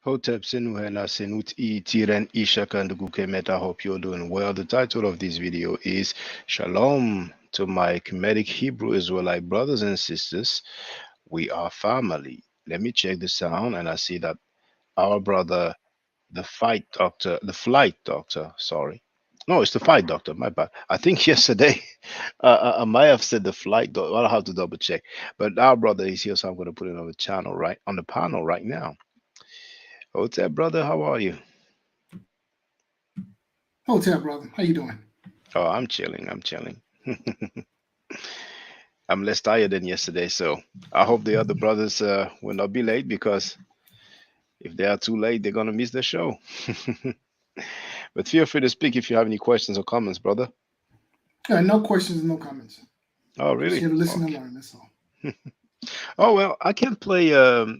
Hotep Sinuhena Senut I Tiren Ishakandugu Kemet. I hope you're doing well. The title of this video is Shalom to my Kemetic Hebrew-Israelite brothers and sisters. We are family. Let me check the sound, and I see that our brother, the flight doctor, sorry. No, it's the fight doctor, my bad. I think yesterday I might have said the flight doctor. I'll have to double check. But our brother is here, so I'm going to put it on the channel, right? On the panel right now. Hotep, brother, how are you? Hotel brother, how you doing? Oh, I'm chilling. I'm chilling. I'm less tired than yesterday, so I hope the other brothers will not be late, because if they are too late, they're gonna miss the show. But feel free to speak if you have any questions or comments, brother. No questions, no comments. Oh, Just really? here to listen and Okay. learn. That's all. Oh, well, I can play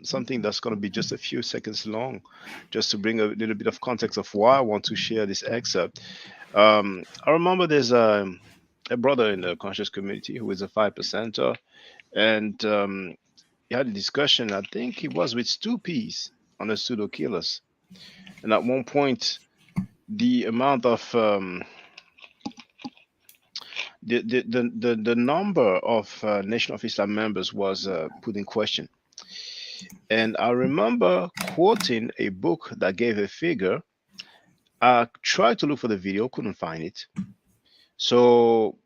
something that's going to be just a few seconds long, just to bring a little bit of context of why I want to share this excerpt. I remember there's a brother in the conscious community who is a 5%er, and he had a discussion, I think it was with Stu Peace, on the pseudo killers. And at one point, the amount of the number of Nation of Islam members was put in question. And I remember quoting a book that gave a figure. I tried to look for the video, couldn't find it. So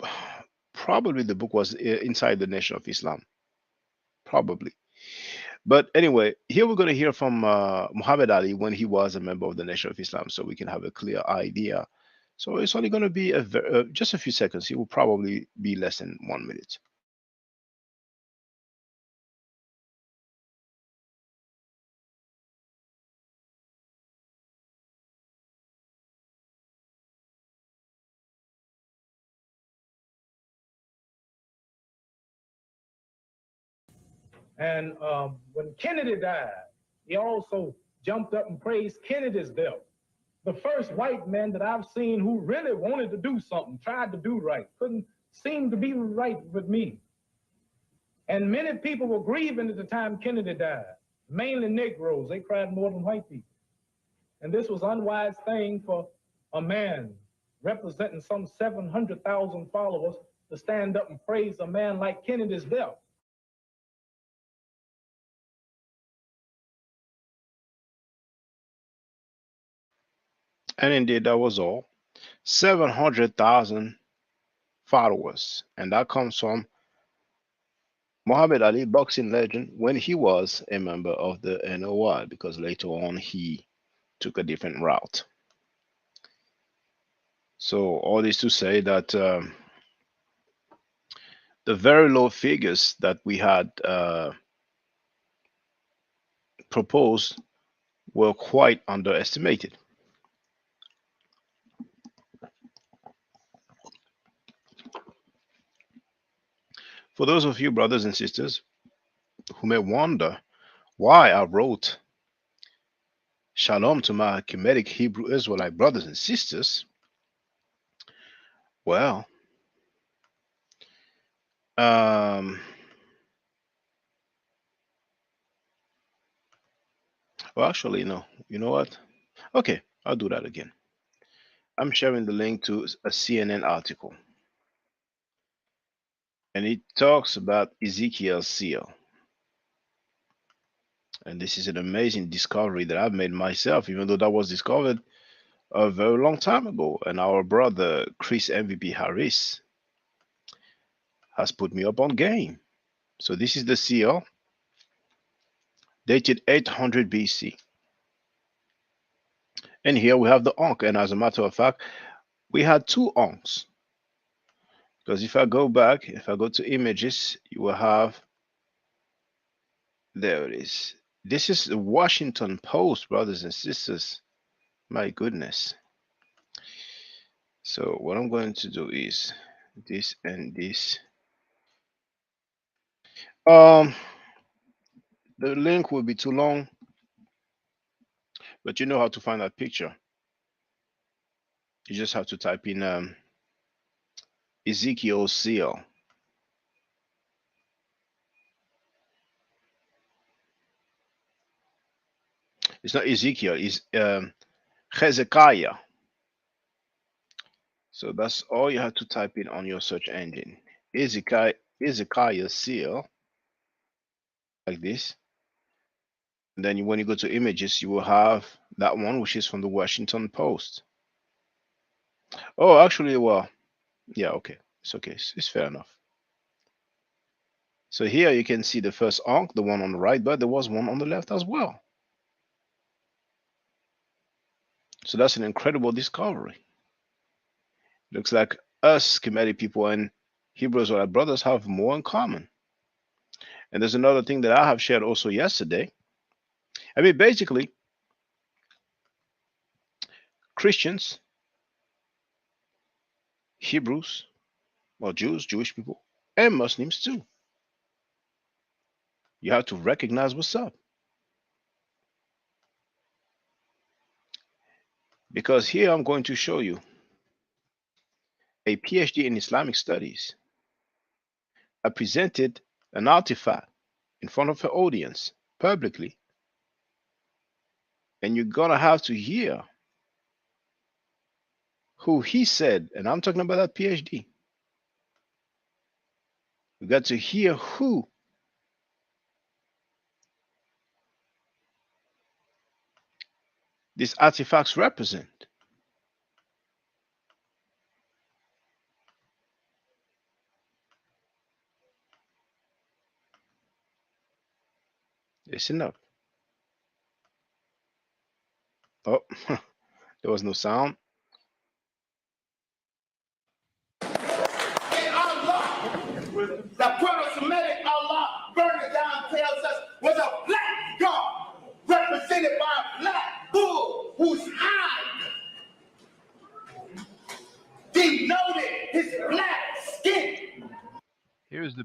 probably the book was inside the Nation of Islam, probably. But anyway, here we're going to hear from Muhammad Ali when he was a member of the Nation of Islam, so we can have a clear idea. So it's only going to be just a few seconds. It will probably be less than 1 minute. And when Kennedy died, he also jumped up and praised Kennedy's death. The first white man that I've seen who really wanted to do something, tried to do right, couldn't seem to be right with me. And many people were grieving at the time Kennedy died, mainly Negroes. They cried more than white people. And this was an unwise thing for a man representing some 700,000 followers to stand up and praise a man like Kennedy's death. And indeed, that was all. 700,000 followers. And that comes from Muhammad Ali, boxing legend, when he was a member of the NOI, because later on he took a different route. So all this to say that the very low figures that we had proposed were quite underestimated. For those of you brothers and sisters who may wonder why I wrote Shalom to my Kemetic Hebrew-Israelite brothers and sisters, well, um, well, actually, no. You know what? Okay, I'll do that again. I'm sharing the link to a CNN article, and it talks about Ezekiel's seal. And this is an amazing discovery that I've made myself, even though that was discovered a very long time ago. And our brother Chris MVP Harris has put me up on game. So this is the seal, dated 800 BC. And here we have the Ankh. And as a matter of fact, we had two Ankhs. Because if I go back, if I go to images, you will have, there it is. This is the Washington Post, brothers and sisters. My goodness. So what I'm going to do is this and this. Um, the link will be too long, but you know how to find that picture. You just have to type in Ezekiel seal. It's not Ezekiel. It's Hezekiah. So that's all you have to type in on your search engine. Hezekiah seal, like this. And then when you go to images, you will have that one, which is from the Washington Post. Oh, actually, well, yeah, okay. It's okay. It's fair enough. So here you can see the first ark, the one on the right, but there was one on the left as well. So that's an incredible discovery. Looks like us Kemetic people and Hebrews or our brothers have more in common. And there's another thing that I have shared also yesterday. I mean, basically, Christians, Hebrews, well, Jews, Jewish people, and Muslims too. You have to recognize what's up. Because here I'm going to show you a PhD in Islamic studies. I presented an artifact in front of an audience publicly, and you're gonna have to hear who he said, and I'm talking about that PhD. You got to hear who these artifacts represent. Listen up. Oh, there was no sound. The Kemetic Allah burning down tells us was a black God represented by a black bull whose hide denoted his black skin. Here's the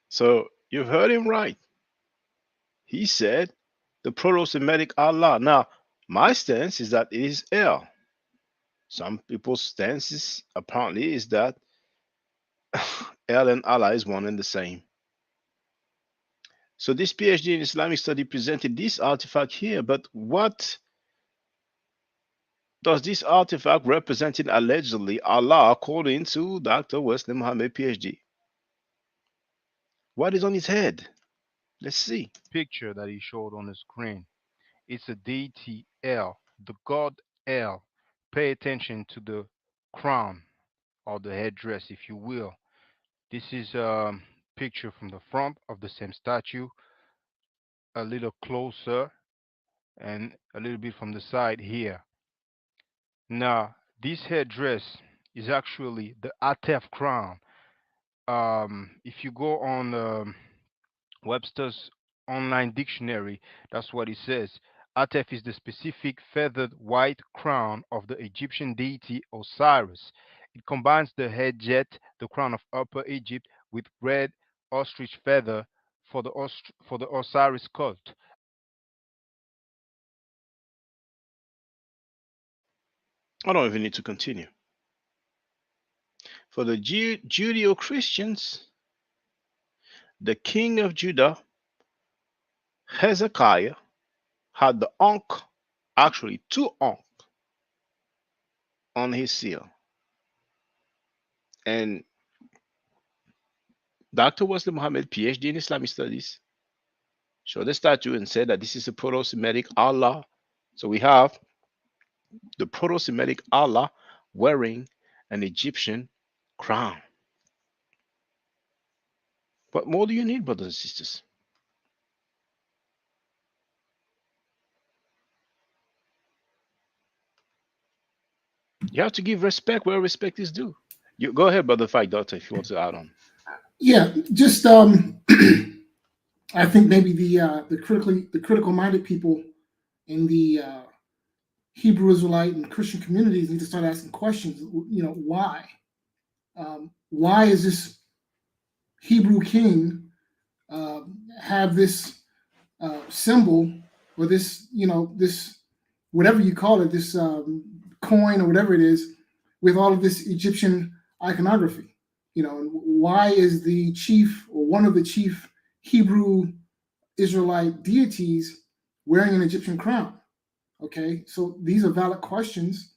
So you've heard him right. He said the Proto-Semitic Allah. Now, my stance is that it is El. Some people's stances apparently is that El and Allah is one and the same. So this PhD in Islamic study presented this artifact here, but what does this artifact representing allegedly Allah according to Dr. Wesley Muhammad, PhD? What is on his head? Let's see. picture that he showed on the screen. It's a deity El, the god El. Pay attention to the crown or the headdress, if you will. This is a picture from the front of the same statue, a little closer, and a little bit from the side here. Now, this headdress is actually the Atef crown. If you go on Webster's online dictionary, that's what it says. Atef is the specific feathered white crown of the Egyptian deity Osiris. It combines the head jet, the crown of Upper Egypt, with red ostrich feather for the Osiris cult. I don't even need to continue. For the Judeo-Christians, the king of Judah, Hezekiah, had the Ankh, actually two Ankh, on his seal. And Dr. Wesley Muhammad, PhD in Islamic studies, showed the statue and said that this is a Proto-Semitic Allah. So we have the Proto-Semitic Allah wearing an Egyptian crown. What more do you need, brothers and sisters? You have to give respect where respect is due. You go ahead, brother Fight Doctor, if you want to add on. Yeah, just I think maybe the critical minded people in the Hebrew Israelite and Christian communities need to start asking questions. You know, why? Why is this Hebrew king have this symbol or this, this whatever you call it, this coin or whatever it is, with all of this Egyptian iconography? You know, and why is the chief or one of the chief Hebrew Israelite deities wearing an Egyptian crown. Okay, so these are valid questions,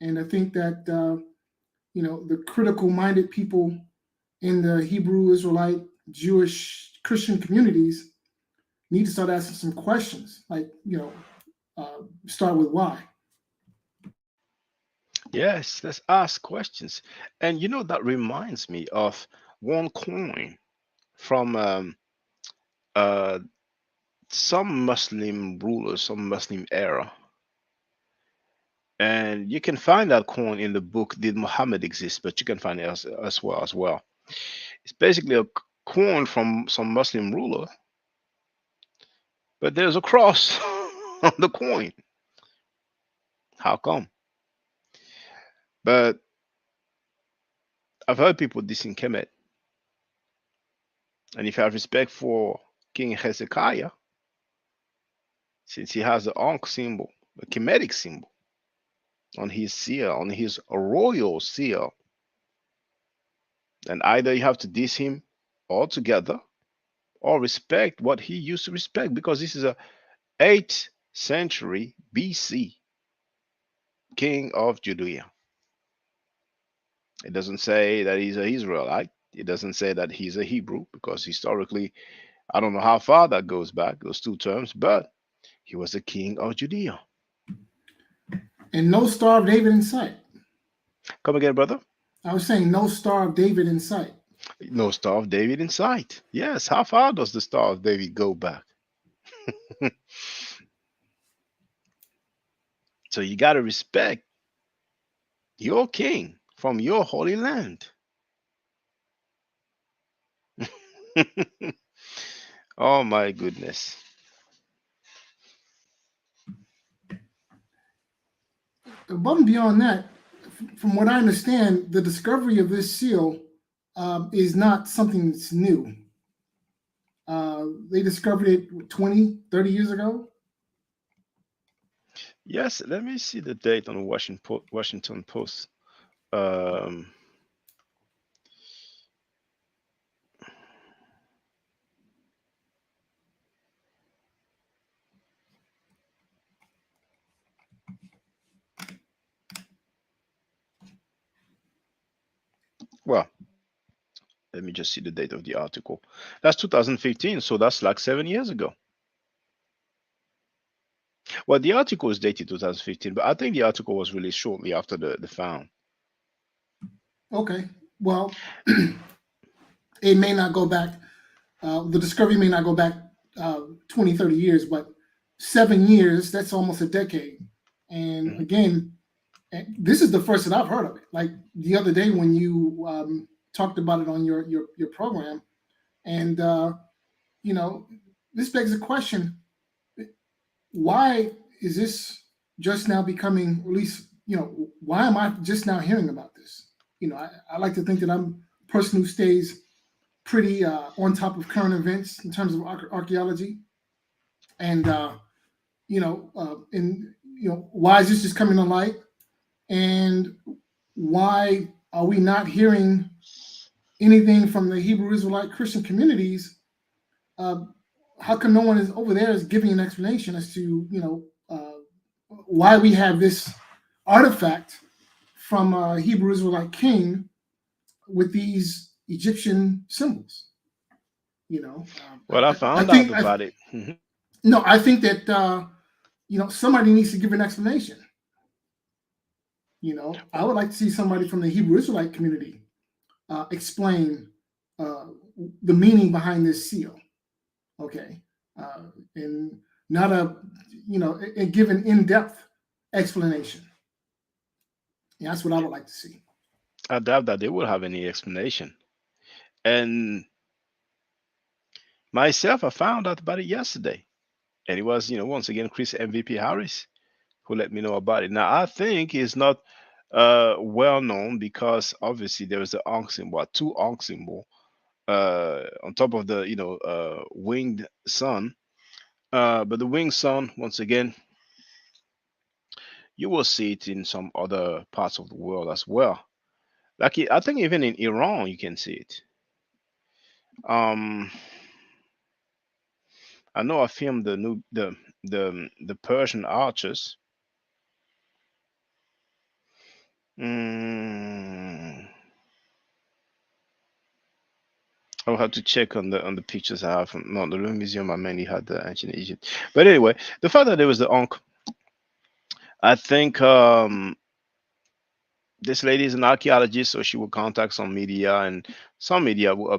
and I think that the critical-minded people in the Hebrew Israelite, Jewish, Christian communities need to start asking some questions, like start with why. Yes, let's ask questions. And that reminds me of one coin from uh, some Muslim rulers, some Muslim era. And you can find that coin in the book Did Muhammad Exist? But you can find it as well. It's basically a coin from some Muslim ruler, but there's a cross on the coin. How come? But I've heard people dissing Kemet. And if you have respect for King Hezekiah, since he has the Ankh symbol, the Kemetic symbol, on his seal, on his royal seal, then either you have to diss him altogether or respect what he used to respect, because this is a 8th century BC king of Judea. It doesn't say that he's an Israelite. It doesn't say that he's a Hebrew, because historically, I don't know how far that goes back, those two terms, but he was the king of Judea. And no Star of David in sight. Come again, brother? I was saying no Star of David in sight. No Star of David in sight. Yes, how far does the Star of David go back? So you got to respect your king from your holy land. Oh my goodness. Above and beyond that, from what I understand, the discovery of this seal is not something that's new. They discovered it 20, 30 years ago. Yes, let me see the date on the Washington Post. Um, well, let me just see the date of the article. That's 2015, so that's like 7 years ago. Well, the article is dated 2015, but I think the article was released shortly after the found. Okay, well, it may not go back. The discovery may not go back 20, 30 years, but 7 years, that's almost a decade. And again, this is the first that I've heard of it. Like the other day when you talked about it on your program, and this begs the question: why is this just now becoming? At least why am I just now hearing about this? I like to think that I'm a person who stays pretty on top of current events in terms of archaeology, and why is this just coming to light? And why are we not hearing anything from the Hebrew Israelite Christian communities? How come no one is over there is giving an explanation as to why we have this artifact from a Hebrew Israelite king with these Egyptian symbols? Well, I found out about it. No, I think that somebody needs to give an explanation. I would like to see somebody from the Hebrew Israelite community explain the meaning behind this seal. Okay, and not and give an in-depth explanation. Yeah, that's what I would like to see. I doubt that they will have any explanation. And myself, I found out about it yesterday. And it was, once again, Chris MVP Harris who let me know about it. Now, I think it's not well known because obviously there is the Ankh symbol, two Ankh symbol on top of the, winged sun. But the winged sun, once again, you will see it in some other parts of the world as well. Like I think even in Iran, you can see it. Um, I know I filmed the Persian archers. Mm, I'll have to check on the pictures I have from no the Louvre Museum. I mainly had the ancient Egypt, but anyway, the fact that there was the Ankh, I think this lady is an archaeologist, so she will contact some media, and some media will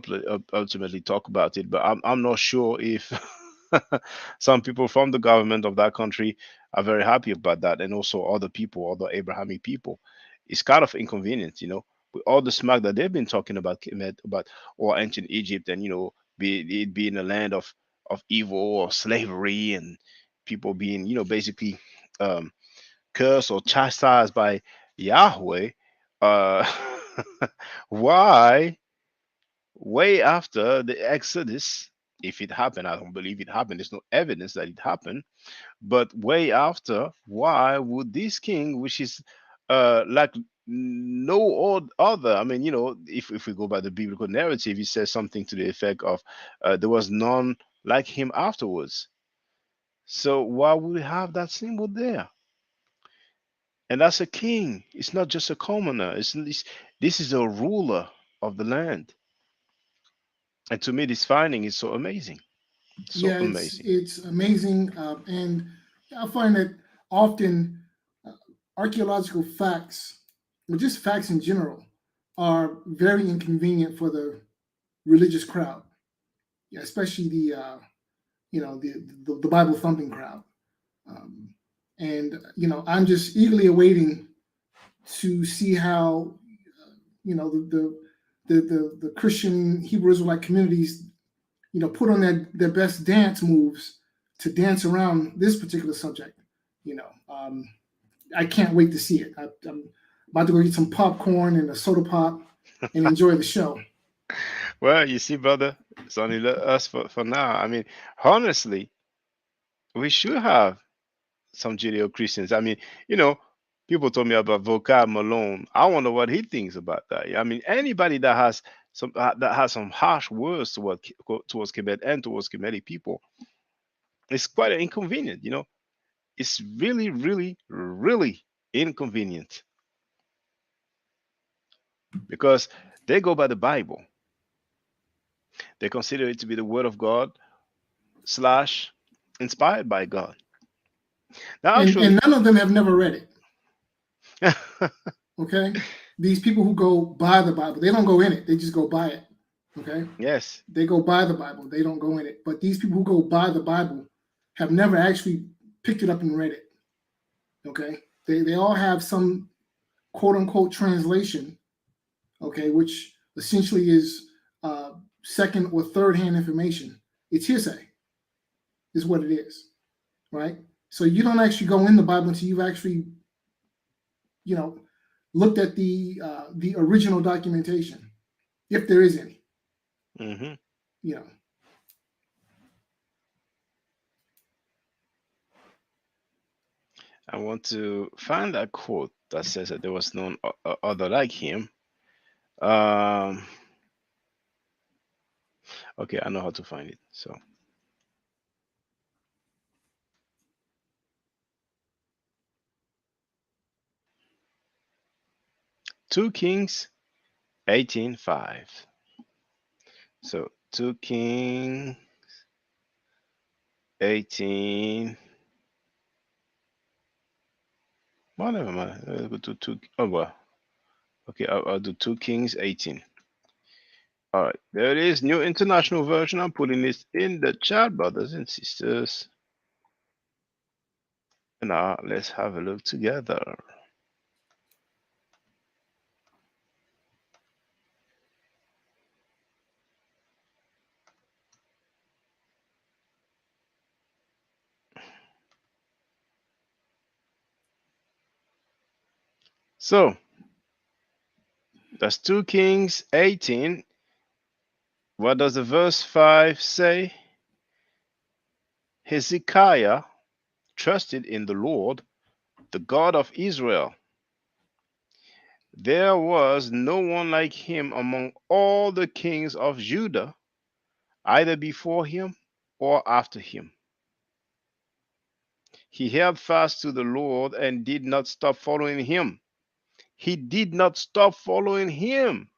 ultimately talk about it. But I'm not sure if some people from the government of that country are very happy about that, and also other people, other Abrahamic people. It's kind of inconvenient, with all the smack that they've been talking about about or ancient Egypt, and it being a land of evil or slavery, and people being basically um, cursed or chastised by Yahweh. Uh, why, way after the Exodus, if it happened, I don't believe it happened. There's no evidence that it happened. But way after, why would this king, which is like no other, I mean, if we go by the biblical narrative, it says something to the effect of there was none like him afterwards. So why would we have that symbol there? And that's a king. It's not just a commoner. This is a ruler of the land. And to me, this finding is so amazing. So Yeah, amazing. it's amazing, and I find that often uh, archaeological facts, or just facts in general, are very inconvenient for the religious crowd. Yeah, especially the the Bible thumping crowd. Um, and I'm just eagerly awaiting to see how the Christian Hebrew Israelite communities put on their best dance moves to dance around this particular subject. I can't wait to see it. I'm about to go eat some popcorn and a soda pop and enjoy the show. Well, you see, brother, it's only us for now. I mean, honestly, we should have some Judeo Christians. I mean, you know, people told me about Vocab Malone. I wonder what he thinks about that. I mean, anybody that has some harsh words towards Quebec and towards Kemetic people, it's quite inconvenient. It's really, really, really inconvenient because they go by the Bible. They consider it to be the word of God slash inspired by God. Now, And actually, none of them have never read it. Okay, these people who go by the Bible, they don't go in it. They just go by it. Okay, yes, they go by the Bible. They don't go in it. But these people who go by the Bible have never actually picked it up and read it. Okay, they all have some quote unquote translation. Okay, which essentially is second or third hand information. It's hearsay, is what it is, right? So you don't actually go in the Bible until you've actually, you know, looked at the original documentation, if there is any. hmm You know, I want to find that quote that says that there was none other like him. Um, okay, I know how to find it. So, 2 Kings 18:5. So, 2 Kings 18. Well, never mind. Let's go to 2. Oh, well. Okay, I'll do 2 Kings 18. All right, there it is. New International Version. I'm putting this in the chat, brothers and sisters. And now let's have a look together. So, that's 2 Kings 18. What does the verse 5 say? Hezekiah trusted in the Lord, the God of Israel. There was no one like him among all the kings of Judah, either before him or after him. He held fast to the Lord and did not stop following him. He did not stop following him.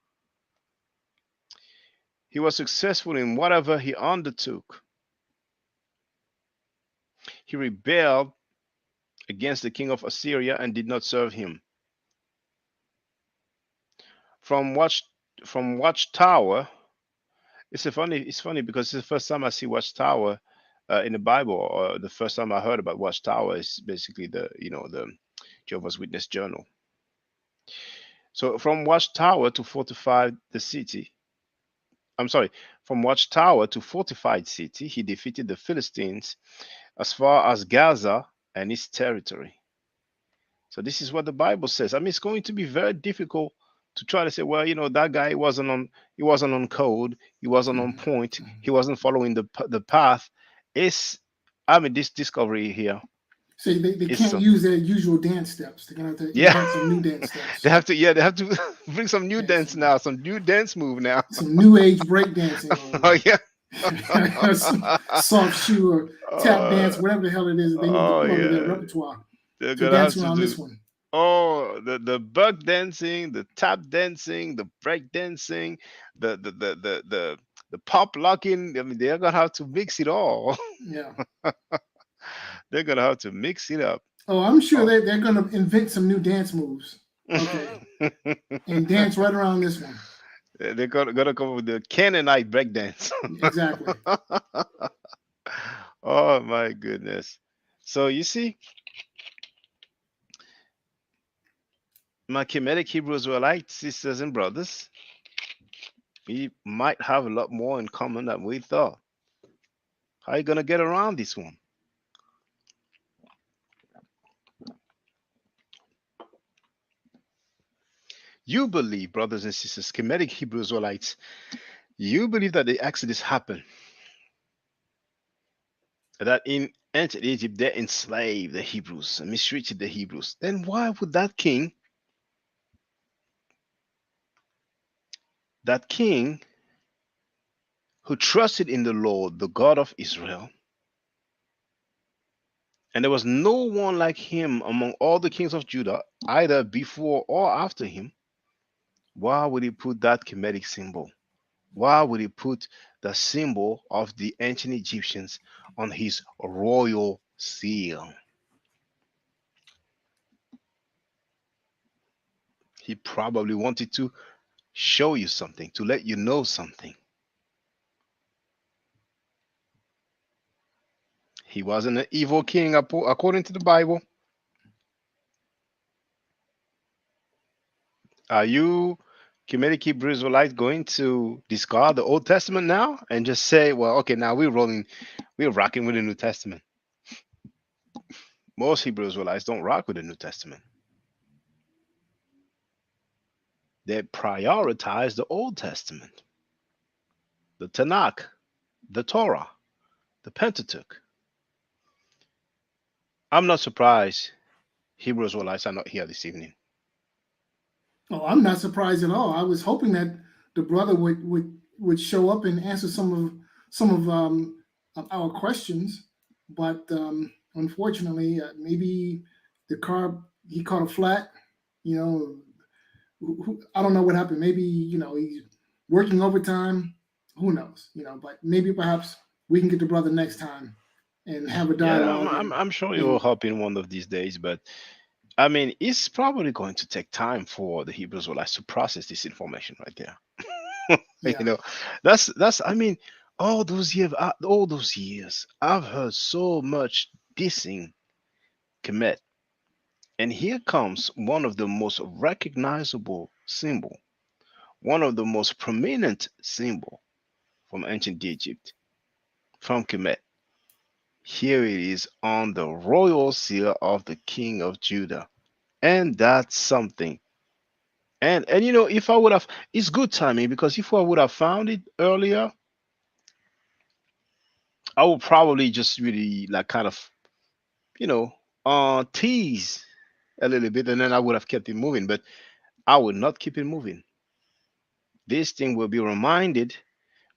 He was successful in whatever he undertook. He rebelled against the king of Assyria and did not serve him. From watch from Watchtower, it's funny because it's the first time I see Watchtower in the Bible, or the first time I heard about Watchtower is basically the Jehovah's Witness journal. So from Watchtower to fortified the city. I'm sorry, from Watchtower to fortified city, he defeated the Philistines as far as Gaza and its territory. So this is what the Bible says. I mean, it's going to be very difficult to try to say, well, that guy he wasn't on code, he wasn't on point, he wasn't following the path. It's, I mean, this discovery here So they is can't some, use their usual dance steps. They're gonna have to yeah. invent some new dance steps. They have to bring some new Yeah, dance now, some new dance move now. some new age break dancing Oh or yeah. some soft shoe or tap dance, uh, whatever the hell it is that they need to oh put onto their yeah. repertoire They're to gonna have dance to around do, this one. oh, the buck dancing, the tap dancing, the break dancing, the pop locking. I mean, they're gonna have to mix it all. Yeah. They're gonna have to mix it up. Oh, I'm sure Oh. they're gonna invent some new dance moves. Okay. And dance right around this one. They're gonna come up with the Canaanite break dance. Exactly. Oh my goodness. So you see, my Kemetic Hebrew-Israelite sisters and brothers, we might have a lot more in common than we thought. How are you gonna get around this one? You believe, brothers and sisters, Kemetic Hebrew-Israelites, you believe that the Exodus happened, that in ancient Egypt they enslaved the Hebrews and mistreated the Hebrews. Then why would that king who trusted in the Lord, the God of Israel, and there was no one like him among all the kings of Judah, either before or after him, why would he put that Kemetic symbol? Why would he put the symbol of the ancient Egyptians on his royal seal? He probably wanted to show you something, to let you know something. He wasn't an evil king according to the Bible. Are you, Kemetic Hebrew Israelite, going to discard the Old Testament now and just say, well, okay, now we're rocking with the New Testament? Most Hebrew Israelites don't rock with the New Testament. They prioritize the Old Testament, the Tanakh, the Torah, the Pentateuch. I'm not surprised Hebrew Israelites are not here this evening. Oh, I'm not surprised at all. I was hoping that the brother would show up and answer some of our questions, but unfortunately, maybe the car he caught a flat. You know, I don't know what happened. Maybe he's working overtime. Who knows? But maybe perhaps we can get the brother next time and have a Yeah, I'm, dialogue I'm, I'm sure you will and help in one of these days, but I mean, it's probably going to take time for the Hebrew Israelites to process this information right there. yeah. You know, that's. I mean, all those years, I've heard so much dissing Kemet, and here comes one of the most recognizable symbol, one of the most prominent symbol from ancient Egypt, from Kemet. Here it is on the royal seal of the King of Judah, and that's something. And if I would have, it's good timing because if I would have found it earlier, I would probably just really like kind of, you know, tease a little bit, and then I would have kept it moving. But I would not keep it moving. This thing will be reminded.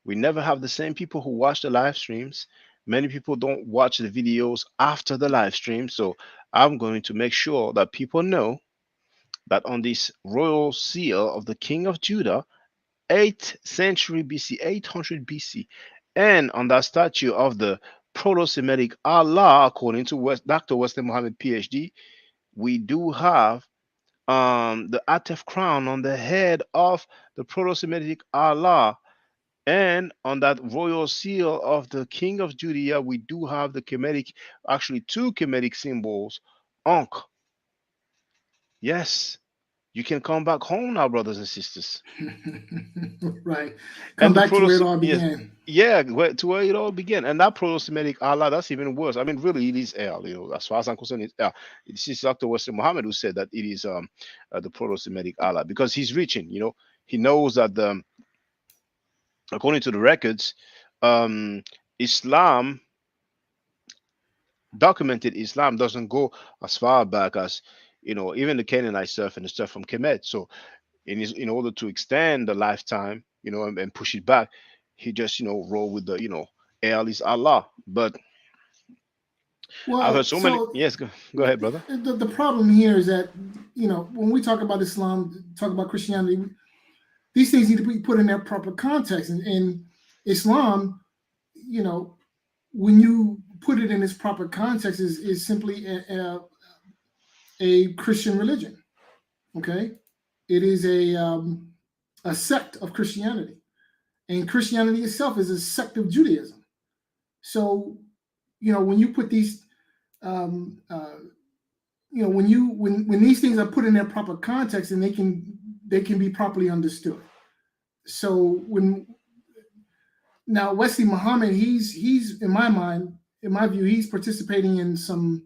We never have the same people who watch the live streams. Many people don't watch the videos after the live stream, so I'm going to make sure that people know that on this royal seal of the King of Judah, 8th century BC, 800 BC, and on that statue of the Proto-Semitic Allah, according to Dr. Wesley Muhammad, PhD, we do have the Atef crown on the head of the Proto-Semitic Allah. And on that royal seal of the King of Judea, we do have the Kemetic, actually two Kemetic symbols, Ankh. Yes, you can come back home now, brothers and sisters. Right. Come And the back to where it proto, all yes, began. yeah, to where it all began. And that Proto-Semitic Allah, that's even worse. I mean, really, it is El. As far as I'm concerned, it's El. This is Dr. Wesley Muhammad who said that it is the Proto-Semitic Allah because he's reaching. He knows that according to the records, Islam, documented Islam, doesn't go as far back as even the Canaanite stuff and the stuff from Kemet. So in order to extend the lifetime, and push it back, he just roll with the El is Allah. But I've heard Well, so many. so Yes, go ahead, brother. the problem here is that, when we talk about Islam, talk about Christianity, these things need to be put in their proper context. And Islam, when you put it in its proper context, is simply a Christian religion. Okay, it is a sect of Christianity, and Christianity itself is a sect of Judaism. So, when you put these, when these things are put in their proper context, and they can be properly understood. So now Wesley Muhammad, he's in my mind, in my view, he's participating in some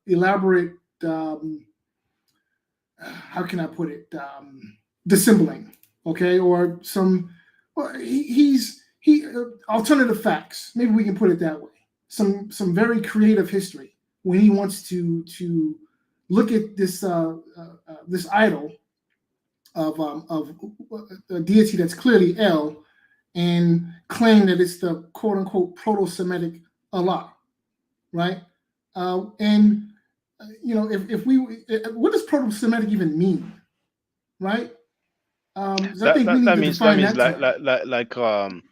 elaborate, how can I put it, dissembling, okay, or some, well, he alternative facts. Maybe we can put it that way. Some very creative history when he wants to look at this this idol of a deity that's clearly El, and claim that it's the quote unquote Proto-Semitic Allah, right? And if we, what does Proto-Semitic even mean, right? So I think we need That to means define that term.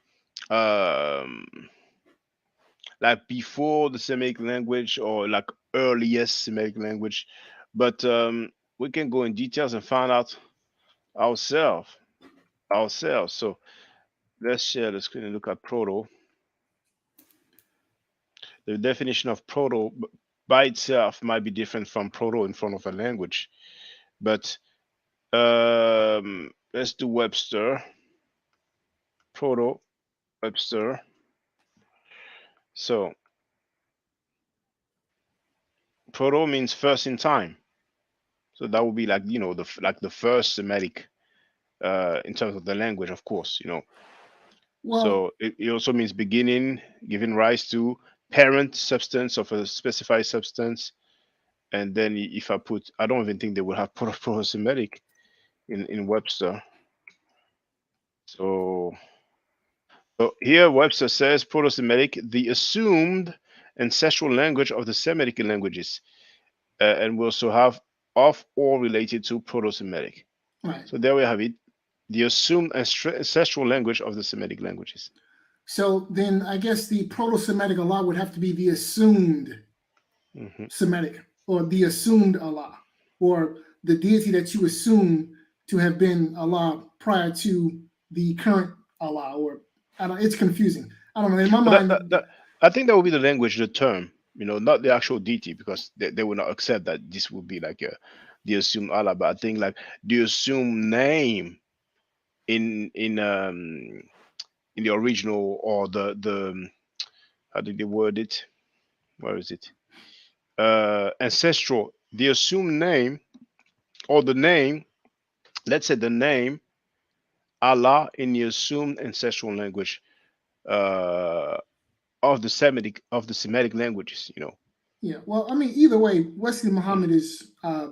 Like before the Semitic language, or like earliest Semitic language. But we can go in details and find out ourselves. So let's share the screen and look at proto. The definition of proto by itself might be different from proto in front of a language, but let's do Webster. Proto Webster. So proto means first in time. So that would be like the first Semitic in terms of the language, of course. Well, So it also means beginning, giving rise to, parent substance of a specified substance. And then if I don't even think they would have Proto-Semitic in Webster. So here Webster says Proto-Semitic, the assumed ancestral language of the Semitic languages, and we also have of or related to Proto-Semitic. right. So there we have it, the assumed ancestral language of the Semitic languages. So then I guess the Proto-Semitic Allah would have to be the assumed Semitic, or the assumed Allah, or the deity that you assume to have been Allah prior to the current Allah, or it's confusing. I don't know. In my mind, I think that would be the language, the term, not the actual deity, because they will not accept that this would be like the assumed Allah. But I think like the assumed name in the original, or the how did they word it? Where is it? Ancestral, the assumed name, or the name, let's say the name Allah in the assumed ancestral language of the Semitic languages. Yeah. Well, I mean, either way, Wesley Muhammad is, I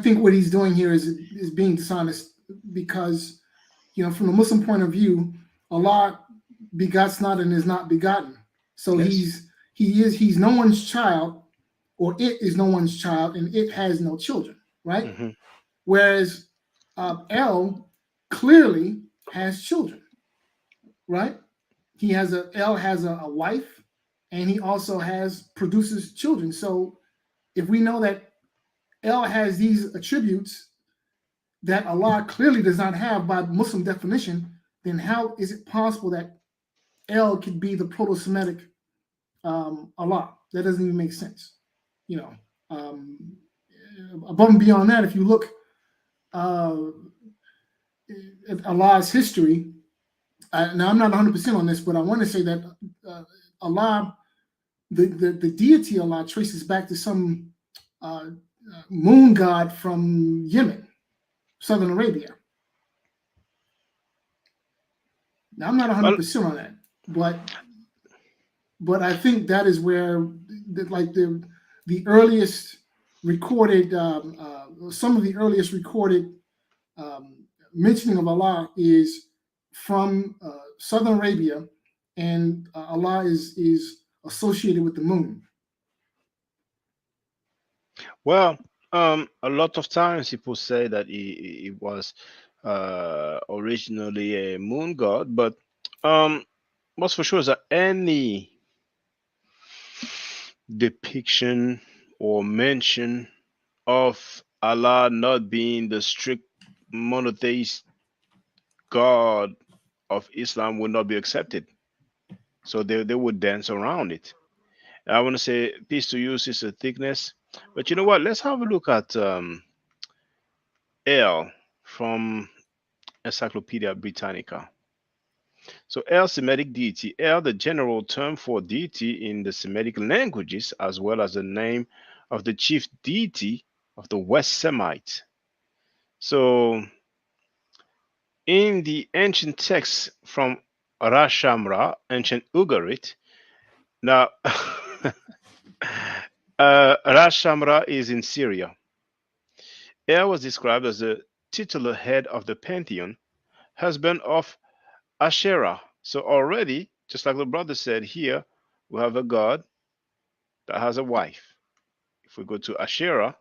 think what he's doing here is being dishonest, because, from the Muslim point of view, Allah begots not and is not begotten. So Yes. he's no one's child, or it is no one's child, and it has no children, right? Hmm. Whereas El clearly has children, right? El has a wife, and he also produces children. So if we know that El has these attributes that Allah clearly does not have by Muslim definition, then how is it possible that El could be the proto-Semitic Allah? That doesn't even make sense. You know, above and beyond that, if you look uh, at Allah's history, now I'm not 100% on this, but I want to say that Allah, the deity Allah, traces back to some moon god from Yemen, Southern Arabia. Now I'm not Well, 100% on that, but I think that is where the earliest recorded some of the earliest recorded mentioning of Allah is from Southern Arabia, and Allah is associated with the moon. well, a lot of times people say that he was originally a moon god, but what's for sure is that any depiction or mention of Allah not being the strict monotheist God of Islam would not be accepted. So they would dance around it. I want to say peace to you, Sister Thickness. But you know what? Let's have a look at El from Encyclopedia Britannica. So El Semitic deity, El, the general term for deity in the Semitic languages, as well as the name of the chief deity of the West Semites. So in the ancient texts from Rashamra, ancient Ugarit, now Rashamra is in Syria. El was described as the titular head of the pantheon, husband of Asherah. So already, just like the brother said here, we have a god that has a wife. If we go to Asherah,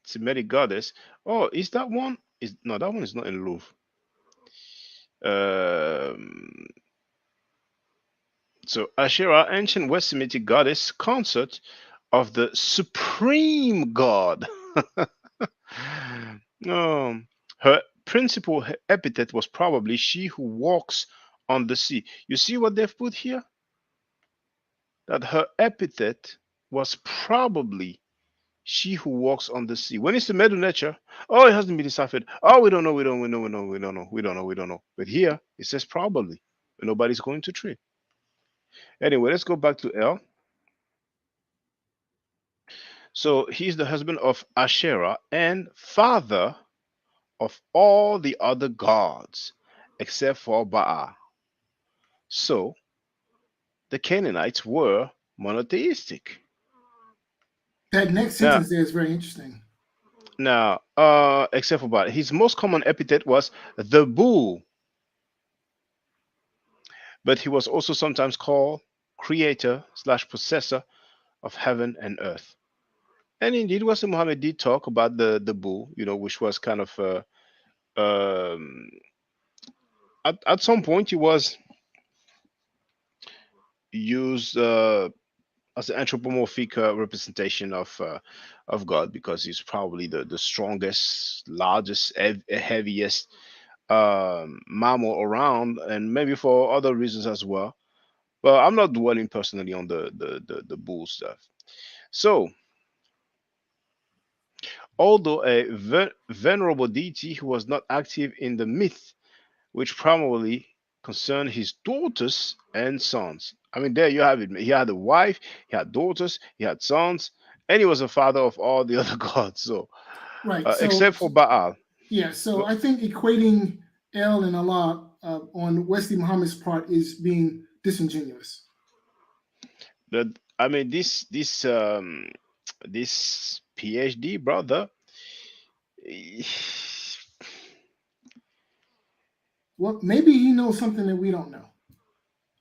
Semitic goddess. Oh, is that one? Is no, that one is not in Louvre. Um, so Asherah, ancient West Semitic goddess, consort of the supreme god. Her principal epithet was probably she who walks on the sea. You see what they've put here? That her epithet was probably she who walks on the sea. When it's the Medu nature, oh, it hasn't been deciphered. Oh, we don't know, we don't know, we don't know, we don't know, we don't know. But here it says probably. Nobody's going to tree. Anyway, let's go back to El. So he's the husband of Asherah and father of all the other gods except for Baal. So the Canaanites were monotheistic. That next Now, sentence there is very interesting. except for Baal, his most common epithet was the bull, but he was also sometimes called creator slash possessor of heaven and earth. And indeed, Wassim Muhammad did talk about the bull, which was kind of um, at some point he was used as an anthropomorphic representation of God because he's probably the strongest, largest, heaviest mammal around, and maybe for other reasons as well. But I'm not dwelling personally on the bull stuff. So, although a venerable deity who was not active in the myth, which primarily concerned his daughters and sons. I mean, there you have it. He had a wife, he had daughters, he had sons, and he was a father of all the other gods. So, Right. except for Baal. Yeah. So But, I think equating El and Allah on Wesley Muhammad's part is being disingenuous. I mean, this PhD brother, Well, maybe he knows something that we don't know.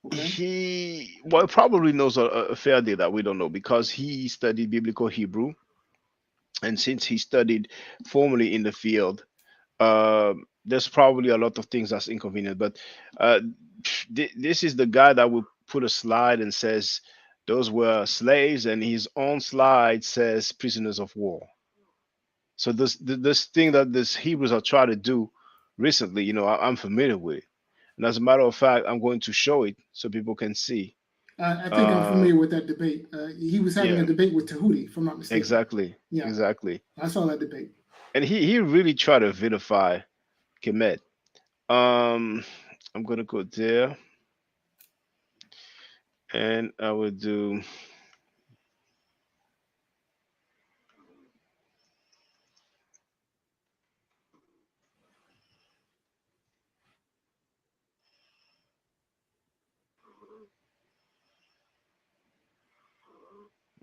Okay. He probably knows a fair deal that we don't know because he studied biblical Hebrew, and since he studied formally in the field, there's probably a lot of things that's inconvenient. But uh, this is the guy that will put a slide and says those were slaves, and his own slide says prisoners of war. So this thing that this Hebrews are trying to do recently, I'm familiar with it. And as a matter of fact, I'm going to show it so people can see. I think I'm familiar with that debate. He was having a Yeah, debate with Tahuti, if I'm not mistaken. exactly, Yeah, exactly. I saw that debate. And he really tried to vilify Kemet. Um, I'm gonna go there, and I will do.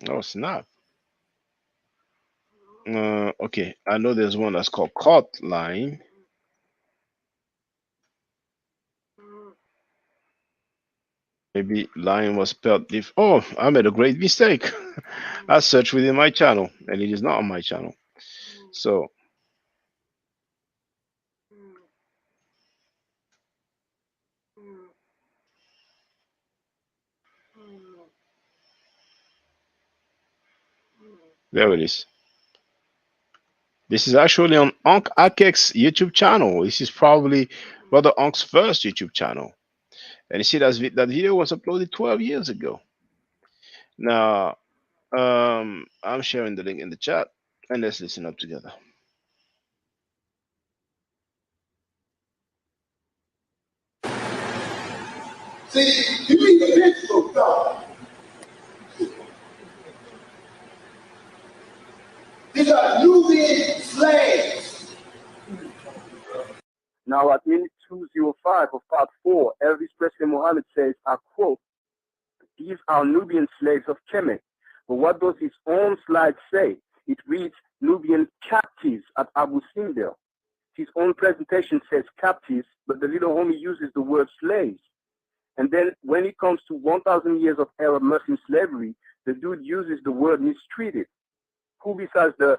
Oh snap! Okay, I know there's one that's called caught line. Maybe line was spelled if. Oh, I made a great mistake. I searched within my channel, and it is not on my channel. So there it is. This is actually on Unc Akek's YouTube channel. This is probably Brother Unc's first YouTube channel. And you see that video was uploaded 12 years ago. Now, I'm sharing the link in the chat, and let's listen up together. See, you need the principle, God. These are Nubian slaves. Now at minute 205 of part 4, Elvis Presley Muhammad says, I quote, these are Nubian slaves of Kemet. But what does his own slide say? It reads Nubian captives at Abu Simbel. His own presentation says captives, but the little homie uses the word slaves. And then when it comes to 1,000 years of Arab Muslim slavery, the dude uses the word mistreated. Who besides the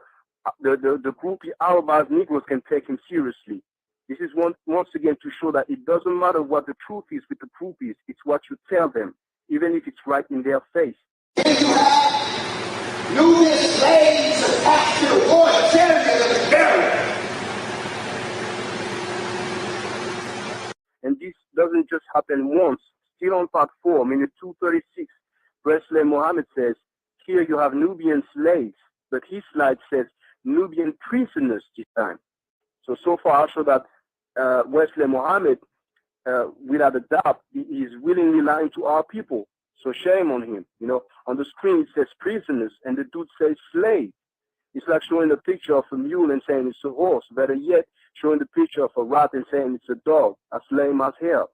groupie Arabized Negroes can take him seriously? This is once again to show that it doesn't matter what the truth is with the groupies, it's what you tell them, even if it's right in their face. Then you have Nubian slaves attached to the royal chariot of the pharaoh. And this doesn't just happen once. Still on part 4, minute 236, Presley Mohammed says, here you have Nubian slaves, but his slide says Nubian prisoners this time. So far I show that Wesley Mohammed, without a doubt, he is willingly lying to our people. So shame on him. On the screen it says prisoners, and the dude says slave. It's like showing a picture of a mule and saying it's a horse. Better yet, showing the picture of a rat and saying it's a dog, as lame as hell.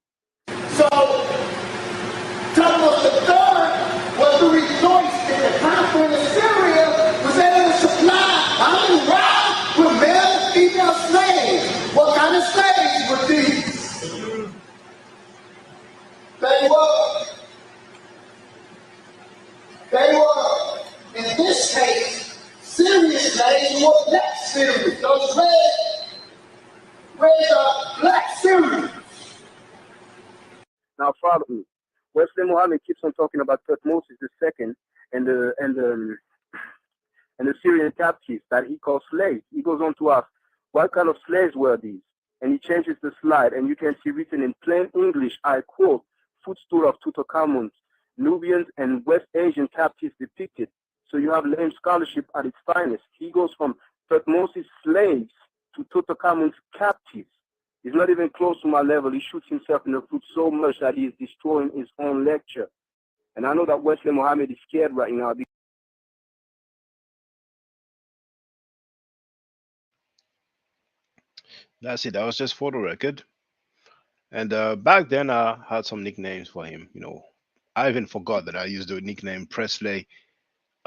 So, Thomas III was to rejoice that the conqueror of Syria was able to supply army round with male and female slaves. What kind of slaves were these? They were, in this case, Syrian slaves who were black Syrians. Those red are black Syrians. Now follow me. Wesley Mohammed keeps on talking about Thutmose II and the Syrian captives that he calls slaves. He goes on to ask, what kind of slaves were these? And he changes the slide, and you can see written in plain English, I quote, footstool of Tutankhamun, Nubians and West Asian captives depicted. So you have lame scholarship at its finest. He goes from Thutmose's slaves to Tutankhamun's captives. He's not even close to my level. He shoots himself in the foot so much that he is destroying his own lecture. And I know that Wesley Mohammed is scared right now. That's it. That was just for the record. And back then, I had some nicknames for him. I even forgot that I used the nickname Presley,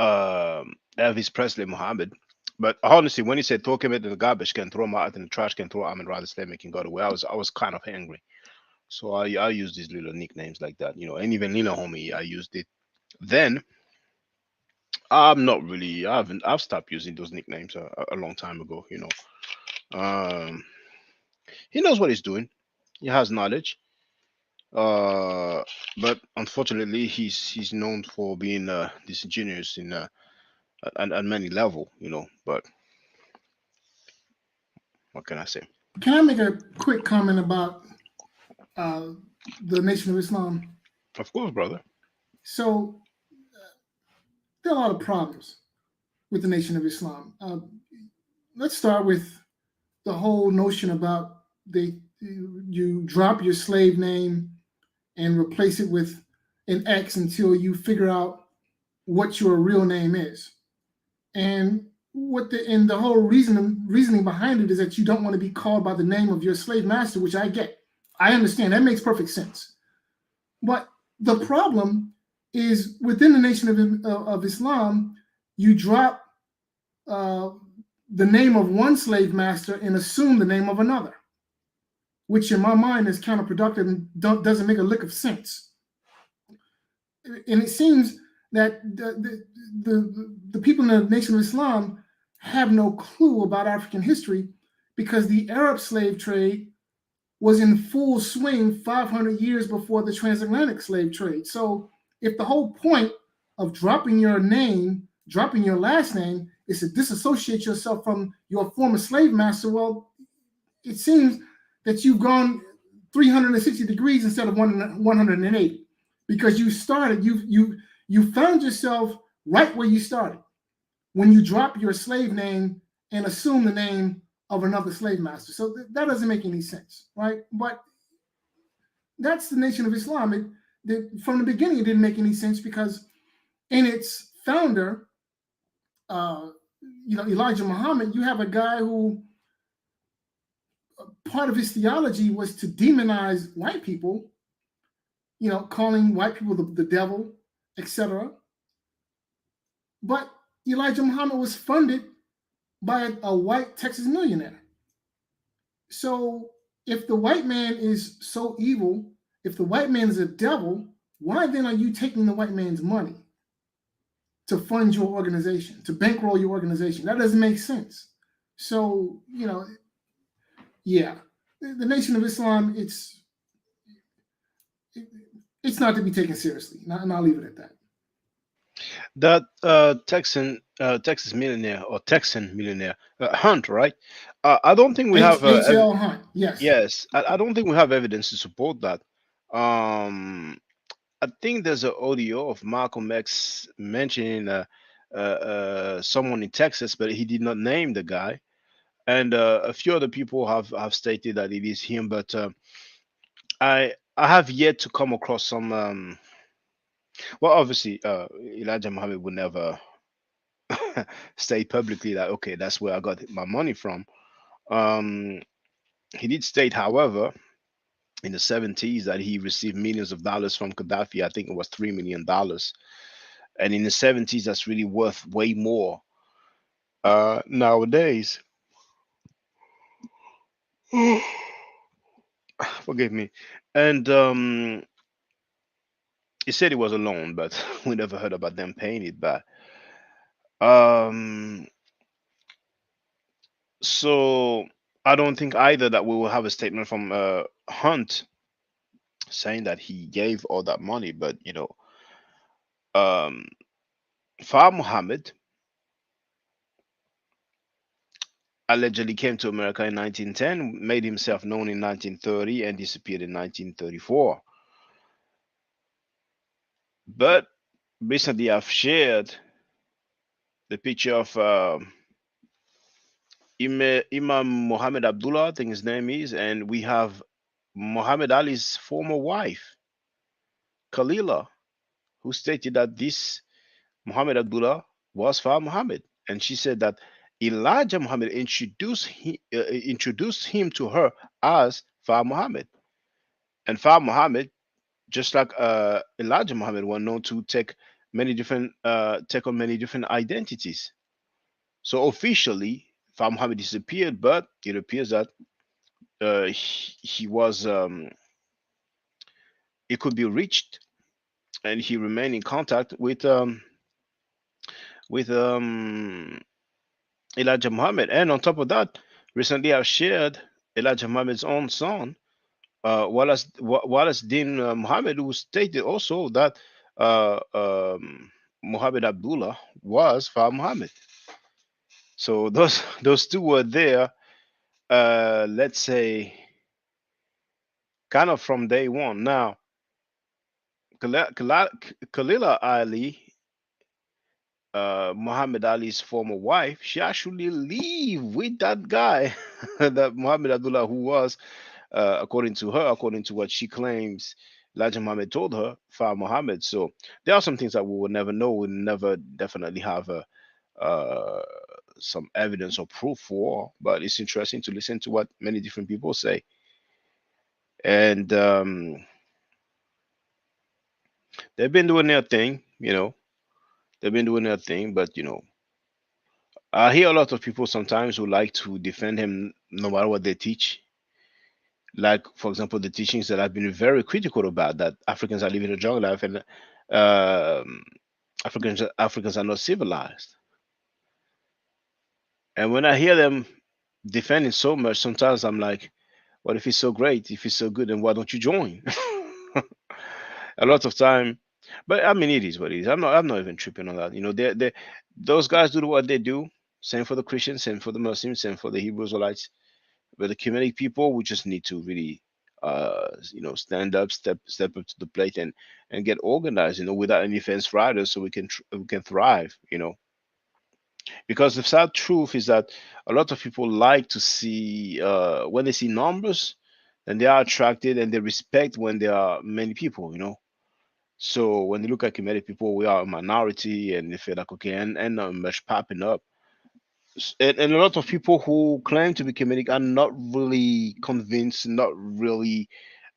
Elvis Presley Muhammad. But honestly, when he said throw Kemet in the garbage can, throw him out in the trash can, throw him and rather slave making God away, I was kind of angry. So I use these little nicknames like that, and even Lila Homie, I used it. Then I'm not really, I've stopped using those nicknames a long time ago. Um, he knows what he's doing. He has knowledge. Uh, but unfortunately, he's known for being disingenuous in at many level. But what can I say? Can I make a quick comment about uh, the Nation of Islam? Of course, brother. So there are a lot of problems with the Nation of Islam. Let's start with the whole notion about you drop your slave name and replace it with an X until you figure out what your real name is. And the whole reasoning behind it is that you don't want to be called by the name of your slave master, which I get. I understand. That makes perfect sense. But the problem is within the Nation of Islam, you drop uh, the name of one slave master and assume the name of another, which in my mind is counterproductive and doesn't make a lick of sense. And it seems that the people in the Nation of Islam have no clue about African history because the Arab slave trade was in full swing 500 years before the transatlantic slave trade. So if the whole point of dropping your last name, is to disassociate yourself from your former slave master, well, it seems that you've gone 360 degrees instead of 180 because you found yourself right where you started when you drop your slave name and assume the name of another slave master. So that doesn't make any sense, right? But that's the Nation of Islam. From the beginning, it didn't make any sense because in its founder, Elijah Muhammad, you have a guy who part of his theology was to demonize white people, calling white people the devil, etc. But Elijah Muhammad was funded by a white Texas millionaire. So if the white man is so evil, if the white man is a devil, why then are you taking the white man's money to fund your organization, to bankroll your organization? That doesn't make sense. So, yeah, the Nation of Islam, it's not to be taken seriously, and I'll leave it at that. That Texas millionaire or Texan millionaire, Hunt, right? I don't think we have H.L. Hunt, yes. yes, I don't think we have evidence to support that. Um, I think there's an audio of Malcolm X mentioning someone in Texas, but he did not name the guy. And a few other people have stated that it is him, but I have yet to come across some. Well, obviously, Elijah Muhammad would never state publicly that okay, that's where I got my money from. Um, he did state, however, in the 70s that he received millions of dollars from Gaddafi. I think it was $3 million, and in the 70s, that's really worth way more nowadays. Forgive me. And he said he was alone, but we never heard about them paying it back. Um, so I don't think either that we will have a statement from Hunt saying that he gave all that money, but um, Far Muhammad allegedly came to America in 1910, made himself known in 1930, and disappeared in 1934. But recently, I've shared the picture of Imam Muhammad Abdullah, I think his name is, and we have Muhammad Ali's former wife, Khalila, who stated that this Muhammad Abdullah was Far Muhammad, and she said that Elijah Muhammad introduced him to her as Far Muhammad, and Far Muhammad, just like Elijah Muhammad, were known to take on many different identities. So officially, Far Muhammad disappeared, but it appears that he was he could be reached, and he remained in contact with Elijah Muhammad. And on top of that, recently I've shared Elijah Muhammad's own son, Wallace Din Muhammad, who stated also that uh, um, Muhammad Abdullah was Far Muhammad. So those two were there. Let's say kind of from day one. Now, Khalila Ali, Muhammad Ali's former wife, she actually lived with that guy, that Muhammad Abdullah, who was, according to her, according to what she claims, Elijah Muhammad told her, Far Muhammad. So there are some things that we will never know. We'll never definitely have uh, some evidence or proof for, but it's interesting to listen to what many different people say. And they've been doing their thing, they've been doing their thing, but I hear a lot of people sometimes who like to defend him no matter what they teach. Like, for example, the teachings that I've been very critical about, that Africans are living a jungle life, and um, Africans are not civilized. And when I hear them defending so much, sometimes I'm like, what if it's so great? If it's so good, then why don't you join? A lot of time, but I mean, it is what it is. I'm not even tripping on that. They those guys do what they do. Same for the Christians, same for the Muslims, same for the Hebrew Israelites. But the Kemetic people, we just need to really, stand up, step up to the plate, and get organized. Without any fence riders, so we can thrive. Because the sad truth is that a lot of people like to see, when they see numbers, then they are attracted and they respect when there are many people. So when you look at Kemetic people, we are a minority, and they feel like, okay, and not much popping up. And a lot of people who claim to be Kemetic are not really convinced, not really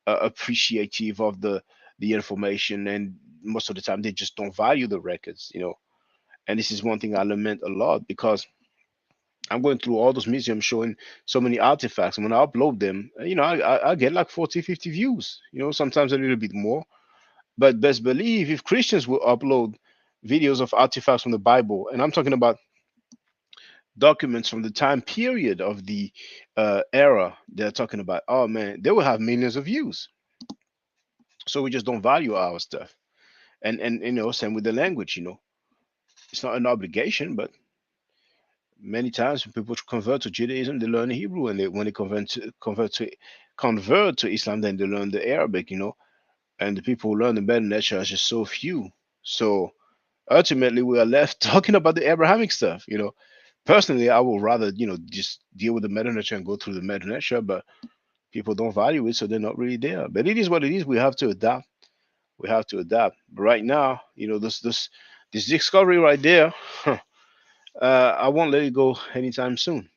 appreciative of the information, and most of the time they just don't value the records. And this is one thing I lament a lot, because I'm going through all those museums showing so many artifacts, and when I upload them, I get like 40, 50 views. Sometimes a little bit more. But best believe, if Christians will upload videos of artifacts from the Bible, and I'm talking about documents from the time period of the era they're talking about, oh man, they will have millions of views. So we just don't value our stuff. And same with the language. It's not an obligation, but many times when people convert to Judaism, they learn Hebrew, and when they convert to Islam, then they learn the Arabic. And the people who learn the better nature are just so few. So ultimately, we are left talking about the Abrahamic stuff. Personally, I would rather just deal with the meta nature and go through the meta nature, but people don't value it, so they're not really there. But it is what it is. We have to adapt. We have to adapt. But right now, this discovery right there, I won't let it go anytime soon.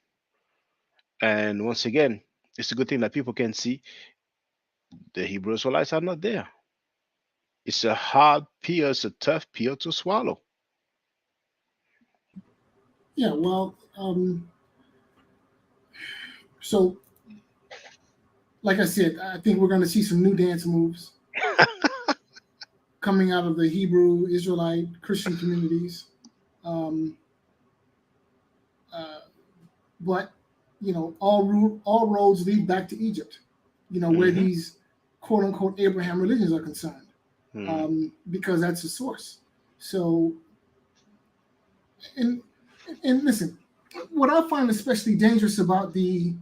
And once again, it's a good thing that people can see the Hebrew Israelites are not there. It's a hard pill. It's a tough pill to swallow. Yeah, well, so like I said, I think we're going to see some new dance moves coming out of the Hebrew Israelite Christian communities. Um, uh, but all roads lead back to Egypt. Where Hmm. these quote unquote Abraham religions are concerned, Hmm. because that's the source. So, and and listen, what I find especially dangerous about the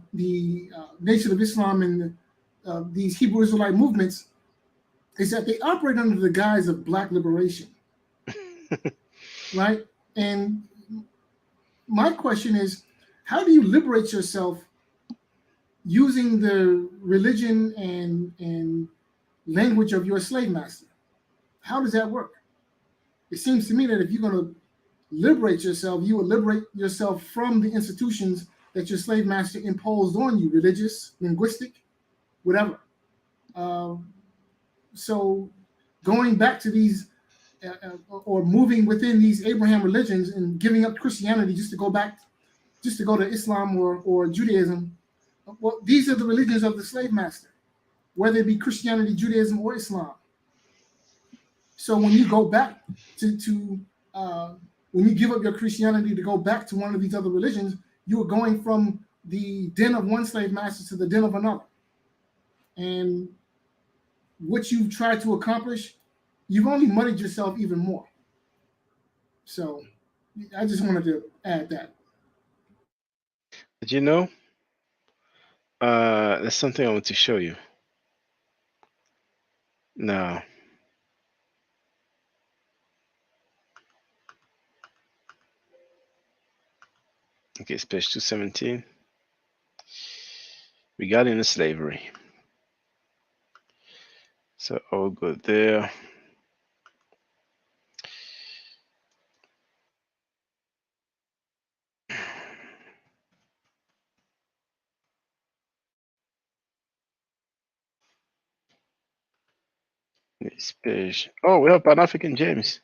Nation of Islam and these Hebrew Israelite movements is that they operate under the guise of black liberation, right? And my question is, how do you liberate yourself using the religion and language of your slave master? How does that work? It seems to me that if you're going to liberate yourself, you will liberate yourself from the institutions that your slave master imposed on you, religious, linguistic, whatever. Um, so going back to these or moving within these Abraham religions and giving up Christianity just to go to Islam or Judaism. Well, these are the religions of the slave master, whether it be Christianity, Judaism, or Islam. So when you go back when you give up your Christianity to go back to one of these other religions, you are going from the den of one slave master to the den of another. And what you've tried to accomplish, you've only muddied yourself even more. So I just wanted to add that. But you know, there's something I want to show you. Now, okay, it's page 217. Regarding the slavery. So I'll go there. This page. Oh, we have Pan-African James.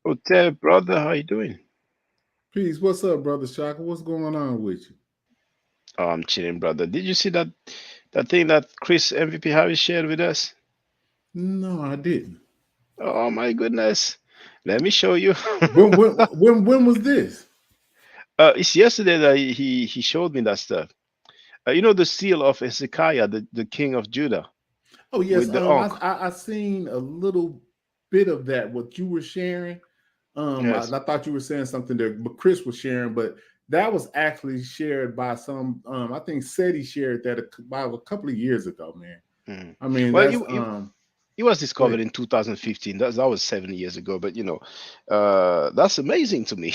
Oh, Ted, brother, how you doing? Peace. What's up, brother Shaka? What's going on with you? Oh, I'm chilling, brother. Did you see that thing that Chris MVP Harris shared with us? No, I didn't. Oh my goodness. Let me show you. when was this? It's yesterday that he showed me that stuff. You know the seal of Hezekiah, the king of Judah. Oh yes, with the Ankh. I seen a little bit of that. What you were sharing. Yes. I thought you were saying something that but Chris was sharing, but that was actually shared by some. I think Seti shared that about a couple of years ago, man. Mm. I mean, Well, that's it was discovered in 2015. That was 7 years ago. But you know, that's amazing to me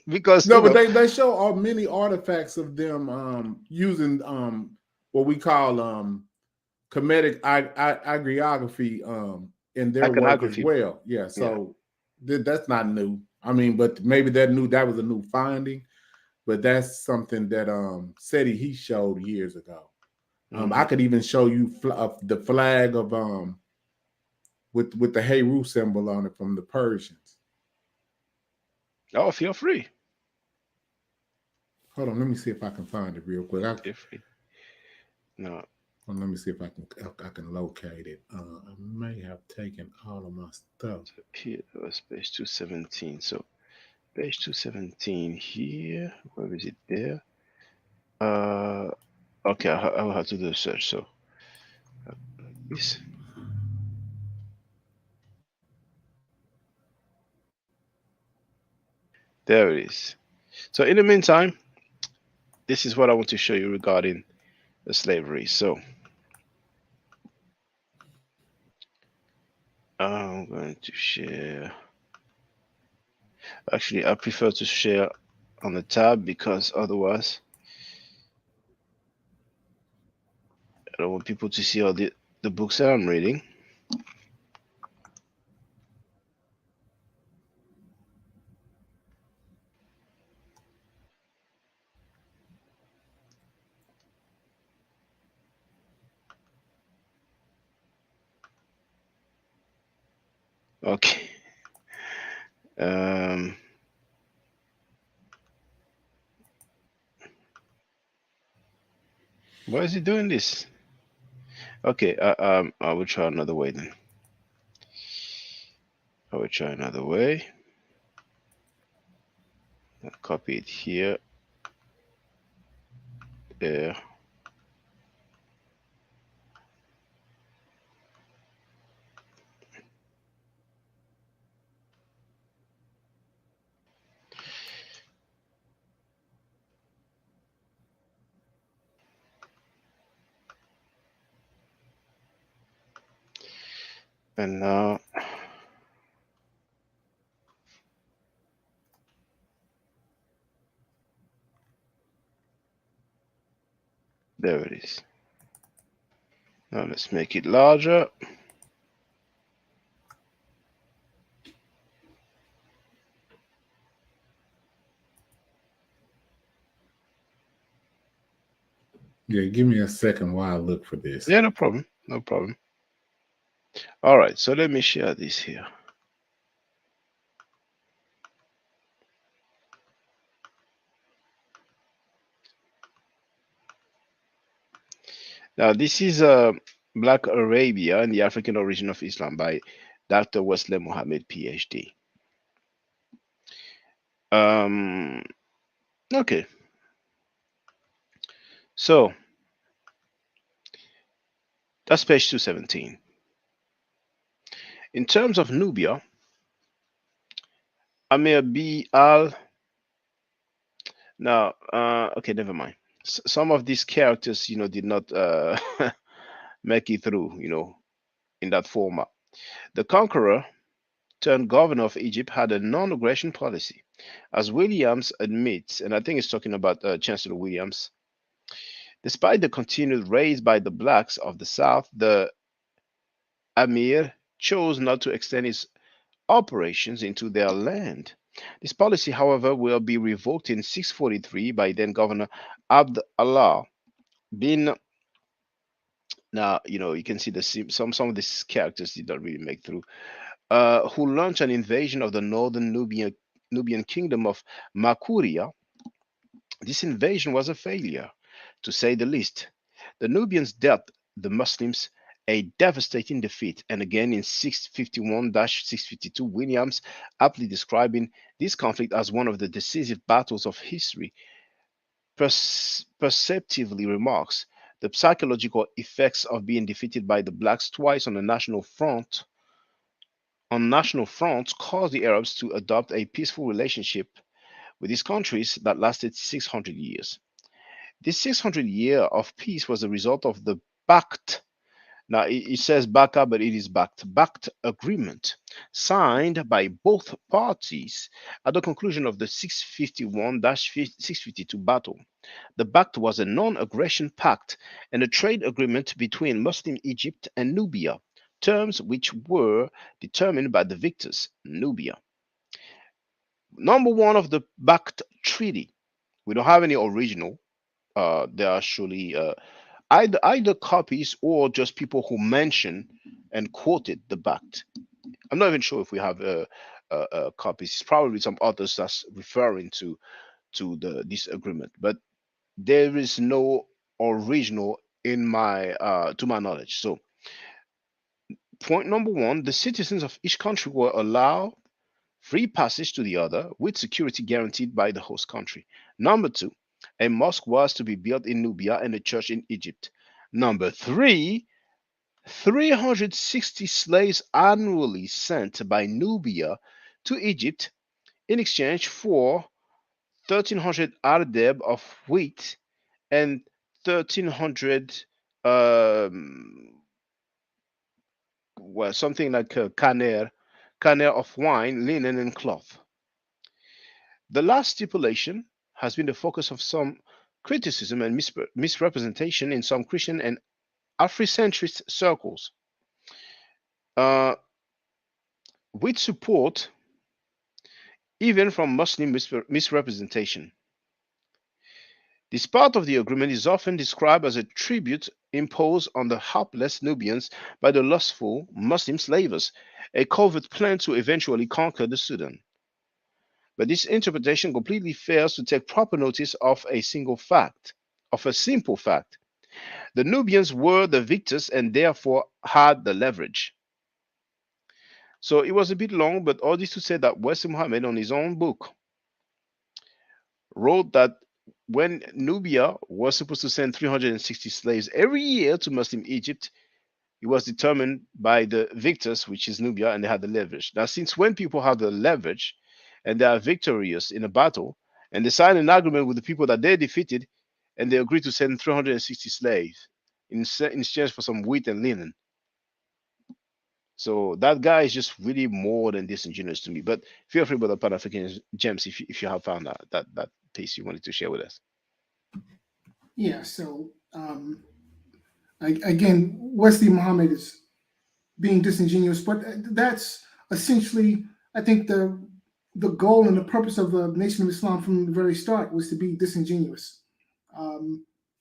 because no, you but know, they show many artifacts of them using what we call Kemetic Hebrew-Israelite in their work as iconography. well. Yeah, so that's not new. I mean, but maybe that was a new finding, but that's something that Seti he showed years ago. I could even show you the flag of with the Heru symbol on it from the Persians. Oh, feel free. Hold on, let me see if I can find it real quick. Feel free. No. Well, let me see if I can locate it. I may have taken all of my stuff. So here was page 217. So page 217 here. Where is it there? Okay, I will have to do a search. So this. There it is. So in the meantime, this is what I want to show you regarding the slavery. So I'm going to share. Actually, I prefer to share on the tab because otherwise I don't want people to see all the books that I'm reading. Okay. Why is he doing this? Okay, I will try another way then. I will try another way. I'll copy it here. There. And now there it is. Now let's make it larger. Yeah, give me a second while I look for this. Yeah, no problem. No problem. All right, so let me share this here. Now, this is Black Arabia and the African Origin of Islam by Dr. Wesley Mohammed, PhD. Um, okay, so that's page 217. In terms of Nubia, Amir B. Al. Now, okay, never mind. Some of these characters, did not make it through, in that format. The conqueror turned governor of Egypt had a non-aggression policy. As Williams admits, and I think it's talking about Chancellor Williams, despite the continued raids by the blacks of the South, the Amir chose not to extend his operations into their land. This policy, however, will be revoked in 643 by then Governor Abd Allah bin. Now, you can see some of these characters did not really make through. Who launched an invasion of the northern Nubian kingdom of Makuria. This invasion was a failure, to say the least. The Nubians dealt the Muslims a devastating defeat, and again in 651-652, Williams, aptly describing this conflict as one of the decisive battles of history, perceptively remarks the psychological effects of being defeated by the blacks twice on national fronts caused the Arabs to adopt a peaceful relationship with these countries that lasted 600 years. This 600 year of peace was the result of the Bact. Now it says Baka, but it is Bact agreement signed by both parties at the conclusion of the 651-652 battle. The Bact was a non-aggression pact and a trade agreement between Muslim Egypt and Nubia, terms which were determined by the victors, Nubia. Number one of the Bact Treaty. We don't have any original. There are actually either copies or just people who mention and quoted the Bact. I'm not even sure if we have copies. It's probably some authors that's referring to this agreement, but there is no original in my to my knowledge. So, point number one: the citizens of each country were allowed free passage to the other with security guaranteed by the host country. Number two, a mosque was to be built in Nubia and a church in Egypt. Number three, 360 slaves annually sent by Nubia to Egypt in exchange for 1,300 ardeb of wheat and 1,300, well, something like a caner of wine, linen, and cloth. The last stipulation has been the focus of some criticism and misrepresentation in some Christian and Afrocentrist circles, with support even from Muslim misrepresentation. This part of the agreement is often described as a tribute imposed on the helpless Nubians by the lustful Muslim slavers, a covert plan to eventually conquer the Sudan. But this interpretation completely fails to take proper notice of a simple fact. The Nubians were the victors and therefore had the leverage. So it was a bit long, but all this to say that Wesley Muhammad, on his own book, wrote that when Nubia was supposed to send 360 slaves every year to Muslim Egypt, it was determined by the victors, which is Nubia, and they had the leverage. Now, since when people have the leverage and they are victorious in a battle, and they sign an agreement with the people that they defeated, and they agree to send 360 slaves in exchange for some wheat and linen. So that guy is just really more than disingenuous to me. But feel free, Brother Pan-African James, if you have found that piece you wanted to share with us. Yeah. So again, Wesley Muhammad is being disingenuous, but that's essentially, I think, the goal and the purpose of the Nation of Islam from the very start was to be disingenuous.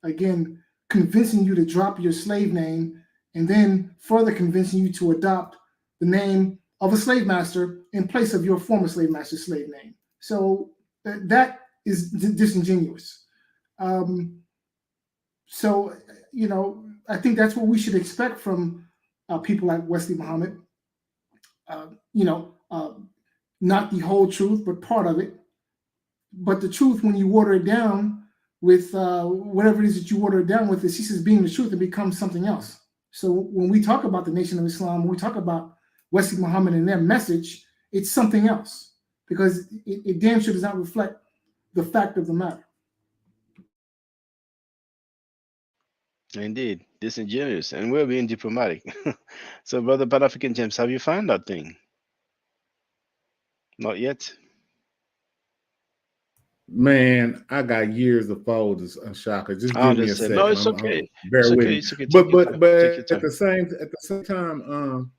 Again, convincing you to drop your slave name and then further convincing you to adopt the name of a slave master in place of your former slave master's slave name. So that is disingenuous. So, I think that's what we should expect from people like Wesley Muhammad. Not the whole truth, but part of it. But the truth, when you water it down with whatever it is that you water it down with, it ceases being the truth and becomes something else. So when we talk about the Nation of Islam, when we talk about Wesley Muhammad and their message, it's something else because it damn sure does not reflect the fact of the matter. Indeed, disingenuous, and we're being diplomatic. So, Brother Pan African James, have you found that thing? Not yet. Man, I got years of folders, Shaka. Just I give me a understand. No, second. it's okay. Bear It's with okay. me. It's okay. Take But your time. Take your at time. the same time,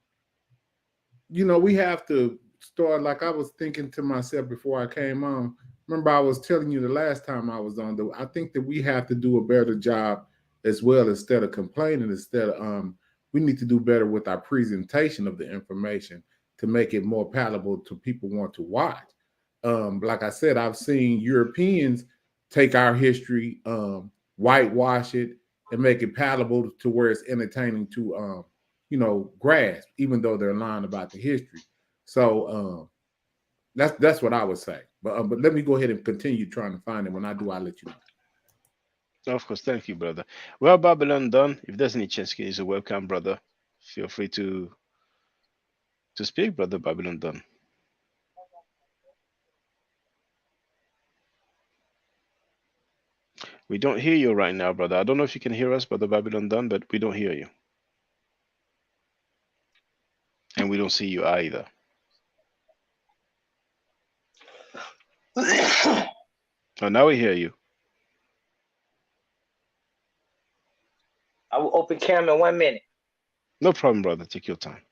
we have to start. Like I was thinking to myself before I came on. Remember, I was telling you the last time I was on. I think that we have to do a better job as well. Instead of complaining, we need to do better with our presentation of the information to make it more palatable to people who want to watch. Like I said, I've seen Europeans take our history, whitewash it, and make it palatable to where it's entertaining to, grasp, even though they're lying about the history. So that's what I would say. But let me go ahead and continue trying to find it. When I do, I'll let you know. Of course. Thank you, brother. Well, Babylon done. If there's any chance, he's a welcome, brother. Feel free to speak, brother Babylon done. We don't hear you right now, brother. I don't know if you can hear us, brother Babylon done, but we don't hear you. And we don't see you either. Oh, now we hear you. I will open camera in 1 minute. No problem, brother. Take your time.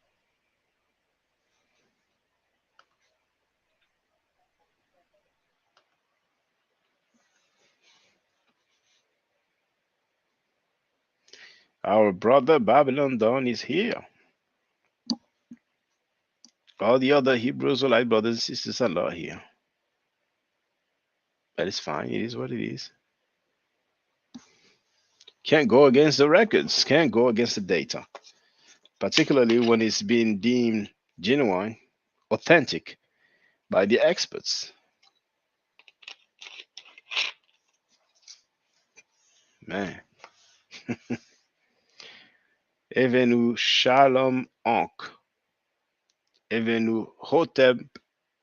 Our brother Babylon Dawn is here. All the other Hebrew-Israelite brothers and sisters are not here. That is fine. It is what it is. Can't go against the records. Can't go against the data. Particularly when it's being deemed genuine, authentic by the experts. Man. Evenu Shalom Ankh. Evenu Hotep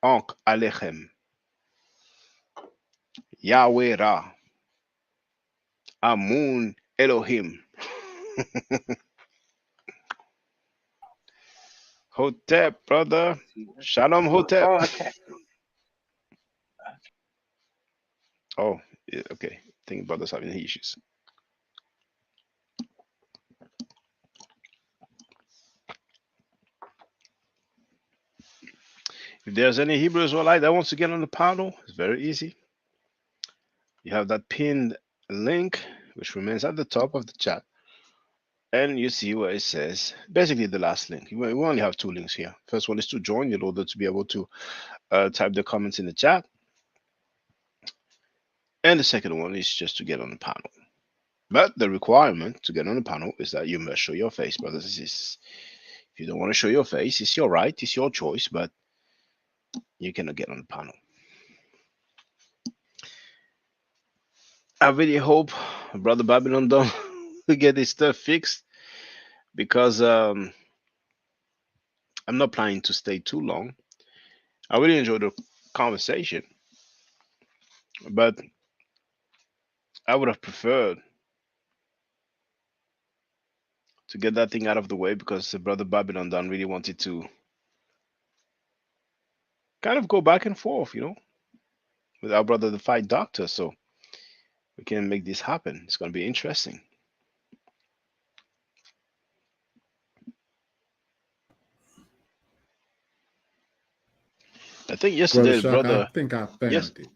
Ankh Alechem. Yahweh Ra. Amun Elohim. Hotep, brother. Shalom Hotep. Oh, okay. Oh, yeah, okay. I think brother's having issues. If there's any Hebrew Israelite that wants to get on the panel, it's very easy. You have that pinned link, which remains at the top of the chat. And you see where it says, basically the last link. We only have 2 links here. First one is to join in order to be able to type the comments in the chat. And the second one is just to get on the panel. But the requirement to get on the panel is that you must show your face, brothers and sisters. If you don't want to show your face, it's your right, it's your choice, but you cannot get on the panel. I really hope Brother Babylon don't get this stuff fixed, because I'm not planning to stay too long. I really enjoyed the conversation, but I would have preferred to get that thing out of the way, because Brother Babylon Don really wanted to kind of go back and forth, with our brother, the Fight Doctor. So we can make this happen. It's going to be interesting. I think yesterday, brother. I think I found it.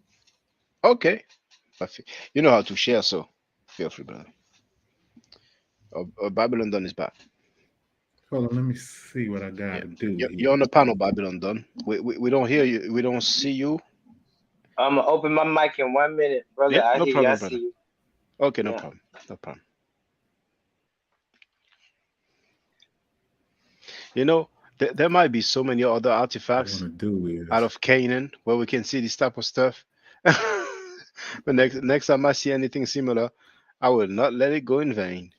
Okay. You know how to share, so feel free, brother. Babylon Don is back. Hold on, let me see what I got to do. You're on the panel, Babylon Don. We don't hear you. We don't see you. I'm gonna open my mic in 1 minute, brother. Yeah, I no hear problem, you. I brother. see you. Okay, no Yeah. problem. No problem. You know, there might be so many other What I artifacts want to do out is of Canaan where we can see this type of stuff. But next time I see anything similar, I will not let it go in vain.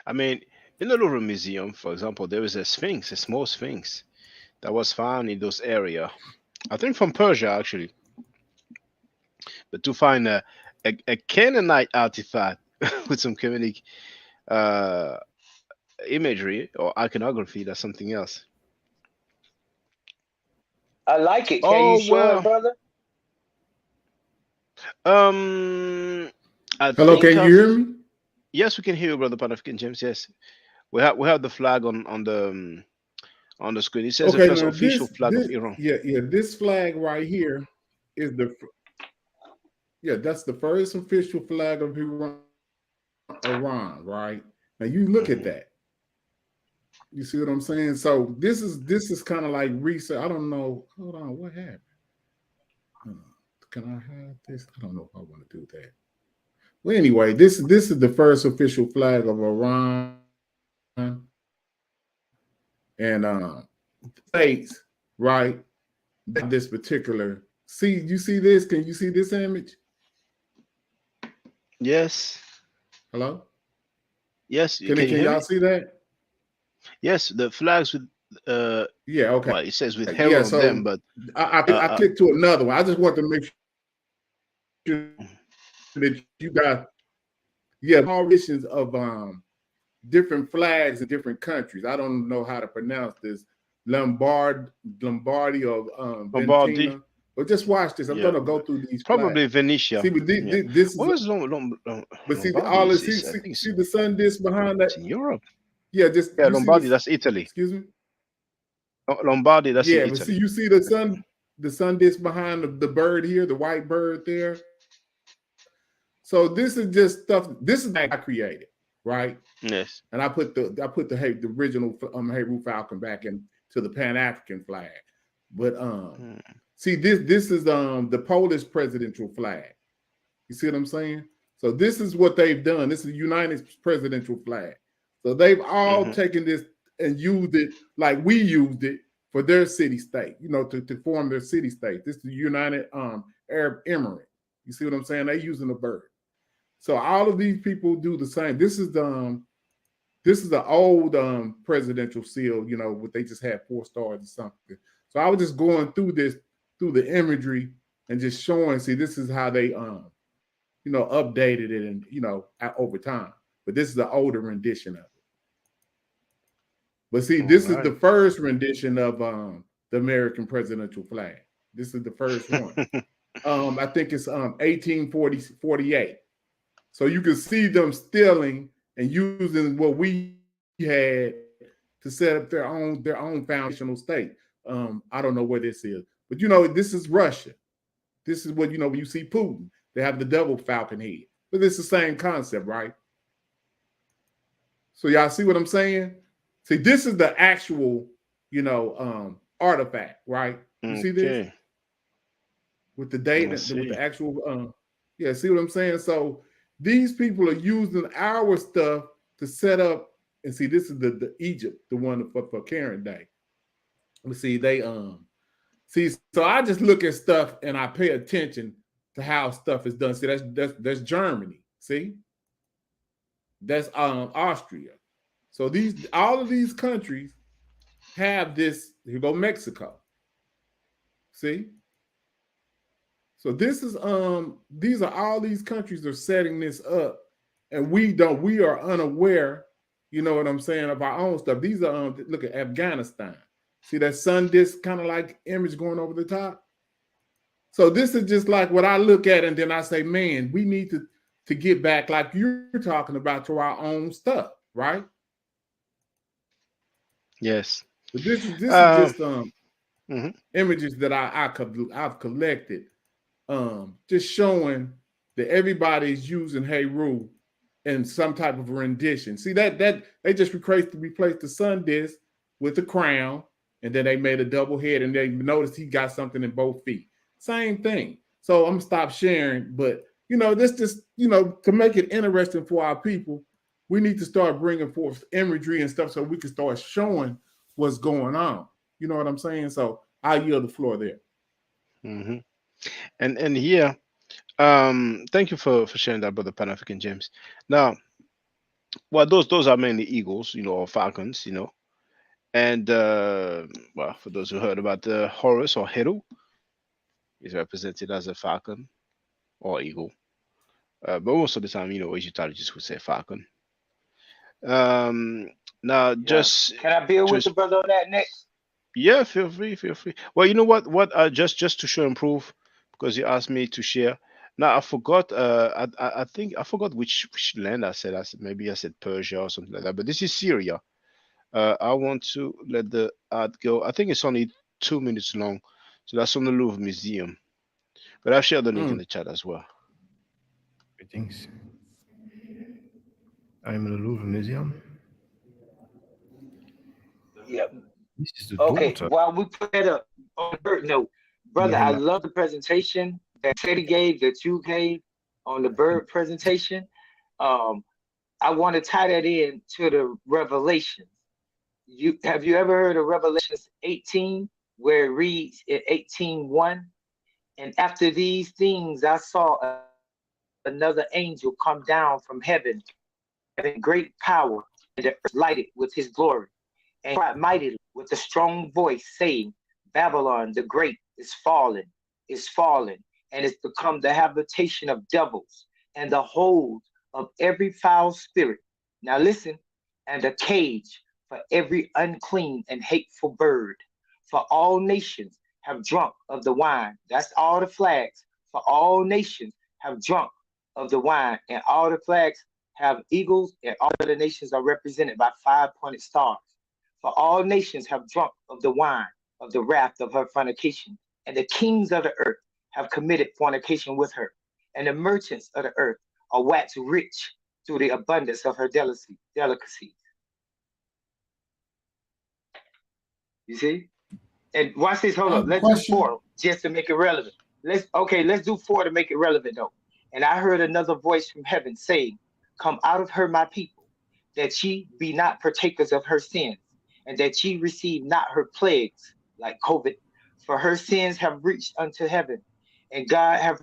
I mean, in the Louvre Museum, for example, there is a sphinx, a small sphinx that was found in those area. I think from Persia actually. But to find a Canaanite artifact with some Kemetic uh, imagery or iconography, that's something else. I like it. Can you Oh show it, well, brother? um, I hello. think Can you I've hear me? yes, we can hear you, brother Pan-African James. Yes, we have the flag on the screen. It says the Okay, first now official flag of this Iran. yeah, this flag right here is yeah, that's the first official flag of Iran, right? Now you look at Hmm. that. You see what I'm saying? So this is kind of like research. I don't know. Hold on, what happened? Uh, Can I hide this? I don't know if I want to do that. Well, anyway, this is the first official flag of Iran, and states right this particular. See, you see this? Can you see this image? Yes, Hello? yes. Can Can you can hear y'all me? see that? Yes, the flags with uh, Yeah. Okay. well, it says with Yeah. Hero on them, So but I uh, clicked to another one. I just want to make sure that you got all editions of different flags in different countries. I don't know how to pronounce this. Lombardy or Lombardy. Ventina. But just watch this. I'm Yeah, gonna go through these flags. probably Venetia. See, but Yeah. this is What is but see Lombardy? all Is this. this? I think See the sun disk behind that. it's in Europe. Yeah, just Yeah, you see Lombardy. this. That's Italy. Excuse me. Lombardy. That's in Yeah, but see, Italy. you see the sun disk behind the bird here, the white bird there. So this is just stuff. This is I created, right? Yes. And I put the original Hebrew falcon back into the Pan African flag. But Hmm. see this is the Polish presidential flag. You see what I'm saying? So this is what they've done. This is the United presidential flag. So they've all Hmm. taken this and used it like we used it for their city state, to form their city state. This is the United Arab Emirate. You see what I'm saying? They're using the bird. So all of these people do the same. This is the old presidential seal, what they just had 4 stars or something. So I was just going through the imagery and just showing, see, this is how they updated it and over time. But this is the older rendition of it. But see, All this is right. the first rendition of the American presidential flag. This is the first one. I think it's 1848. So you can see them stealing and using what we had to set up their own foundational state. I don't know where this is, but this is Russia. This is what when you see Putin, they have the double falcon head, but it's the same concept, right? So y'all see what I'm saying? See, this is the actual, artifact, right? You see this Okay. with the I date, with see. the actual, yeah. See what I'm saying? So these people are using our stuff to set up, and see, this is the Egypt, the one for Karen Day. But see, see, so I just look at stuff and I pay attention to how stuff is done. See, that's Germany. See, that's Austria. So all of these countries have this. Here go Mexico. See, so these are all these countries are setting this up, and we are unaware. You know what I'm saying, of our own stuff. These are look at Afghanistan. See that sun disk kind of like image going over the top. So this is just like what I look at, and then I say, man, we need to get back, like you're talking about, to our own stuff, right? Yes. But this is Um. just Mhm. images that I've collected, just showing that everybody's using Heru in some type of rendition. See that they just replaced the sun disk with the crown, and then they made a double head, and they noticed he got something in both feet. Same thing. So I'm gonna stop sharing. But this just to make it interesting for our people, we need to start bringing forth imagery and stuff so we can start showing what's going on. You know what I'm saying? So I yield the floor there. Mm-hmm. And here, thank you for sharing that, Brother Pan African James. Now, well, those are mainly eagles, or falcons, and well, for those who heard about the Horus or Heru, is represented as a falcon or eagle. But most of the time, Egyptologists would say falcon. Now, Yeah. just Can I build with the brother on that next? yeah, feel free. Well, you know what? Just to show and prove, because you asked me to share. Now I forgot. I think I forgot which land I said. Maybe I said Persia or something like that. But this is Syria. I want to let the ad go. I think it's only 2 minutes long. So that's from the Louvre Museum. But I've shared the link in the chat as well. Greetings. I'm in the Louvre Museum. Yeah. This is the Okay. daughter. While we put that up on the bird note, brother, I love the presentation that Teddy gave, that you gave on the bird presentation. I want to tie that in to the Revelations. Have you ever heard of Revelations 18, where it reads in 18:1? And after these things, I saw another angel come down from heaven, having great power, and the earth lighted with his glory, and cried mightily with a strong voice, saying, Babylon the great is fallen, and is become the habitation of devils, and the hold of every foul spirit. Now listen, and a cage for every unclean and hateful bird. For all nations have drunk of the wine. That's all the flags. For all nations have drunk of the wine, and all the flags have eagles, and all the nations are represented by 5-pointed stars. For all nations have drunk of the wine of the wrath of her fornication, and the kings of the earth have committed fornication with her, and the merchants of the earth are waxed rich through the abundance of her delicacies. You see? And watch this. Hold on. Let's do 4 just to make it relevant. Let's do 4 to make it relevant though. And I heard another voice from heaven saying, Come out of her, my people, that ye be not partakers of her sins, and that ye receive not her plagues, like COVID, for her sins have reached unto heaven, and God have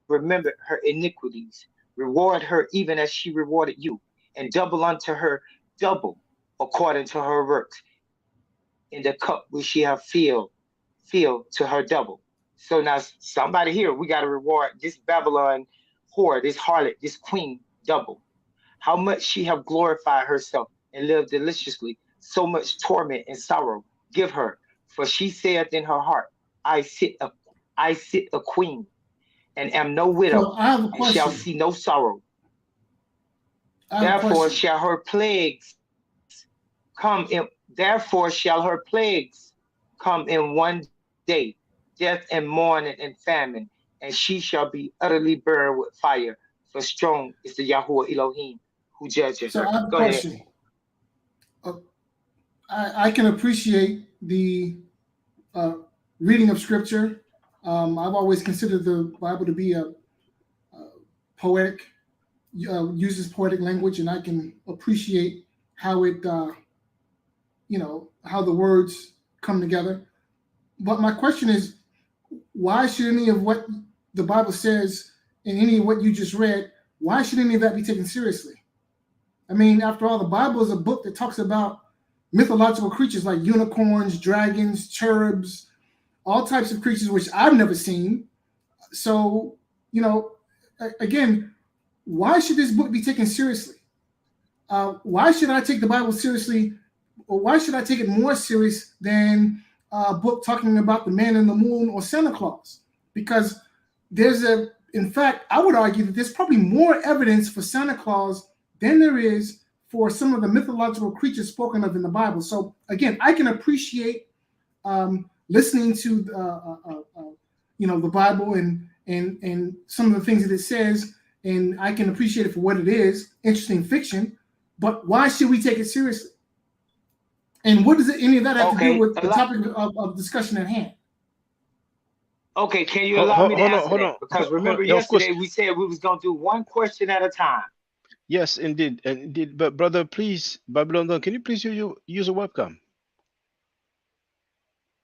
remembered her iniquities. Reward her even as she rewarded you, and double unto her double according to her works, in the cup which she have filled to her double. So now somebody here, we got to reward this Babylon whore, this harlot, this queen double. How much she have glorified herself and lived deliciously, so much torment and sorrow give her. For she saith in her heart, I sit a queen, and am no widow, So I have a and shall question. see no sorrow. I have a Therefore question. shall her plagues come in. Therefore shall her plagues come in one day, death and mourning and famine, and she shall be utterly burned with fire. For strong is the Yahuwah Elohim who judges So her. I have a Go question. ahead. I can appreciate the reading of scripture. I've always considered the Bible to be a poetic, uses poetic language, and I can appreciate how it, how the words come together. But my question is, why should any of what the Bible says and any of what you just read, why should any of that be taken seriously? I mean, after all, the Bible is a book that talks about mythological creatures like unicorns, dragons, cherubs, all types of creatures which I've never seen. So, again, why should this book be taken seriously? Why should I take the Bible seriously? Or why should I take it more serious than a book talking about the man in the moon or Santa Claus? Because in fact, I would argue that there's probably more evidence for Santa Claus than there is for some of the mythological creatures spoken of in the Bible. So again, I can appreciate listening to the Bible and some of the things that it says, and I can appreciate it for what it is, interesting fiction. But why should we take it seriously? And what does any of that have to do with the topic of discussion at hand? Okay, can you allow me to answer hold that? on. Because remember Yeah, of course. yesterday we said we was gonna do one question at a time. Yes, indeed, indeed. But brother, please, Babylon, can you please use a webcam?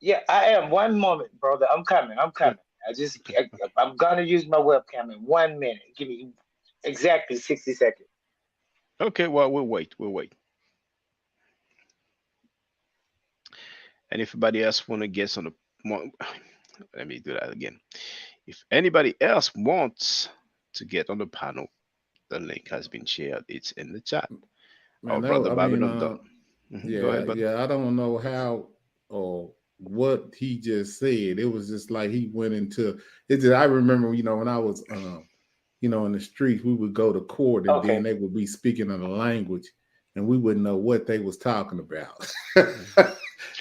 Yeah, I am. One moment, brother. I'm coming. I'm Yeah. coming. I'm gonna use my webcam in 1 minute. Give me exactly 60 seconds. Okay. Well, we'll wait. We'll wait. And if anybody else want to get on the, let me do that again. If anybody else wants to get on the panel, the link has been shared. It's in the chat. Our Man, brother I mean, Babylon. Go ahead, brother. yeah. I don't know how or what he just said. It was just like he went into it. Just, I remember, when I was, in the streets, we would go to court, and then Okay. they would be speaking in a language, and we wouldn't know what they was talking about.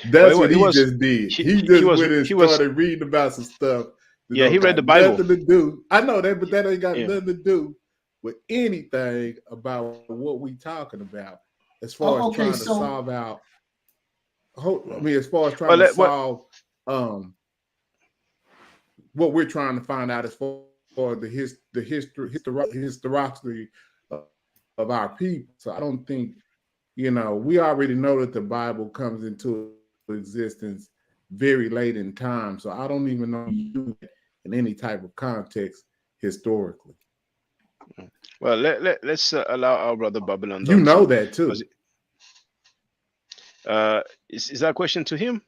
That's what he just did. He just went and started reading about some stuff. Yeah, he read the Bible. Nothing to do. I know that, but that ain't got nothing to do with anything about what we talking about as far as trying to solve out. As far as trying to solve what we're trying to find out as far as the history of our people. So I don't think, we already know that the Bible comes into existence very late in time. So I don't even know you in any type of context historically. Well, let's allow our brother Babylon. You know that too. Is that a question to him?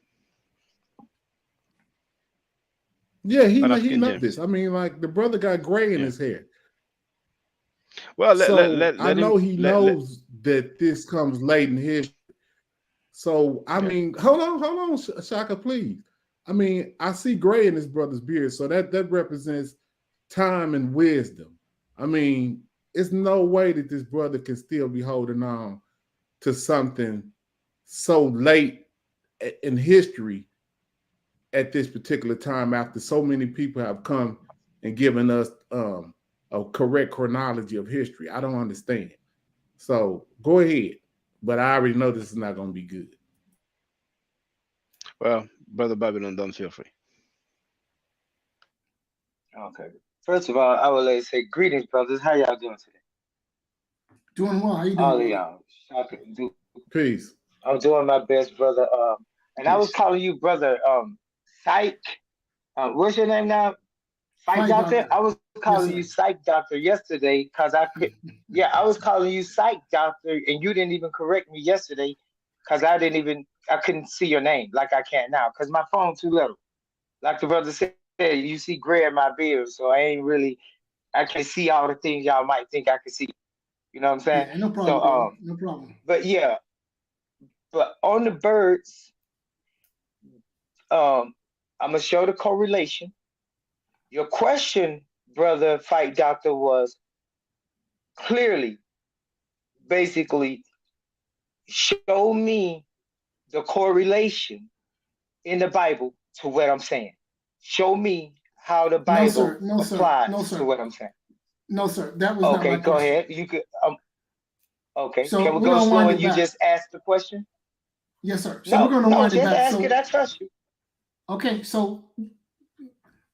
Yeah, he knows this. I mean, like the brother got gray in his hair. Well, I know he knows that this comes late in history. So I mean, hold on, Shaka, please. I mean, I see gray in his brother's beard, so that represents time and wisdom. I mean, it's no way that this brother can still be holding on to something so late in history at this particular time after so many people have come and given us a correct chronology of history. I don't understand. So go ahead. But I already know this is not going to be good. Well, brother Babylon, don't feel free. Okay. First of all, I would like to say greetings, brothers. How y'all doing today? Doing well. How you doing? All of y'all. Peace. I'm doing my best, brother. And I was calling you brother Psych. What's your name now? Psych Doctor? I was calling you Psych Doctor yesterday because I was calling you Psych Doctor, and you didn't even correct me yesterday because I couldn't see your name like I can now because my phone's too little. Like the brother said, you see gray in my beard, so I can't see all the things y'all might think I can see. You know what I'm saying? Yeah, no problem. So, no problem. But on the birds, I'm gonna show the correlation. Your question, brother Fight Doctor, was clearly, basically, show me the correlation in the Bible to what I'm saying. Show me how the Bible applies to what I'm saying. No, sir. That was not my question. Okay, go ahead. You could. Okay. So can we go slow and you just ask the question? Yes, sir. So we're going to wind it back. Just ask it. I trust you. Okay. So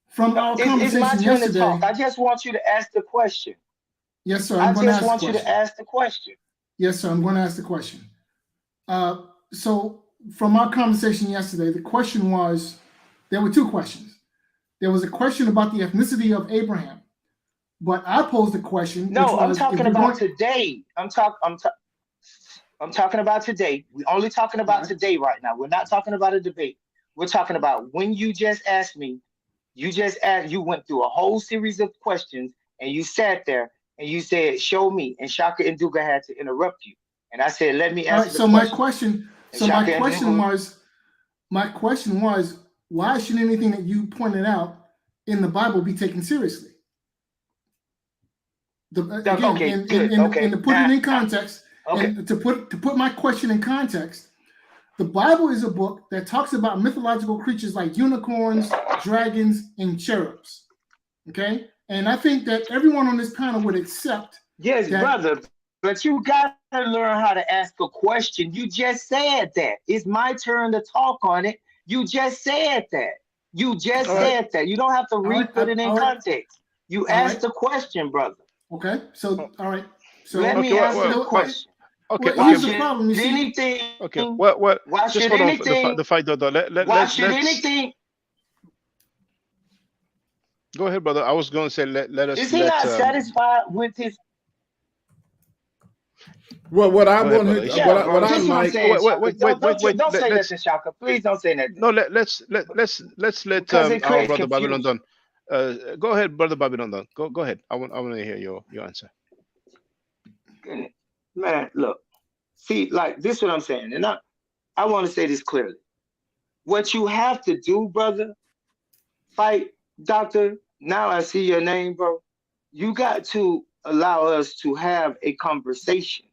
from our conversation it's my turn yesterday, to talk. I just want you to ask the question. Yes, sir. I just want you to ask the question. Yes, sir. I'm going to ask the question. So from our conversation yesterday, the question was, there were two questions. There was a question about the ethnicity of Abraham, but I posed a question. No, I'm talking about today. I'm talking about today. We're only talking about today right now. We're not talking about a debate. We're talking about when you just asked me. You went through a whole series of questions, and you sat there and you said, "Show me." And Shaka and Duga had to interrupt you, and I said, "Let me answer." So my question was, why should anything that you pointed out in the Bible be taken seriously? And to put it in context, and to put my question in context, the Bible is a book that talks about mythological creatures like unicorns, dragons, and cherubs. Okay, and I think that everyone on this panel would accept. Yes, brother, but you got to learn how to ask a question. You just said that. It's my turn to talk on it. You just said that. You just All right. said that. You don't have to re-put it in all right. context. You All asked right. the question, brother. Okay. So, all right. So Let me answer the question. Okay. Well, here's Why the should problem. You see. anything? Okay. Well. Why Just should hold on. anything? The fight, Dodo. Why should Let's anything? go ahead, brother. I was going to say let us Is he let. not satisfied with his? Well, what I Go ahead, want brother. to, Yeah, what bro. I This is what I'm like. saying, Shaka. Wait. Don't say Let's nothing, Shaka. Please don't say nothing. no. Let's let Because it our creates brother Babylon confusion. done. Go ahead, brother Babylon done. Go ahead. I want to hear your answer. Man, look. See, like this is what I'm saying. And I want to say this clearly. What you have to do, brother, fight, doctor. Now I see your name, bro. You got to allow us to have a conversation.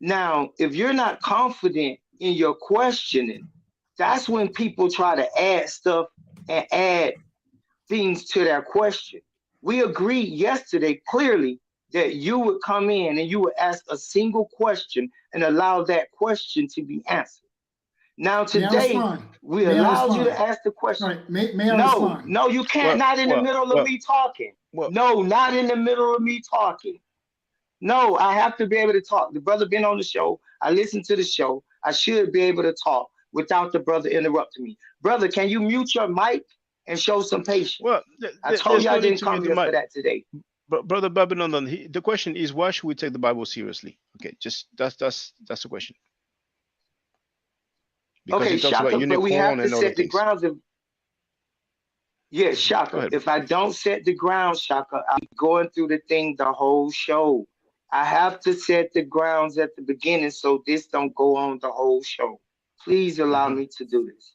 Now, if you're not confident in your questioning, that's when people try to add stuff and add things to their question. We agreed yesterday clearly that you would come in and you would ask a single question and allow that question to be answered. Now today we allowed you to ask the question. All right. May I respond? No, you can't. Not in the middle of me talking. No, not in the middle of me talking. No, I have to be able to talk. The brother been on the show. I listened to the show. I should be able to talk without the brother interrupting me. Brother, can you mute your mic and show some patience? Well, I told you I no need didn't to come mute here the for mic. that today. But brother Babylon, the question is, why should we take the Bible seriously? Okay, just that's the question. Because Okay, it talks about Shaka, but we have unicorn to and other set the things. grounds of. Yeah, Shaka. If I don't set the ground, Shaka, I'm going through the thing the whole show. I have to set the grounds at the beginning so this don't go on the whole show. Please allow me to do this.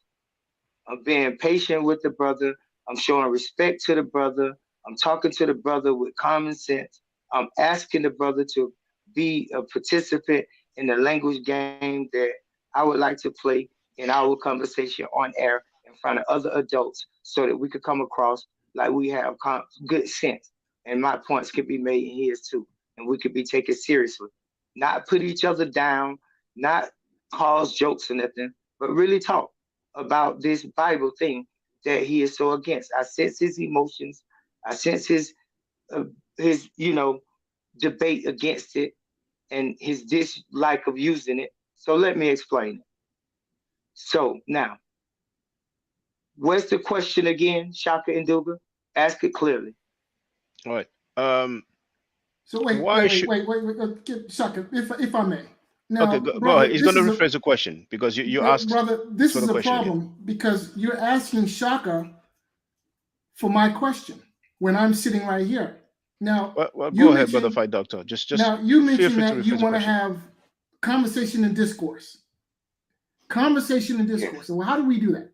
I'm being patient with the brother. I'm showing respect to the brother. I'm talking to the brother with common sense. I'm asking the brother to be a participant in the language game that I would like to play in our conversation on air in front of other adults so that we could come across like we have good sense and my points could be made in his too. And we could be taken seriously. Not put each other down, not cause jokes or nothing, but really talk about this Bible thing that he is so against. I sense his emotions. I sense his debate against it and his dislike of using it. So let me explain it. So now, what's the question again, Shaka and Duga? Ask it clearly. All right. So wait, Shaka, if I may. Now, okay, go brother, ahead. He's going to rephrase the question because you asked. Brother, this for is the a question problem again. because you're asking Shaka for my question when I'm sitting right here. Now, well go ahead, brother Fight Doctor. Just now you feel mentioned free to that you rephrase the want to question. have conversation and discourse. Conversation and discourse. Yes. So how do we do that?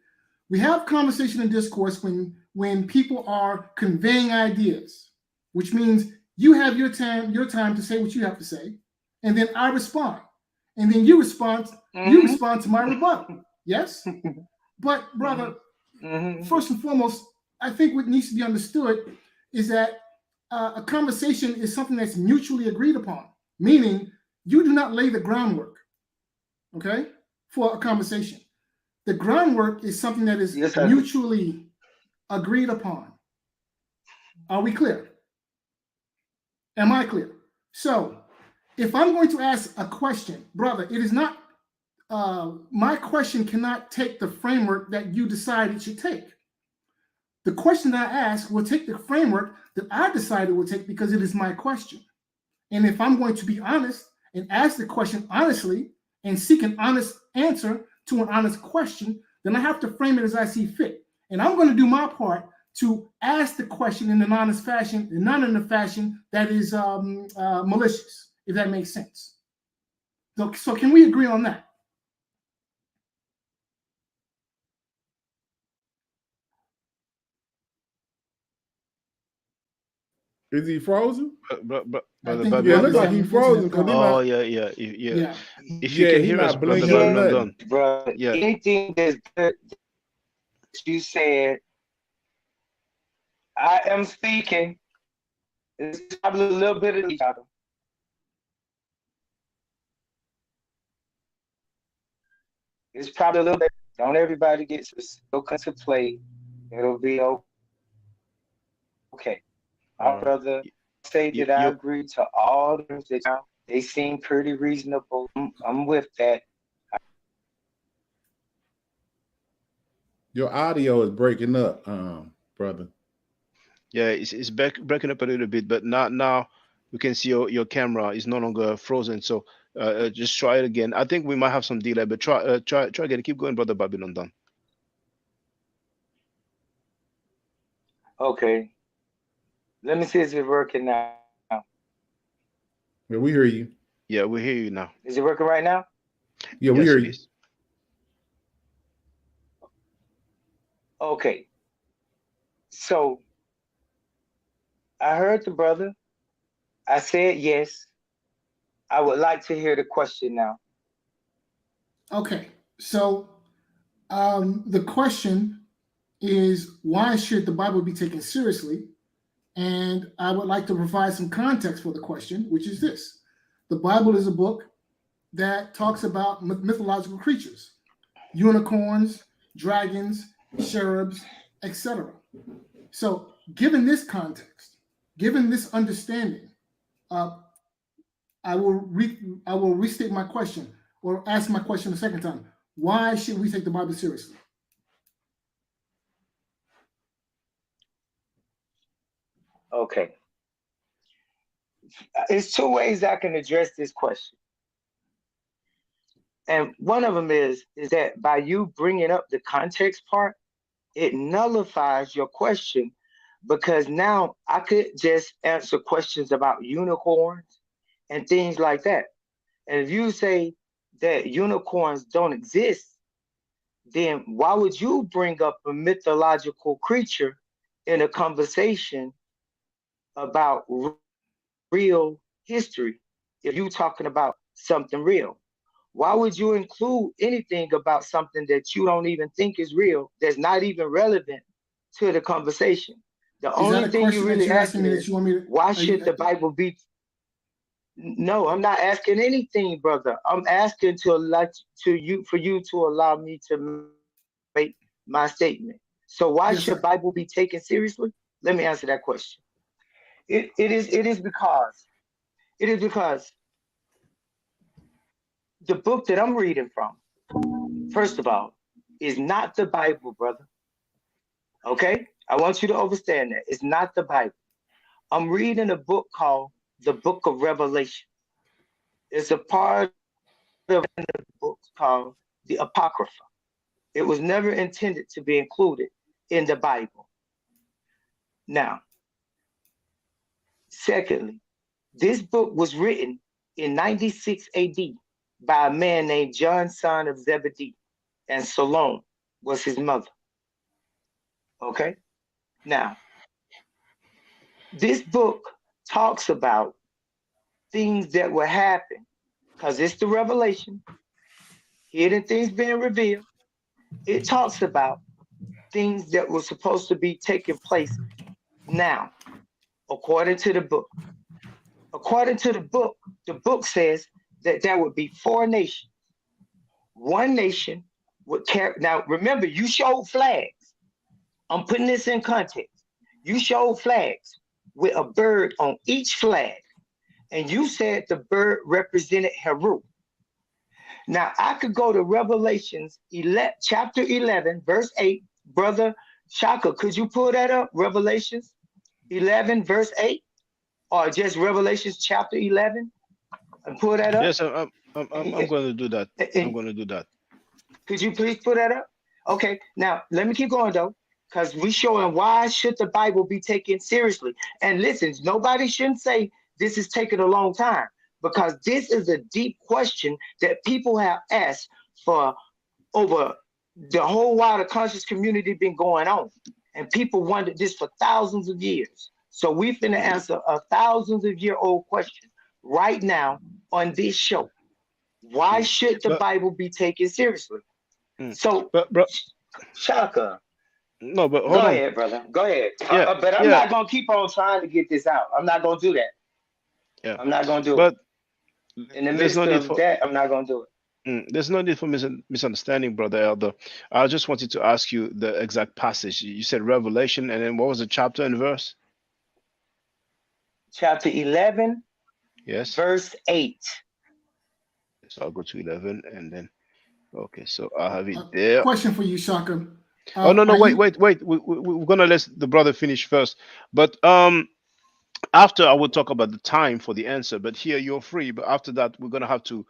We have conversation and discourse when people are conveying ideas, which means you have your time to say what you have to say, and then I respond, and then you respond. You respond to my rebuttal. Yes, but brother, first and foremost, I think what needs to be understood is that a conversation is something that's mutually agreed upon. Meaning, you do not lay the groundwork, okay, for a conversation. The groundwork is something that is mutually agreed upon. Are we clear? Am I clear? So, if I'm going to ask a question, brother, it is not, my question cannot take the framework that you decide it should take. The question that I ask will take the framework that I decided it will take because it is my question. And if I'm going to be honest and ask the question honestly and seek an honest answer to an honest question, then I have to frame it as I see fit. And I'm going to do my part to ask the question in an honest fashion and not in a fashion that is malicious, if that makes sense. So can we agree on that? Is he frozen? Yeah, looks like he frozen. Oh, yeah. If you can hear us, brother Babylon done. Bro, Yeah. anything that's good you said, I am speaking. It's probably a little bit of each other. It's probably a little bit. Don't everybody get to go to play It'll be okay. All Our right. brother say You, that I you, agree to all the things that they seem pretty reasonable. I'm with that. Your audio is breaking up, brother. yeah, it's breaking up a little bit, but now we can see your camera is no longer frozen. So just try it again. I think we might have some delay, but try again. Keep going, brother Babylon Don. Okay. Let me see if it's working now. Yeah, we hear you. Yeah, we hear you now. Is it working right now? Yeah, we Yes, hear it you. is. Okay. So I heard the brother. I said yes. I would like to hear the question now. Okay, so the question is, why should the Bible be taken seriously? And I would like to provide some context for the question, which is this. The Bible is a book that talks about mythological creatures, unicorns, dragons, cherubs, etc. So given this context, given this understanding, I will restate my question, or ask my question a second time. Why should we take the Bible seriously? Okay. There's two ways I can address this question. And one of them is that by you bringing up the context part, it nullifies your question, because now I could just answer questions about unicorns and things like that. And if you say that unicorns don't exist, then why would you bring up a mythological creature in a conversation about real history if you talking about something real? Why would you include anything about something that you don't even think is real, that's not even relevant to the conversation? The Is that only a thing you question that really you're asking asking me that is, you want me to? why should the Bible be? No, I'm not asking anything, brother. I'm asking to for you to allow me to make my statement. So why Yes, should sir. Bible be taken seriously? Let me answer that question. It is because the book that I'm reading from, first of all, is not the Bible, brother. Okay? I want you to understand that. It's not the Bible. I'm reading a book called the Book of Revelation. It's a part of the book called the Apocrypha. It was never intended to be included in the Bible. Now, secondly, this book was written in 96 AD by a man named John, son of Zebedee, and Shalom was his mother. Okay? Now, this book talks about things that will happen because it's the revelation, hidden things being revealed. It talks about things that were supposed to be taking place now, according to the book. According to the book says that there would be four nations. One nation would carry. Now, remember, you showed flags. I'm putting this in context. You showed flags with a bird on each flag, and you said the bird represented Heru. Now, I could go to Revelations 11, chapter 11, verse 8. Brother Shaka, could you pull that up? Revelations 11, verse 8, or just Revelations chapter 11, and pull that up? Yes, I'm going to do that. I'm going to do that. Could you please pull that up? Okay, now let me keep going though, because we showing why should the Bible be taken seriously. And listen, nobody shouldn't say this is taking a long time, because this is a deep question that people have asked for over the whole wider conscious community been going on. And people wondered this for thousands of years. So we finna answer a thousands of year old question right now on this show. Why should the Bible be taken seriously? So, but bro, Shaka, no, but go hold on. ahead, brother. Go ahead. Yeah, But I'm yeah, not gonna keep on trying to get this out. I'm not gonna do that. yeah. I'm not gonna do But it. In the there's no midst need of for that, I'm not gonna do it. There's no need for misunderstanding, brother Elder. I just wanted to ask you the exact passage. You said Revelation, and then what was the chapter and verse? Chapter 11, Yes. verse 8. So I'll go to 11, and then okay. So I have it there. Question for you, Shaka. Oh no, no, Are wait, you wait, wait. We're gonna let the brother finish first, but after I will talk about the time for the answer. But here you're free. But after that, we're gonna have to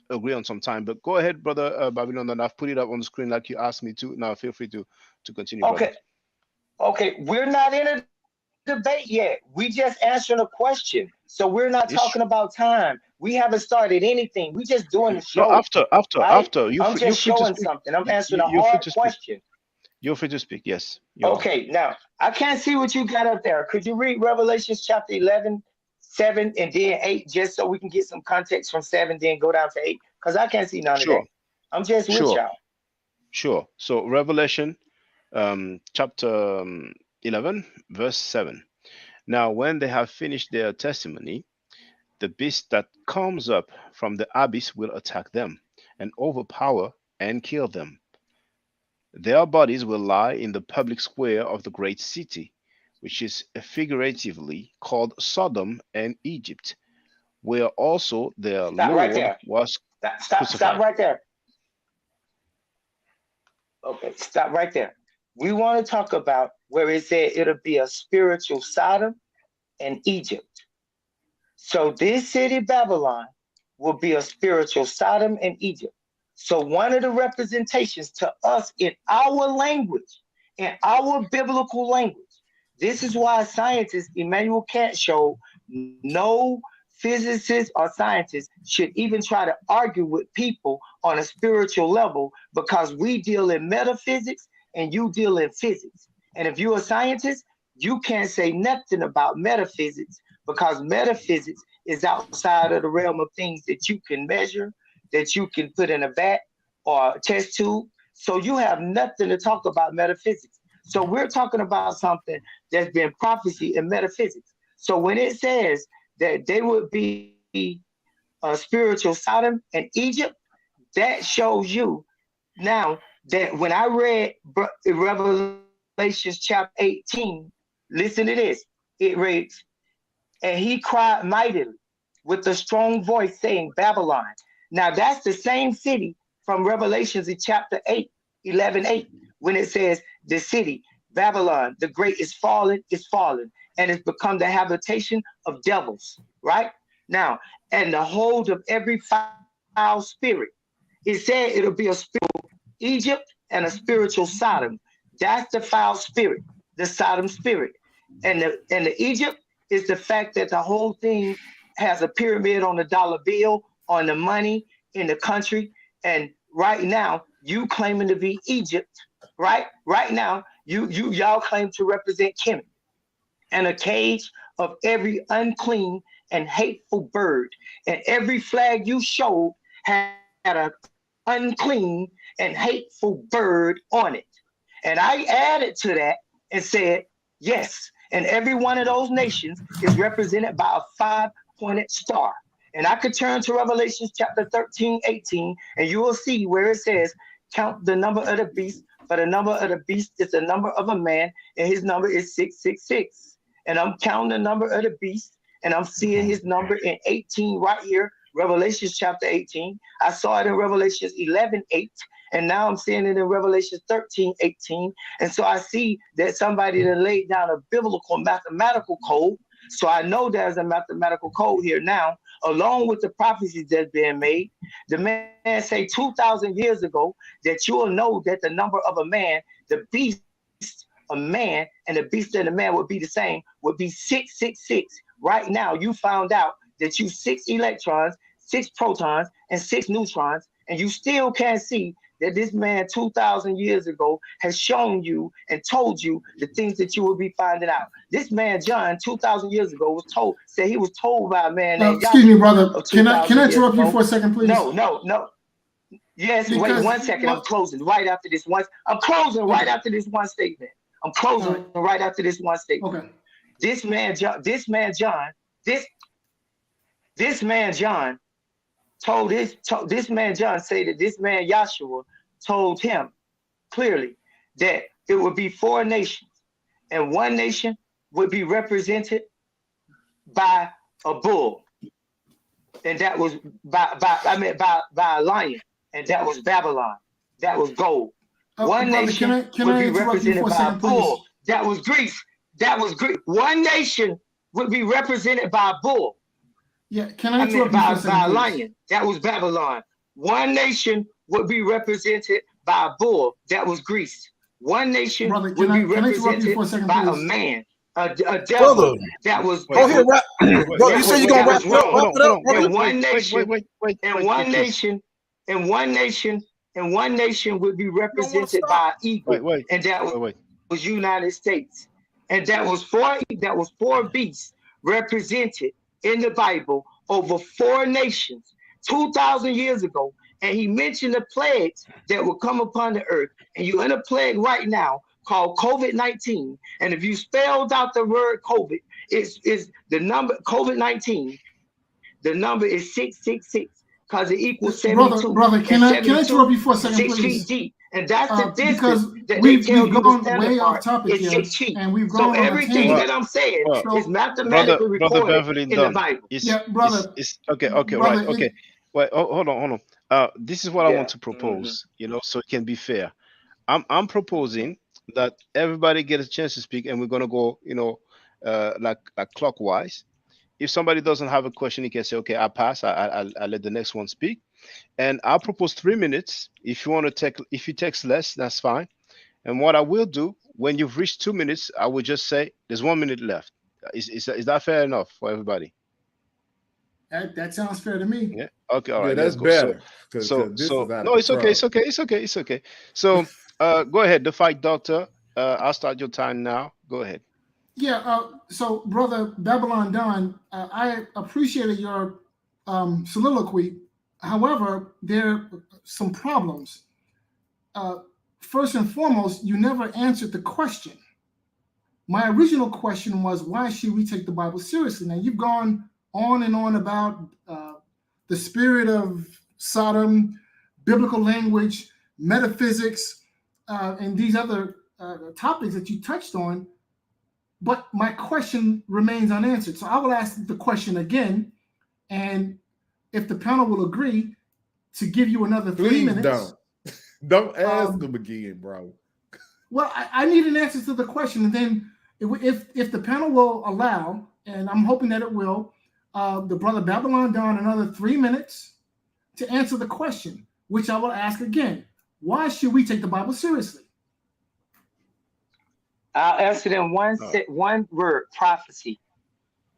agree on some time. But go ahead, brother Babylon, and I've put it up on the screen like you asked me to. Now feel free to continue, brother. Okay, okay. We're not in a debate yet. We just answering a question. So we're not It's talking about time. We haven't started anything. We just doing the no show, right? after you I'm you're just free to showing speak. something. I'm answering a You're free hard to speak. question. You're free to speak. Yes, you are. Okay, now I can't see what you got up there. Could you read Revelation chapter 11, 7, and then 8, just so we can get some context from 7, then go down to 8? Because I can't see none of that. Sure, I'm just with sure, y'all. sure. So Revelation, chapter 11, verse 7. Now, when they have finished their testimony, the beast that comes up from the abyss will attack them and overpower and kill them. Their bodies will lie in the public square of the great city, which is figuratively called Sodom and Egypt, where also their Stop right Lord there. was Stop crucified. right there. Okay, stop right there. We want to talk about where it said it'll be a spiritual Sodom and Egypt. So this city, Babylon, will be a spiritual Sodom and Egypt. So one of the representations to us in our language, in our biblical language, this is why scientists, Immanuel Kant showed no physicist or scientist should even try to argue with people on a spiritual level because we deal in metaphysics and you deal in physics. And if you're a scientist, you can't say nothing about metaphysics because metaphysics is outside of the realm of things that you can measure, that you can put in a vat or a test tube. So you have nothing to talk about metaphysics. So we're talking about something that's been prophecy in metaphysics. So when it says that they would be a spiritual Sodom and Egypt, that shows you now that when I read Revelations chapter 18, listen to this. It reads, and he cried mightily with a strong voice, saying, Babylon. Now that's the same city from Revelations in chapter 8, 11, 8, when it says, the city, Babylon, the great is fallen, and it's become the habitation of devils, right? Now, and the hold of every foul spirit. It said it'll be a spiritual Egypt and a spiritual Sodom. That's the foul spirit, the Sodom spirit. And the Egypt is the fact that the whole thing has a pyramid on the dollar bill, on the money in the country. And right now, you claiming to be Egypt, right? Right now, y'all claim to represent Kemet and a cage of every unclean and hateful bird. And every flag you showed had an unclean and hateful bird on it. And I added to that and said, yes. And every one of those nations is represented by a 5-pointed star. And I could turn to Revelation chapter 13, 18, and you will see where it says, count the number of the beast, for the number of the beast is the number of a man, and his number is 666. And I'm counting the number of the beast, and I'm seeing his number in 18 right here, Revelation chapter 18. I saw it in Revelation 11, 8. And now I'm seeing it in Revelation 13, 18. And so I see that somebody that laid down a biblical mathematical code. So I know there's a mathematical code here now, along with the prophecies that's being made. The man say 2,000 years ago that you will know that the number of a man, the beast, a man, and the beast and the man would be the same, would be 666. Right now, you found out that you 6 electrons, 6 protons, and 6 neutrons, and you still can't see that this man 2,000 years ago has shown you and told you the things that you will be finding out. This man John 2,000 years ago said he was told by a man named excuse me, brother. of Can I 2,000 years interrupt you ago. for a second, please? No. Yes, wait 1 second. I'm closing right after this one. I'm closing right after this one statement. I'm closing right after this one statement. Okay. This man John this man John say that this man Joshua told him clearly that it would be 4 nations, and 1 nation would be represented by a bull, and that was by a lion, and that was Babylon. That was gold. One brother, nation can would I be interrupt you represented for a by a second, please? bull. That was Greece. That was Greece. One nation would be represented by a bull. Yeah, can I interrupt you for a second, by a please? lion. That was Babylon. One nation would be represented by a bull. That was Greece. One nation Brother, would be can I interrupt you represented for a second, by a please? man, a devil. Brother, That was go ahead, wrap. Brother, you say you're gonna wrap it up. wrong. Wrap it up, brother. And one nation, and one nation, and one nation, and one nation would be represented by an eagle, and that was United States. And that was four beasts represented in the Bible over 4 nations 2,000 years ago. And he mentioned the plagues that will come upon the earth. And you're in a plague right now called COVID-19. And if you spelled out the word COVID, is the number COVID-19. The number is 666 because it equals 72. Brother, can I interrupt you for a second, 6 please? feet deep. And that's the distance because that we've they tell you gone to stand way apart off topic is here, 6 feet. and we've So gone on a everything tangent. that I'm saying is mathematically brother recorded Beverly in the Dunn. Bible. Brother. Okay, brother, right, okay. Wait, hold on. This is what I want to propose. So it can be fair. I'm proposing that everybody get a chance to speak, and we're gonna go, like clockwise. If somebody doesn't have a question, he can say, "Okay, I pass. I let the next one speak." And I'll propose 3 minutes. If you want to take, if you text less, that's fine. And what I will do when you've reached 2 minutes, I will just say there's 1 minute left. Is that fair enough for everybody? That sounds fair to me. Yeah. Okay. All right. Yeah, that's Let's go. better. So This is out no, of it's okay. It's control. okay. It's okay. It's okay. So go ahead. The fight, doctor. I'll start your time now. Go ahead. Yeah. So, brother Babylon Don, I appreciated your soliloquy. However, there are some problems. First and foremost, you never answered the question. My original question was, why should we take the Bible seriously? Now, you've gone on and on about the spirit of Sodom, biblical language, metaphysics, and these other topics that you touched on. But my question remains unanswered. So I will ask the question again. And if the panel will agree to give you another 3 minutes. Don't ask them again, bro. Well, I need an answer to the question. And then if the panel will allow, and I'm hoping that it will, the brother Babylon Don another 3 minutes to answer the question, which I will ask again. Why should we take the Bible seriously? I'll answer them one word, prophecy.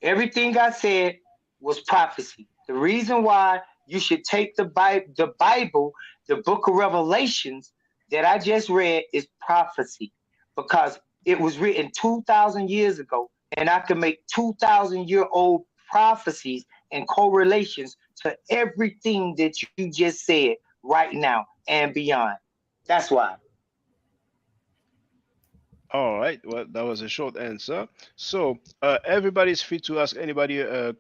Everything I said was prophecy. The reason why you should take the Bible, the book of Revelations that I just read, is prophecy, because it was written 2,000 years ago, and I can make 2,000-year-old prophecies and correlations to everything that you just said right now and beyond. That's why. All right. Well, that was a short answer. So everybody's free to ask anybody a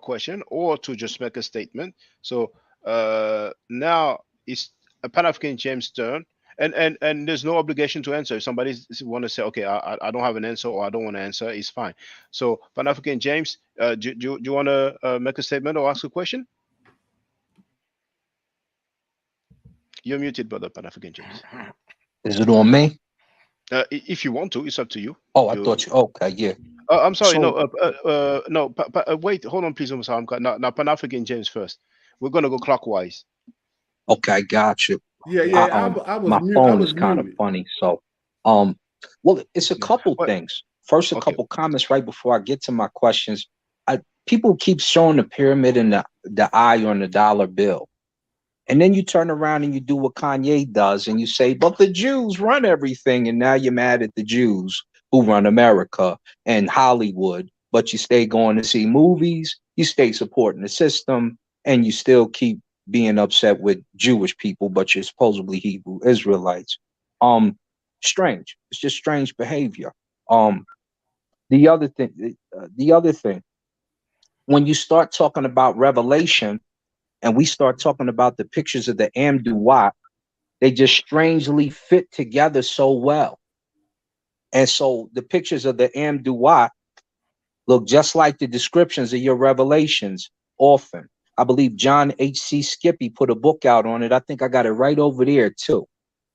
question or to just make a statement. So now it's a Pan-African James' turn, and there's no obligation to answer. If somebody want to say, okay, I don't have an answer, or I don't want to answer, it's fine. So Pan-African James, do you want to make a statement or ask a question? You're muted, brother Pan-African James. Is it on me? If you want to, it's up to you. Oh, I thought you. Okay, yeah. I'm sorry. So, no. Wait, hold on, please. I'm sorry. Now, Pan-African James first. We're gonna go clockwise. Okay, got you. Yeah. I was my mute. phone I was is kind of muted. funny. So, well, it's a couple things. First, a couple comments right before I get to my questions. People keep showing the pyramid and the eye on the dollar bill. And then you turn around and you do what Kanye does and you say, but the Jews run everything. And now you're mad at the Jews who run America and Hollywood, but you stay going to see movies, you stay supporting the system, and you still keep being upset with Jewish people, but you're supposedly Hebrew Israelites. Strange. It's just strange behavior. The other thing, when you start talking about Revelation, and we start talking about the pictures of the Amduat, they just strangely fit together so well. And so the pictures of the Amduat look just like the descriptions of your revelations often. I believe John H.C. Skippy put a book out on it. I think I got it right over there too.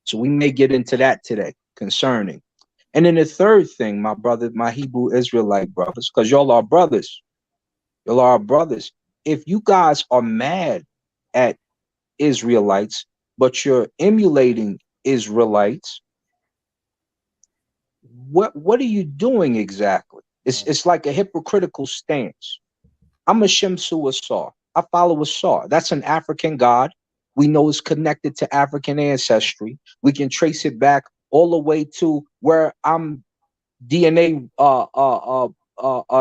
So we may get into that today concerning. And then the third thing, my brother, my Hebrew Israelite brothers, because y'all are brothers. Y'all are brothers. If you guys are mad at Israelites, but you're emulating Israelites, what are you doing exactly? It's like a hypocritical stance. I'm a Shemsu Asar. I follow Asar. That's an African god. We know it's connected to African ancestry. We can trace it back all the way to where I'm DNA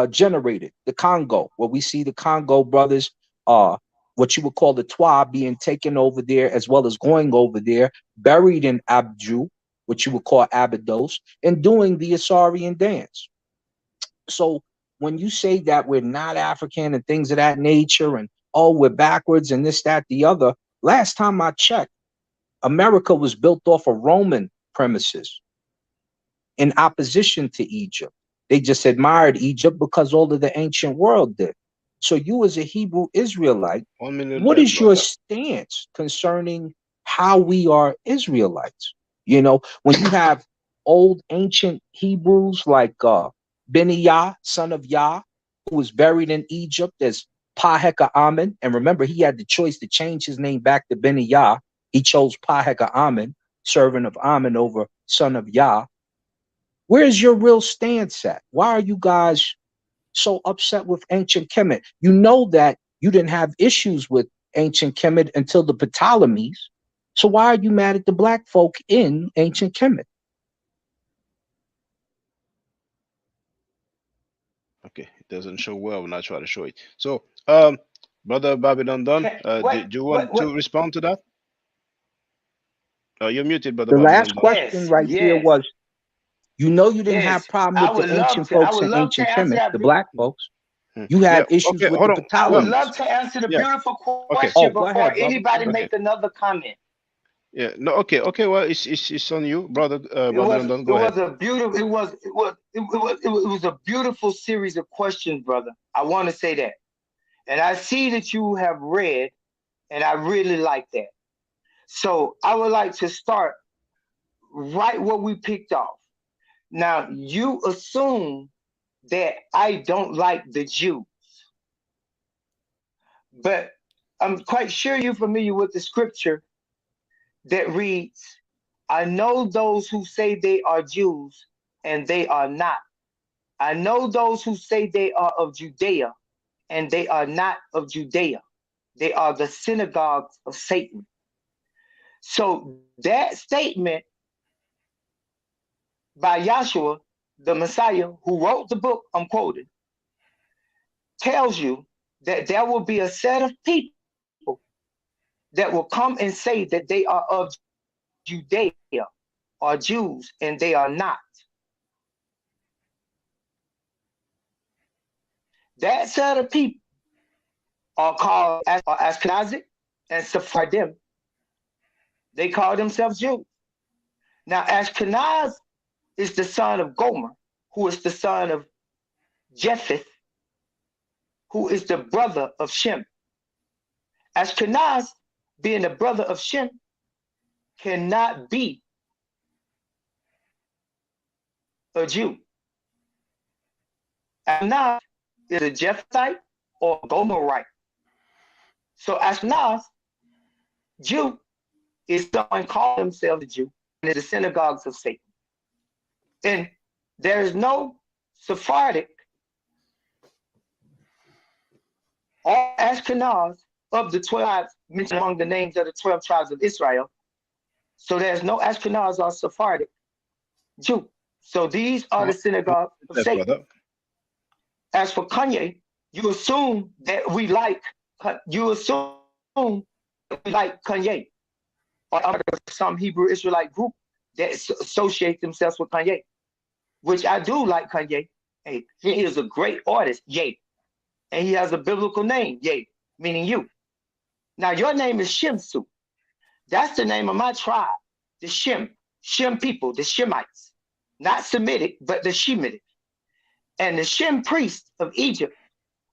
generated, the Congo, where we see the Congo brothers, what you would call the Twa, being taken over there, as well as going over there, buried in Abju, what you would call Abydos, and doing the Asarian dance. So when you say that we're not African and things of that nature, and oh, we're backwards and this, that, the other, last time I checked, America was built off of Roman premises in opposition to Egypt. They just admired Egypt because all of the ancient world did. So you as a Hebrew Israelite, what is your stance concerning how we are Israelites? You know, when you have old ancient Hebrews like Benaiah, son of Yah, who was buried in Egypt as Paheka Amen. And remember, he had the choice to change his name back to Benaiah. He chose Paheka Amen, servant of Amen, over son of Yah. Where's your real stance at? Why are you guys so upset with ancient Kemet? You know that you didn't have issues with ancient Kemet until the Ptolemies. So why are you mad at the black folk in ancient Kemet? Okay, it doesn't show well when I try to show it. So, Brother Babylon Don, do you want to respond to that? You're muted, Brother The Babylon last Don. question right there was, you know you didn't have problem with the ancient folks in ancient Kemet, the black folks. You had issues with the Ptolemies. I would love to answer the beautiful question before anybody make another comment. Yeah, no, okay, well, it's on you, brother. Brother Don, go ahead. It was a beautiful series of questions, brother. I want to say that, and I see that you have read, and I really like that. So I would like to start right where we picked off. Now, you assume that I don't like the Jews, but I'm quite sure you're familiar with the scripture that reads, I know those who say they are Jews and they are not. I know those who say they are of Judea and they are not of Judea. They are the synagogues of Satan. So that statement by Yahshua, the Messiah, who wrote the book I'm quoting, tells you that there will be a set of people that will come and say that they are of Judea or Jews, and they are not. That set of people are called Ashkenazic and Sephardim. They call themselves Jews. Now, Ashkenaz is the son of Gomer, who is the son of Japheth, who is the brother of Shem. Ashkenaz, being the brother of Shem, cannot be a Jew. Ashkenaz is a Japhethite or Gomerite. So Ashkenaz, Jew, is someone calling themselves a Jew, and it's the synagogues of Satan. And there is no Sephardic or Ashkenaz of the 12 mentioned among the names of the 12 tribes of Israel. So there's no Ashkenaz or Sephardic Jew. So these are the synagogues of Satan. Brother. As for Kanye, you assume that we like Kanye or some Hebrew Israelite group that associate themselves with Kanye, which I do like Kanye. Hey, he is a great artist, yay. And he has a biblical name, yay, meaning you. Now your name is Shimsu. That's the name of my tribe, the Shem people, the Shemites, not Semitic, but the Shemitic. And the Shem priests of Egypt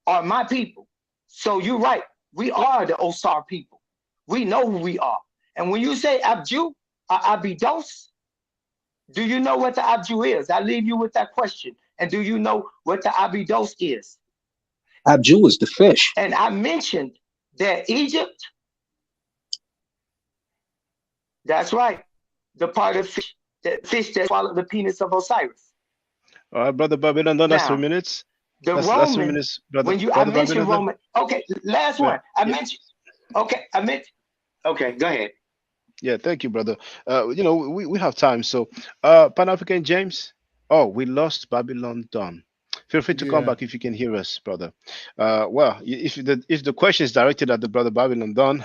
are my people. So you're right. We are the Osar people. We know who we are. And when you say Abju or Abidos, do you know what the Abju is? I leave you with that question. And do you know what the Abidos is? Abju is the fish. And I mentioned that Egypt, that's right, the part of fish that swallowed the penis of Osiris. All right, Brother Babylon, that's 3 Now, minutes. the That's 3 Roman, minutes, brother. when I Brother mentioned Babylon. Roman, okay, last Yeah. one. Okay, go ahead. Yeah, thank you, brother. We have time. So, Pan African James. Oh, we lost Babylon Dawn. Feel free to come Yeah. back if you can hear us, brother. If the question is directed at the brother Babylon Dawn,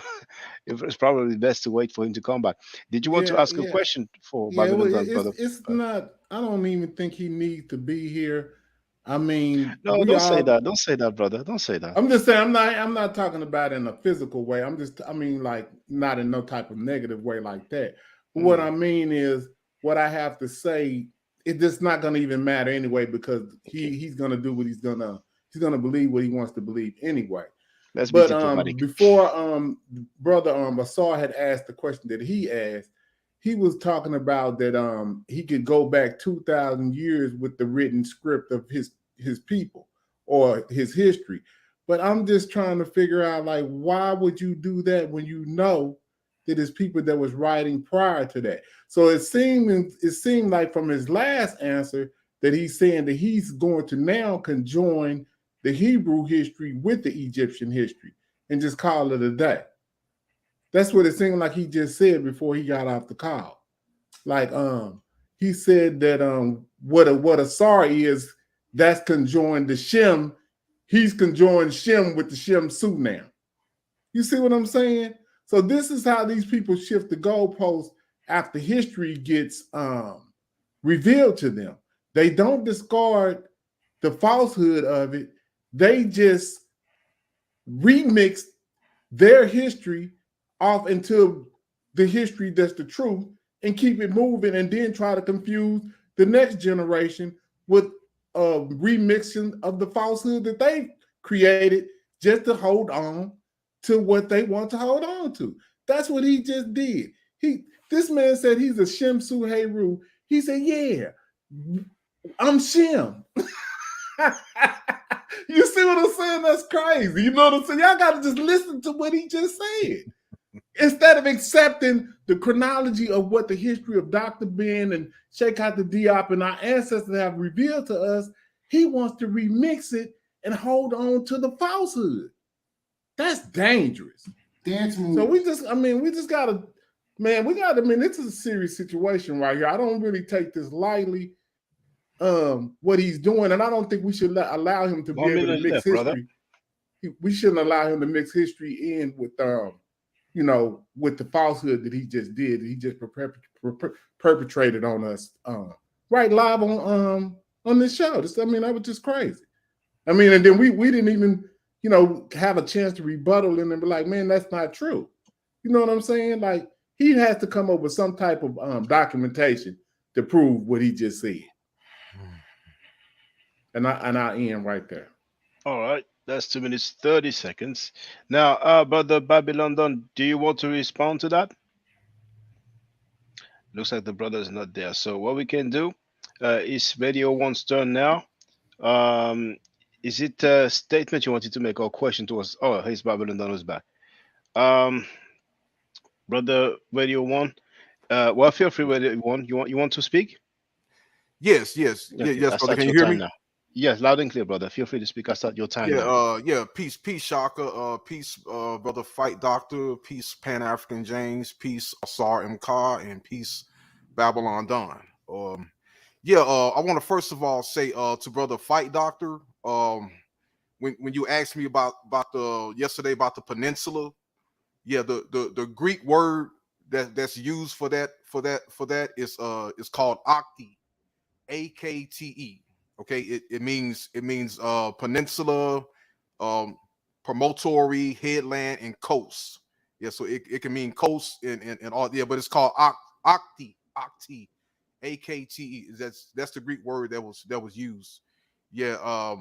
it's probably best to wait for him to come back. Did you want to ask a question for Babylon Dawn, brother? It's not. I don't even think he needs to be here. I mean, No, we don't say all. that. Don't say that, brother. Don't say that. I'm just saying. I'm not talking about it in a physical way. I mean, like not in no type of negative way like that. But what I mean is, what I have to say, it's just not going to even matter anyway because he's going to do what he's going to believe what he wants to believe anyway. Let's be But before brother Asar had asked the question that he asked, he was talking about that he could go back 2,000 years with the written script of his people or his history. But I'm just trying to figure out, like, why would you do that when you know that it's people that was writing prior to that? So it seemed like from his last answer that he's saying that he's going to now conjoin the Hebrew history with the Egyptian history and just call it a day. That's what it seemed like he just said before he got off the call. Like he said that what Asar is, that's conjoined to Shem. He's conjoined Shem with the Shem Su now. You see what I'm saying? So this is how these people shift the goalposts after history gets revealed to them. They don't discard the falsehood of it. They just remix their history off into the history that's the truth and keep it moving and then try to confuse the next generation with a remixing of the falsehood that they created just to hold on to what they want to hold on to. That's what he just did. This man said he's a Shem Su Heru. He said, yeah, I'm Shem. You see what I'm saying? That's crazy. You know what I'm saying? Y'all got to just listen to what he just said. Instead of accepting the chronology of what the history of Dr. Ben and Sheikh Ata Diop and our ancestors have revealed to us, he wants to remix it and hold on to the falsehood. That's dangerous. Dance move. So we just gotta, this is a serious situation right here. I don't really take this lightly. What he's doing, and I don't think we should allow him to be able to mix history. We shouldn't allow him to mix history in with with the falsehood that he just did. He just perpetrated on us right live on this show. That was just crazy. And then we didn't even have a chance to rebuttal and then be like, man, that's not true. You know what I'm saying? Like, he has to come up with some type of documentation to prove what he just said. And I end right there. All right, that's 2 minutes 30 seconds. Now, Brother Babylon Dawn, do you want to respond to that? Looks like the brother is not there. So what we can do is Radio One's turn now. Is it a statement you wanted to make or question to us? Oh, here's Babylon Dawn is back. Brother Radio One, well, feel free, Radio One. You want to speak? Yes, Okay, brother. Can you hear me? Now. Yes, loud and clear, brother. Feel free to speak. I start your time now. Peace, Shaka. Peace, brother Fight Doctor. Peace, Pan African James. Peace, Asar M. Ka, and peace, Babylon Dawn. I want to first of all say to brother Fight Doctor, when you asked me about yesterday about the peninsula, the Greek word that's used for that is called Akti, AKTE. Okay, it means peninsula, promontory, headland, and coast. Yeah, so it can mean coast and all. Yeah, but it's called Akti, AKTE. That's the Greek word that was used. Yeah,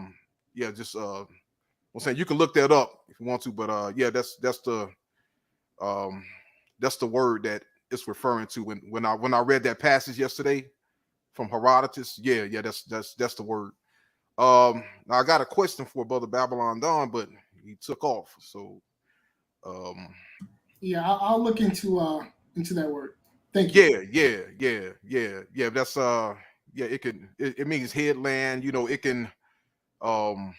yeah, just I'm saying you can look that up if you want to, but yeah, that's the word that it's referring to when I read that passage yesterday from Herodotus. Yeah, that's the word. Now I got a question for Brother Babylon Don, but he took off. So yeah, I'll look into that word. Thank you. Yeah. That's yeah, it means headland, you know, it can yeah,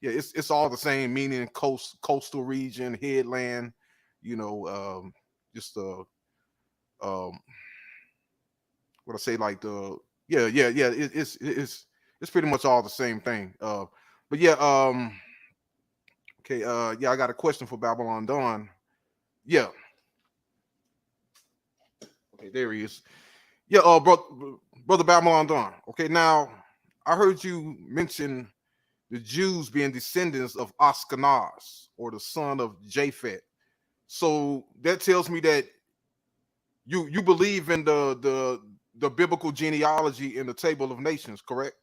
it's all the same meaning, coastal region, headland, you know, just what I say, like the it's pretty much all the same thing. But yeah, okay, yeah, I got a question for Babylon Dawn. Yeah. Okay, there he is. Yeah, brother Babylon Dawn. Okay, now I heard you mention the Jews being descendants of Ashkenaz or the son of Japhet. So that tells me that you believe in the biblical genealogy in the Table of Nations, correct?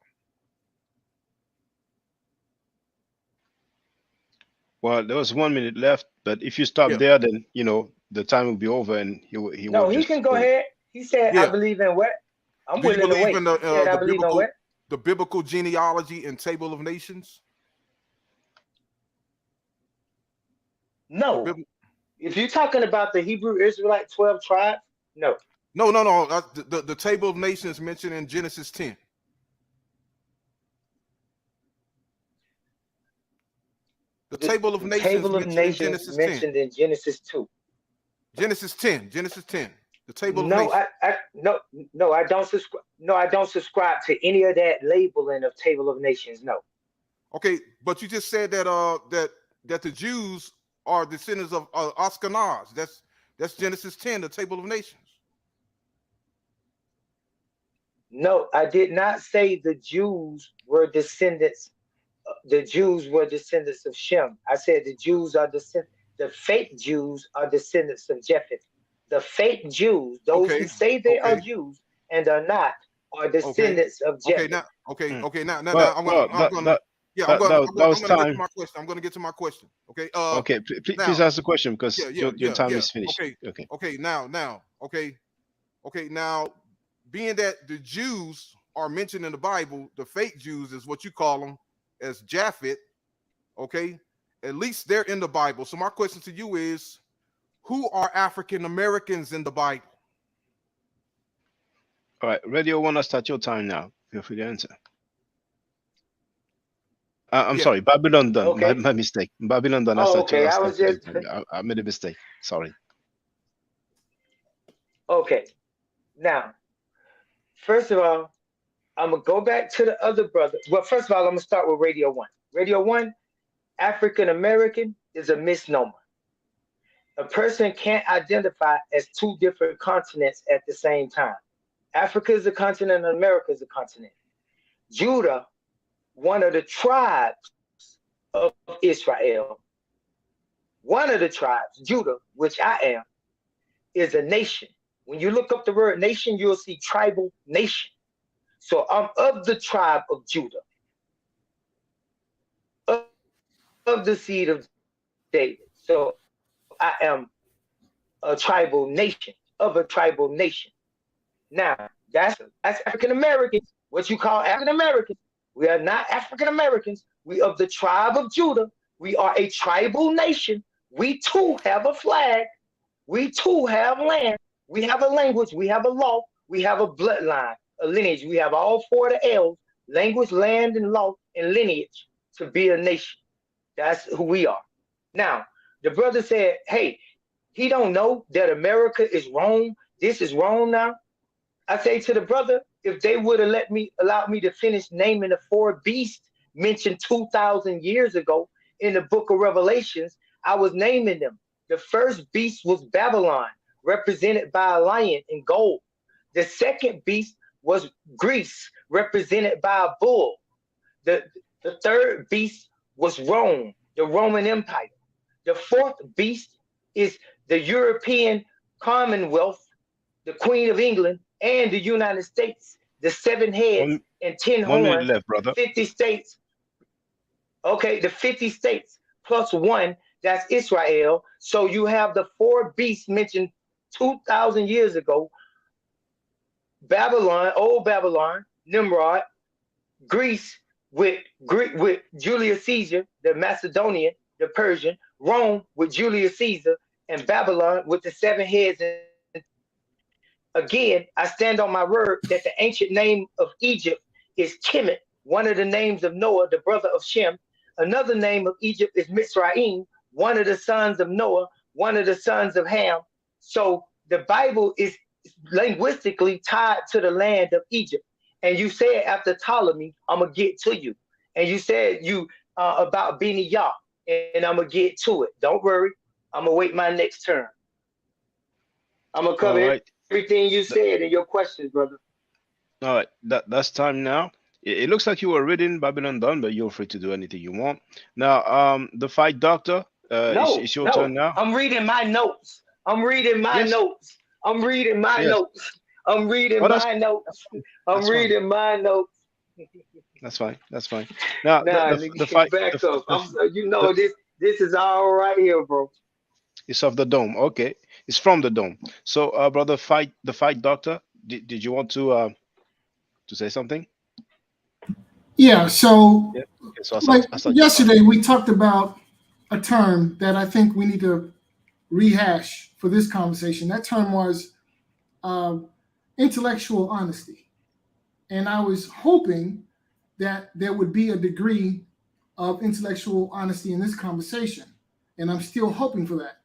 Well, there was 1 minute left, but if you stop Yeah. there, then you know the time will be over, and he will No, he just can go close. ahead. He said, "I Yeah. believe in what? I'm Do you willing to believe wait." in He said, "I believe in what?" the biblical genealogy and Table of Nations? No. If you're talking about the Hebrew Israelite 12 tribes, no. No. The Table of Nations mentioned in Genesis 10. The Table of Nations Table of mentioned in Nations Genesis 10. mentioned in Genesis 2. Genesis 10. The Table of No, Nations. I don't subscribe. No, I don't subscribe to any of that labeling of Table of Nations. No. Okay, but you just said that that the Jews are descendants of Ashkenaz. That's Genesis 10, the Table of Nations. No, I did not say the Jews were descendants. The Jews were descendants of Shem. I said the Jews are the fake Jews are descendants of Japheth. The fake Jews, those who say they are Jews and are not, are descendants of Japheth. Now Well, I'm well, gonna that was get to time. my question. I'm gonna get to my question. Okay. Okay, Now, please ask the question because your time is finished. Okay. Okay. Okay. Now. Okay. Now, being that the Jews are mentioned in the Bible, the fake Jews is what you call them as Japhet. Okay. At least they're in the Bible. So my question to you is, who are African Americans in the Bible? All right, Radio One, start your time now. Feel free to answer. I'm sorry, Babylon done. Okay. My mistake. Babylon done. Oh, okay. I made a mistake. Sorry. Okay. Now, first of all, I'm gonna go back to the other brother. Well, first of all, I'm gonna start with Radio One. Radio One, African American is a misnomer. A person can't identify as two different continents at the same time. Africa is a continent and America is a continent. Judah, one of the tribes of Israel, one of the tribes, Judah, which I am, is a nation. When you look up the word nation, you'll see tribal nation. So I'm of the tribe of Judah, of the seed of David. So I am a tribal nation, of a tribal nation. Now, that's African Americans, what you call African Americans. We are not African Americans. We of the tribe of Judah. We are a tribal nation. We too have a flag. We too have land. We have a language. We have a law. We have a bloodline, a lineage. We have all four of the L's: language, land, and law, and lineage to be a nation. That's who we are. Now, the brother said, hey, he don't know that America is Rome. This is Rome now. I say to the brother, if they would have allowed me to finish naming the four beasts mentioned 2,000 years ago in the book of Revelations, I was naming them. The first beast was Babylon, represented by a lion in gold. The second beast was Greece, represented by a bull. The third beast was Rome, the Roman Empire. The fourth beast is the European Commonwealth, the Queen of England, and the United States, the 7 heads and 10 1 minute horns, left, brother. 50 states. Okay, the 50 states plus 1, that's Israel. So you have the 4 beasts mentioned 2,000 years ago: Babylon, old Babylon, Nimrod, Greece with Julius Caesar, the Macedonian, the Persian, Rome with Julius Caesar, and Babylon with the 7 heads. Again, I stand on my word that the ancient name of Egypt is Kemet, one of the names of Noah, the brother of Shem. Another name of Egypt is Mitzrayim, one of the sons of Noah, one of the sons of Ham. So the Bible is linguistically tied to the land of Egypt. And you said after Ptolemy, I'm going to get to you. And you said about Beni Yah, and I'm going to get to it. Don't worry. I'm going to wait my next turn. I'm going to cover everything you said in your questions, brother. All right. That's time now. It looks like you were reading Babylon Done, but you're free to do anything you want. Now, the Fight Doctor, it's your turn now. I'm reading my notes. I'm reading my notes. I'm reading my notes. I'm reading my notes. I'm reading my notes. That's fine. That's fine. Now, the fight. Back up. This is all right here, bro. It's of the dome. Okay, it's from the dome. So, brother, the Fight Doctor. Did you want to say something? Yeah. So, like yesterday, we talked about a term that I think we need to rehash for this conversation. That term was intellectual honesty. And I was hoping that there would be a degree of intellectual honesty in this conversation. And I'm still hoping for that.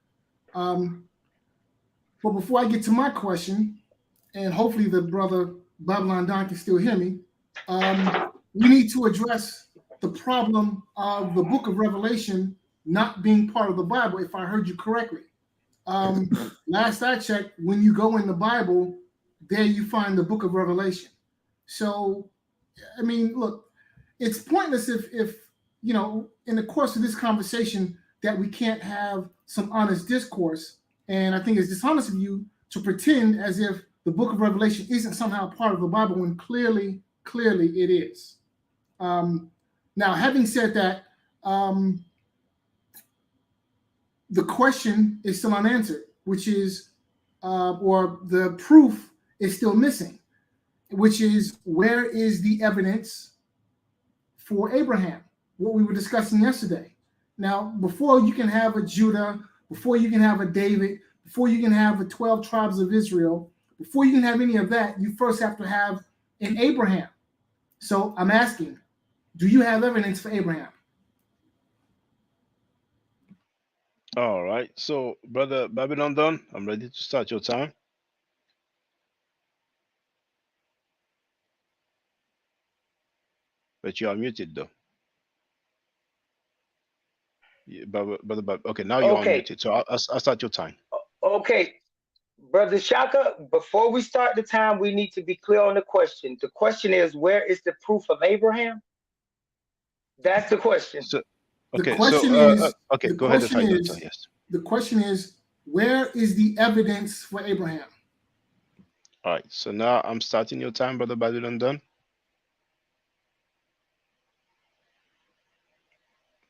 But before I get to my question, and hopefully the brother Babylon Don can still hear me, we need to address the problem of the book of Revelation not being part of the Bible, if I heard you correctly. Last I checked, when you go in the Bible, there you find the book of Revelation. So, I mean, look, it's pointless if in the course of this conversation that we can't have some honest discourse. And I think it's dishonest of you to pretend as if the book of Revelation isn't somehow part of the Bible when clearly it is. Now, having said that, the question is still unanswered, which is, or the proof is still missing, which is, where is the evidence for Abraham? What we were discussing yesterday. Now, before you can have a Judah, before you can have a David, before you can have the 12 tribes of Israel, before you can have any of that, you first have to have an Abraham. So I'm asking, do you have evidence for Abraham? All right. So, brother Babylon Don, I'm ready to start your time. But you are muted, though. Okay, now you're unmuted. So I'll start your time. Okay. Brother Shaka, before we start the time, we need to be clear on the question. The question is, where is the proof of Abraham? That's the question. So, okay, the question is, okay, go ahead. Yes. The question is, where is the evidence for Abraham? All right. So now I'm starting your time, brother Babylon Don.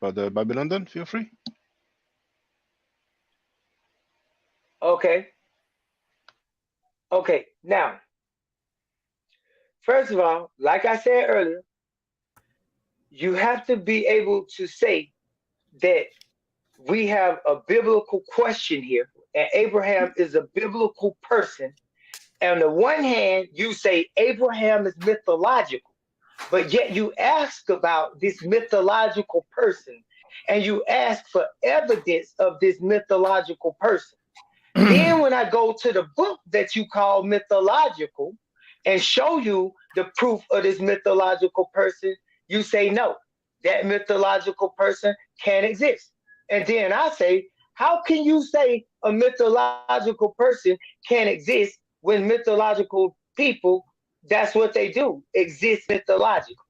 Brother Babylon Don, feel free. Okay. Okay, now, first of all, like I said earlier, you have to be able to say that we have a biblical question here, and Abraham is a biblical person. On the one hand, you say Abraham is mythological, but yet you ask about this mythological person, and you ask for evidence of this mythological person. Then when I go to the book that you call mythological and show you the proof of this mythological person, you say no, that mythological person can't exist. And then I say, how can you say a mythological person can't exist when mythological people, that's what they do, exist mythological?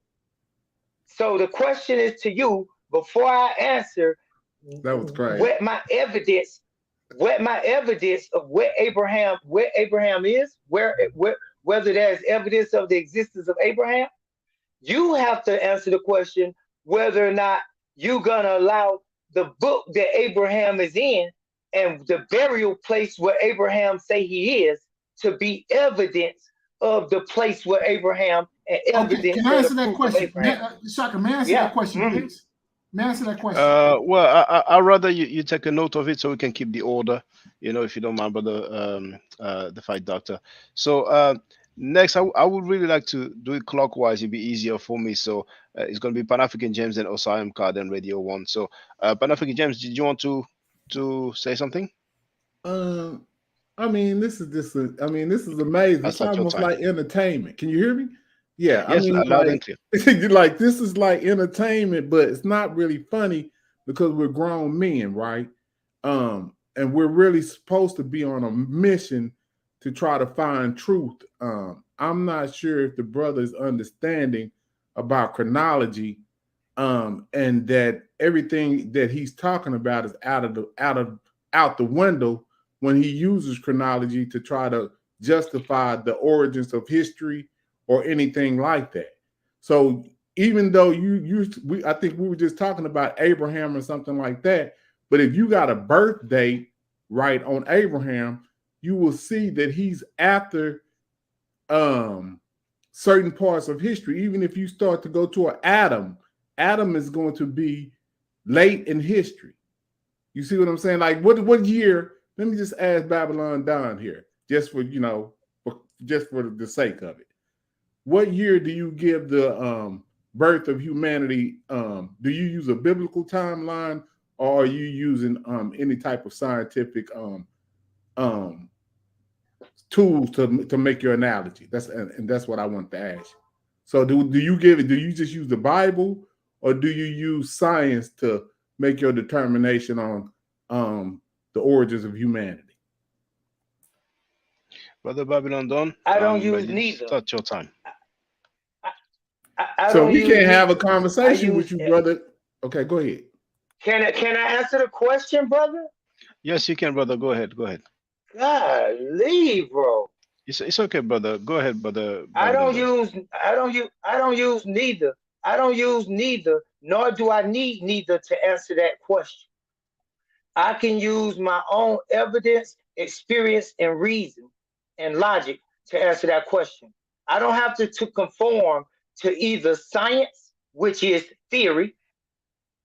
So the question is to you, before I answer, that was great. What my evidence what my evidence of where Abraham is, whether there's evidence of the existence of Abraham, you have to answer the question whether or not you're gonna allow the book that Abraham is in and the burial place where Abraham say he is to be evidence of the place where Abraham and Okay, evidence can I of answer the that proof of question? Abraham. Shaka, may I answer Yeah. that question, please? May I answer that question? Well, I'd rather you take a note of it so we can keep the order, if you don't mind, brother, the fight doctor. So next, I would really like to do it clockwise. It'd be easier for me. So it's going to be Pan African James and Osam Card and Radio One. So Pan African James, did you want to say something? I mean, this is amazing. That's It's not your almost time. like entertainment. Can you hear me? Yeah, I Yes, mean, loud and clear. like this is like entertainment, but it's not really funny because we're grown men, right? And we're really supposed to be on a mission to try to find truth. I'm not sure if the brother is understanding about chronology, and that everything that he's talking about is out the window when he uses chronology to try to justify the origins of history or anything like that. So even though I think we were just talking about Abraham or something like that, but if you got a birth date right on Abraham, you will see that he's after certain parts of history. Even if you start to go to Adam is going to be late in history. You see what I'm saying? Like what year? Let me just ask Babylon Don here, just for just for the sake of it. What year do you give the birth of humanity? Do you use a biblical timeline, or are you using any type of scientific tools to make your analogy? That's what I want to ask you. So do you just use the Bible, or do you use science to make your determination on the origins of humanity? Brother Babylon Don, I don't use neither. start your time. I So don't we use can't have a neither. conversation with you, brother. Okay, go ahead. Can I answer the question, brother? Yes, you can, brother. Go ahead. Golly, bro. It's okay, brother. Go ahead, brother I Babylon don't Don. use neither. I don't use neither, nor do I need neither to answer that question. I can use my own evidence, experience, and reason and logic to answer that question. I don't have to conform to either science, which is theory,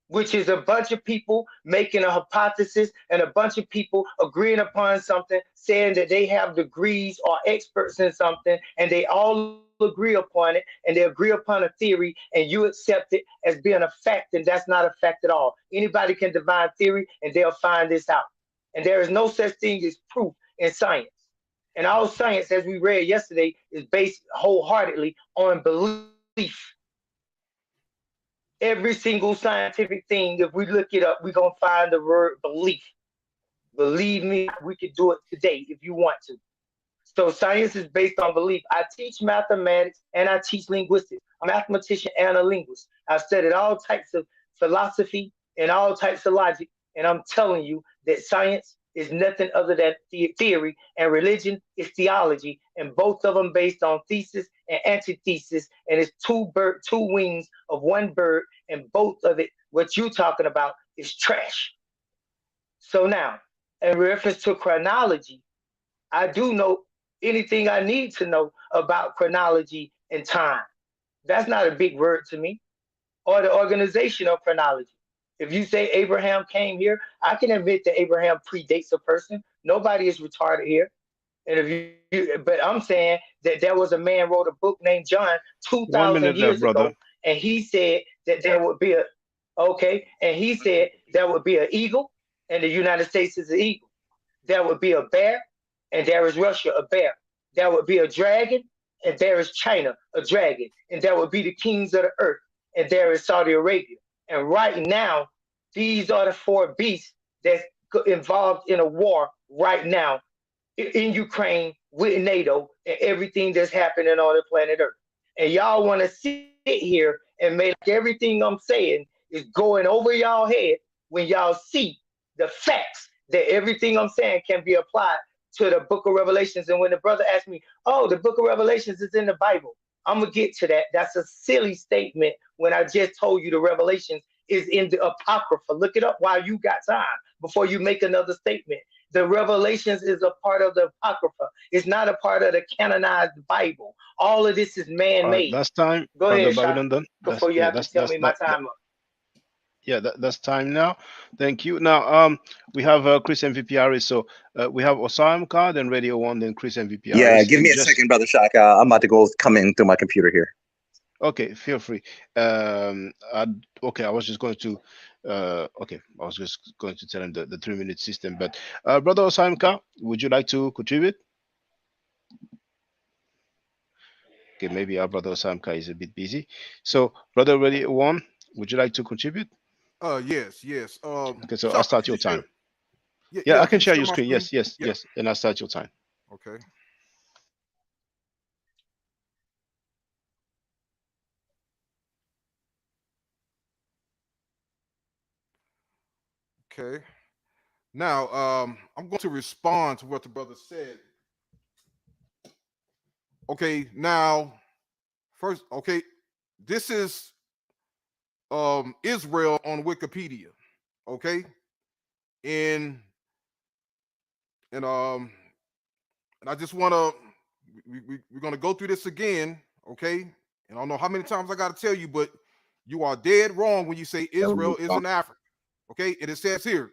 which is a bunch of people making a hypothesis and a bunch of people agreeing upon something, saying that they have degrees or experts in something, and they all agree upon it, and they agree upon a theory, and you accept it as being a fact, and that's not a fact at all. Anybody can divine theory, and they'll find this out. And there is no such thing as proof in science. And all science, as we read yesterday, is based wholeheartedly on belief. Every single scientific thing, if we look it up, we're going to find the word belief. Believe me, we could do it today if you want to. So science is based on belief. I teach mathematics and I teach linguistics. I'm a mathematician and a linguist. I've studied all types of philosophy and all types of logic. And I'm telling you that science is nothing other than theory, and religion is theology, and both of them based on thesis and antithesis, and it's two wings of one bird, and both of it, what you're talking about, is trash. So now, in reference to chronology, I do know anything I need to know about chronology and time. That's not a big word to me, or the organization of chronology. If you say Abraham came here, I can admit that Abraham predates a person. Nobody is retarded here. And but I'm saying that there was a man wrote a book named John 1 2,000 minute left, years brother. ago, and he said that there would be and he said there would be an eagle, and the United States is an eagle. There would be a bear, and there is Russia, a bear. There would be a dragon, and there is China, a dragon. And there would be the kings of the earth, and there is Saudi Arabia. And right now, these are the four beasts that's involved in a war right now in Ukraine with NATO and everything that's happening on the planet Earth. And y'all want to sit here and make everything I'm saying is going over y'all head when y'all see the facts that everything I'm saying can be applied to the book of Revelations. And when the brother asked me, oh, the book of Revelations is in the Bible, I'm going to get to that. That's a silly statement when I just told you the Revelations is in the Apocrypha. Look it up while you got time before you make another statement. The Revelations is a part of the Apocrypha. It's not a part of the canonized Bible. All of this is man-made. That's time. Go ahead, Sean, Babylon done. before you have to tell me my time up. Yeah, that's time now. Thank you. Now, we have Chris MVP Harris. So we have Osam Khan, then Radio One, then Chris MVP Yeah, Harris. give me a second, Brother Shaka. I'm about to go come in through my computer here. Okay, feel free. Okay, I was just going to tell him the 3-minute system. But Brother Osam Khan, would you like to contribute? Okay, maybe our Brother Osam Khan is a bit busy. So, Brother Radio One, would you like to contribute? Yes. Okay, so Shaka, I'll start your time. Yeah, I can share your my screen. Yes, and I'll start your time. Okay. Okay. Now, I'm going to respond to what the brother said. Okay. Now, first, okay, this is Israel on Wikipedia. Okay, and I just want to we're going to go through this again. Okay, and I don't know how many times I got to tell you, but you are dead wrong when you say Israel is in Africa. Okay, and it says here,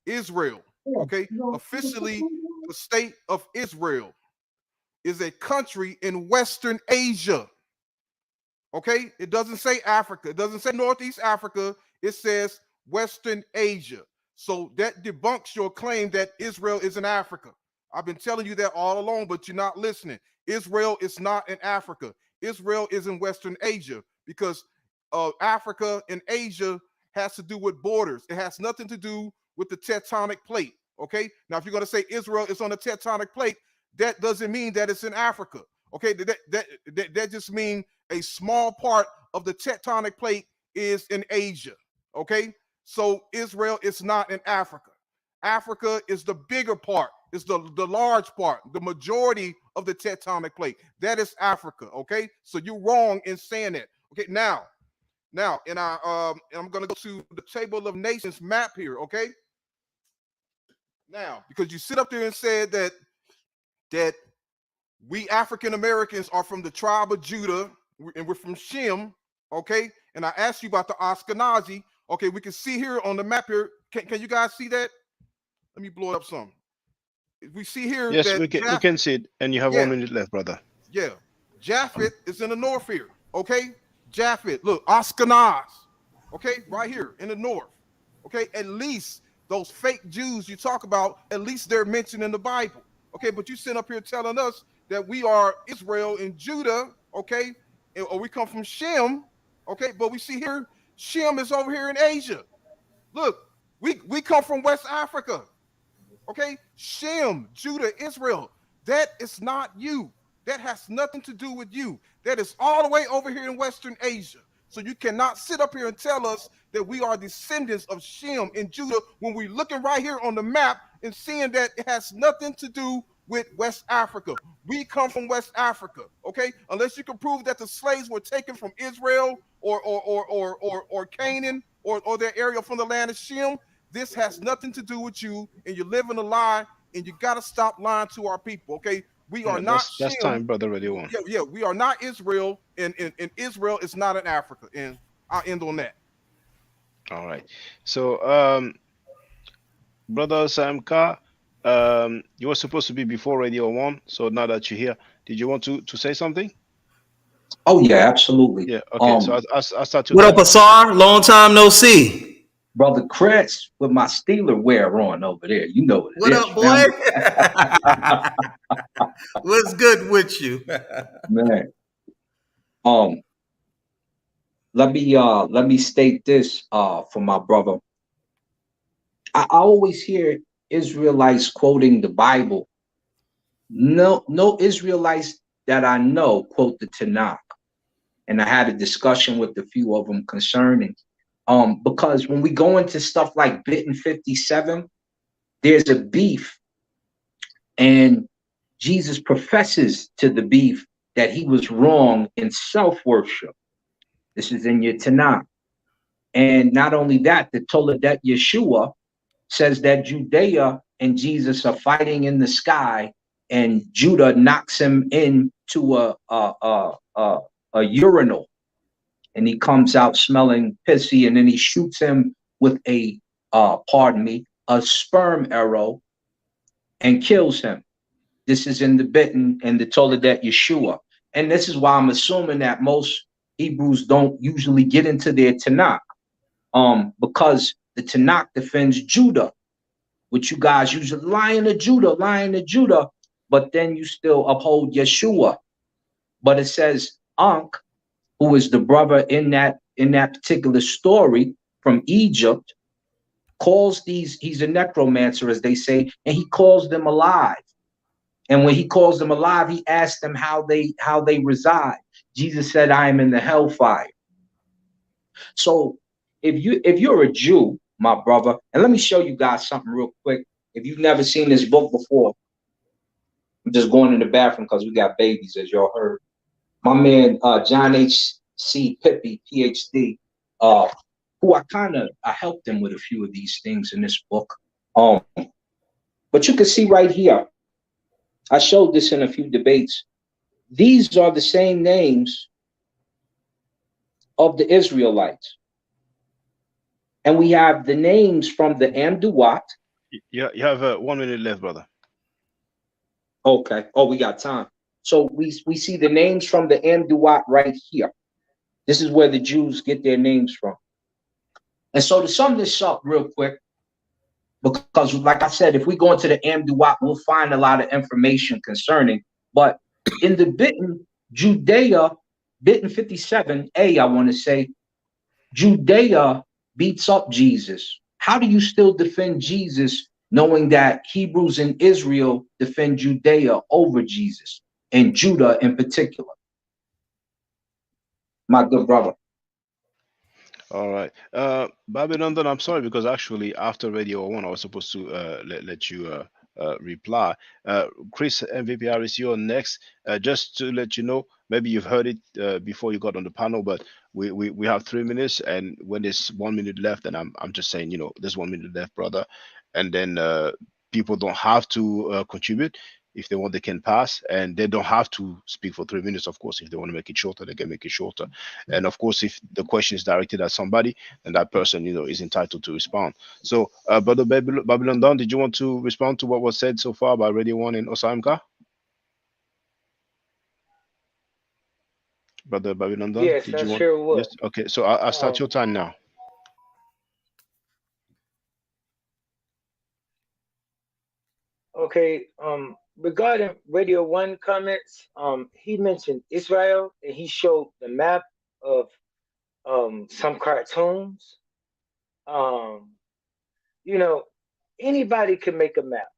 Israel. Okay, officially, the state of Israel is a country in Western Asia. Okay, it doesn't say Africa. It doesn't say Northeast Africa. It says Western Asia. So that debunks your claim that Israel is in Africa. I've been telling you that all along, but you're not listening. Israel is not in Africa. Israel is in Western Asia because Africa and Asia has to do with borders. It has nothing to do with the tectonic plate. Okay, now if you're going to say Israel is on the tectonic plate, that doesn't mean that it's in Africa. Okay, that just means a small part of the tectonic plate is in Asia. Okay, so Israel is not in Africa. Africa is the bigger part, is the large part, the majority of the tectonic plate. That is Africa. Okay, so you're wrong in saying that. Okay, now, and I'm gonna go to the table of nations map here. Okay, now because you sit up there and said that we African Americans are from the tribe of Judah and we're from Shem, okay? And I asked you about the Ashkenazi. Okay, we can see here on the map here. Can you guys see that? Let me blow it up some. We see here yes, that we can see it, and you have 1 minute left, brother. Yeah, Japhet is in the north here, okay? Japhet, look, Ashkenaz, okay, right here in the north, okay? At least those fake Jews you talk about, at least they're mentioned in the Bible, okay? But you sit up here telling us that we are Israel and Judah, okay? Or we come from Shem, okay? But we see here, Shem is over here in Asia. Look, we come from West Africa, okay? Shem, Judah, Israel, that is not you. That has nothing to do with you. That is all the way over here in Western Asia. So you cannot sit up here and tell us that we are descendants of Shem and Judah when we're looking right here on the map and seeing that it has nothing to do with West Africa. We come from West Africa, okay? Unless you can prove that the slaves were taken from Israel or Canaan or their area from the land of Shem, this has nothing to do with you, and you're living a lie, and you got to stop lying to our people, okay? We are not Shem. That's time, brother. Radio One. Yeah, we are not Israel, and Israel is not in Africa, and I'll end on that. All right. So, brother Samka, you were supposed to be before Radio One, so now that you're here, did you want to say something? Oh yeah, absolutely. Yeah. Okay. So I'll start. What up, Asar? Long time no see. Brother Chris with my Steeler wear on over there. You know what up, boy? What's good with you? Man. Let me state this for my brother. I always hear Israelites quoting the Bible. No Israelites that I know quote the Tanakh. And I had a discussion with a few of them concerning because when we go into stuff like Bitten 57, there's a beef, and Jesus professes to the beef that he was wrong in self-worship. This is in your Tanakh. And not only that, the Toledet Yeshua says that Judea and Jesus are fighting in the sky, and Judah knocks him into a urinal, and he comes out smelling pissy, and then he shoots him with a a sperm arrow and kills him. This is in the Bitten and the Toledet Yeshua. And this is why I'm assuming that most Hebrews don't usually get into their Tanakh, because the Tanakh defends Judah, which you guys usually Lion of Judah, but then you still uphold Yeshua. But it says Ankh, who is the brother in that particular story from Egypt, calls he's a necromancer, as they say, and he calls them alive. And when he calls them alive, he asks them how they reside. Jesus said, I am in the hellfire. So if you're a Jew, my brother, and let me show you guys something real quick. If you've never seen this book before, I'm just going in the bathroom because we got babies, as y'all heard. My man, John H.C. Pippi, PhD, who I helped him with a few of these things in this book. But you can see right here, I showed this in a few debates. These are the same names of the Israelites. And we have the names from the Amduat. You have 1 minute left, brother. Okay. Oh, we got time. So we see the names from the Amduat right here. This is where the Jews get their names from. And so to sum this up real quick, because like I said, if we go into the Amduat, we'll find a lot of information concerning. But in the Bitten, Judea, Bitten 57a, I want to say, Judea beats up Jesus. How do you still defend Jesus knowing that Hebrews and Israel defend Judea over Jesus, and Judah in particular? My good brother. All right. Bobby London, I'm sorry, because actually after Radio 1, I was supposed to let you reply. Chris MVPR, you're next. Just to let you know, maybe you've heard it before you got on the panel, but we have 3 minutes, and when there's 1 minute left, and I'm just saying, there's 1 minute left, brother, and then people don't have to contribute. If they want, they can pass, and they don't have to speak for 3 minutes. Of course, if they want to make it shorter, they can make it shorter. And of course, if the question is directed at somebody, then that person, is entitled to respond. So, Brother Babylon Don, did you want to respond to what was said so far by Radio 1 and Osaimka? Brother Babylon Don, yes, did I you want? sure would. Yes. Okay. So I'll start your time now. Okay, regarding Radio 1 comments, he mentioned Israel, and he showed the map of some cartoons. Anybody can make a map,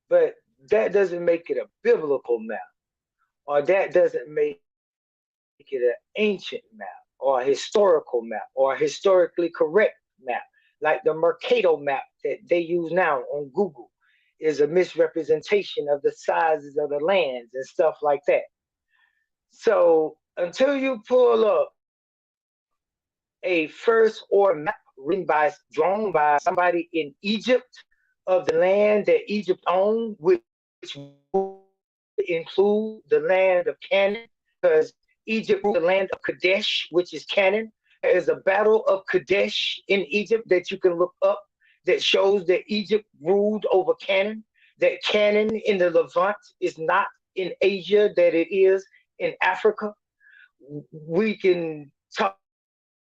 but that doesn't make it a biblical map, or that doesn't make it an ancient map, or a historical map, or a historically correct map, like the Mercator map that they use now on Google is a misrepresentation of the sizes of the lands and stuff like that. So until you pull up a first order map drawn by somebody in Egypt of the land that Egypt owned, which would include the land of Canaan, because Egypt ruled the land of Kadesh, which is Canaan. There is a battle of Kadesh in Egypt that you can look up that shows that Egypt ruled over Canaan, that Canaan in the Levant is not in Asia, that it is in Africa. We can talk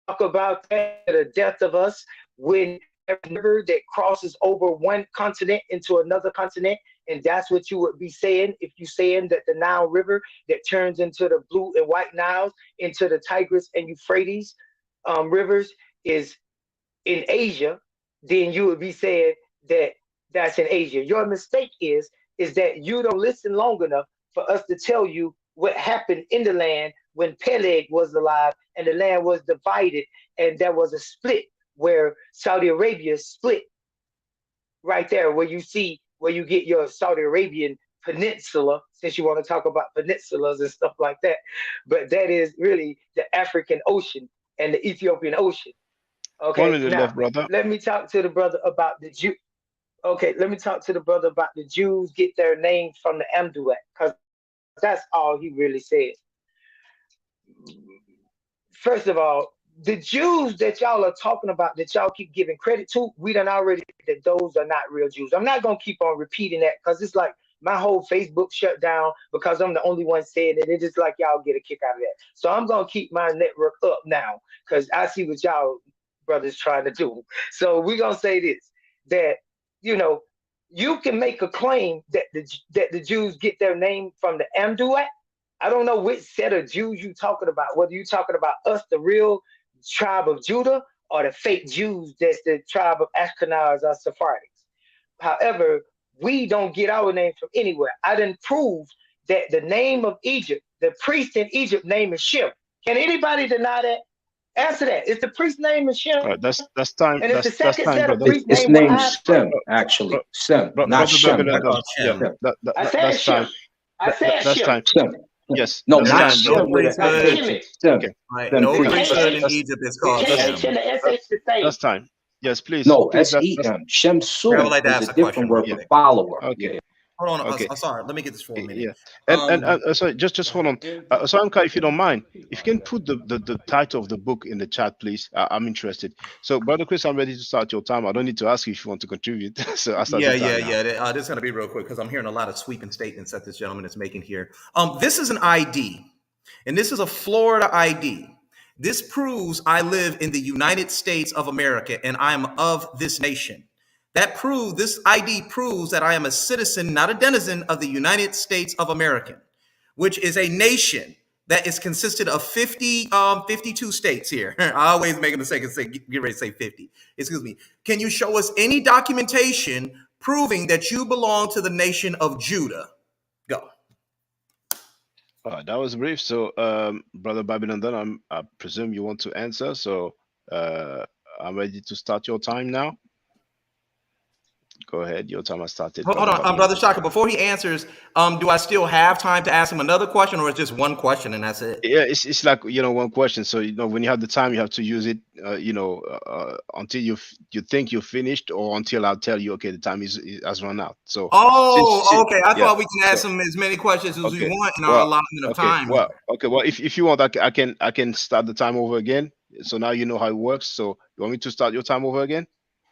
about that, the death of us, when a river that crosses over one continent into another continent, and that's what you would be saying if you saying that the Nile River that turns into the Blue and White Niles, into the Tigris and Euphrates rivers is in Asia, then you would be saying that that's in Asia. Your mistake is that you don't listen long enough for us to tell you what happened in the land when Peleg was alive and the land was divided and there was a split where Saudi Arabia split right there where you see where you get your Saudi Arabian peninsula, since you want to talk about peninsulas and stuff like that. But that is really the African Ocean and the Ethiopian Ocean. 1 Okay, minute now left, brother. let me talk to the brother about the Jew. Okay, let me talk to the brother about the Jews get their name from the Amduat, because that's all he really says. First of all, the Jews that y'all are talking about, that y'all keep giving credit to, we done already that those are not real Jews. I'm not gonna keep on repeating that because it's like my whole Facebook shut down because I'm the only one saying it. It's just like y'all get a kick out of that. So I'm gonna keep my network up now because I see what y'all brothers trying to do. So we're gonna say this, that you know, you can make a claim that the Jews get their name from the Amduat. I don't know which set of Jews you talking about, whether you talking about us, the real tribe of Judah, or the fake Jews that's the tribe of Ashkenaz or Sephardics. However, we don't get our name from anywhere. I didn't prove that the name of Egypt, the priest in Egypt name is Shem. Can anybody deny that? Answer that. It's the priest name is Shem. All right, that's time. And it's the That's second time, set of brother. priest It's name named I Sem, actually. Sem, not Brother Shem. Babylon, yeah, Sem. I said that's Shem. time. I said That's Shem. time. Sem. Yes, No, that's not time, brother. No Shem with an Like priesthood. SH. Kemet. It's Sem. Right. Sem No The priest. priesthood in KH, Egypt is the called KH Shem. and the SH the same. That's time. Yes, please, No, please. SEM. Shem I would Su like to is ask a a question different real word for quick. follower. Okay. Yeah. Hold on. Okay. I'm sorry. Let me get this for a minute. Yeah, and sorry, just hold on. Samka, if you don't mind, if you can put the title of the book in the chat, please. I'm interested. So, brother Chris, I'm ready to start your time. I don't need to ask you if you want to contribute. So I start your time now. This is going to be real quick because I'm hearing a lot of sweeping statements that this gentleman is making here. This is an ID, and this is a Florida ID. This proves I live in the United States of America and I am of this nation. This ID proves that I am a citizen, not a denizen of the United States of America, which is a nation that is consisted of 52 states here. I always make a mistake and say, get ready to say 50. Excuse me. Can you show us any documentation proving that you belong to the nation of Judah? Go. That was brief. So, brother Babylon, then I presume you want to answer. So, I'm ready to start your time now. Go ahead. Your time has started. Hold on, Brother Shaka. Before he answers, do I still have time to ask him another question, or is just one question and that's it? Yeah, it's like one question. So when you have the time, you have to use it. Until you think you're finished, or until I'll tell you, okay, the time has run out. So okay. I thought we can ask him as many questions as we want in our allotment of time. Well, if you want, I can start the time over again. So now you know how it works. So you want me to start your time over again?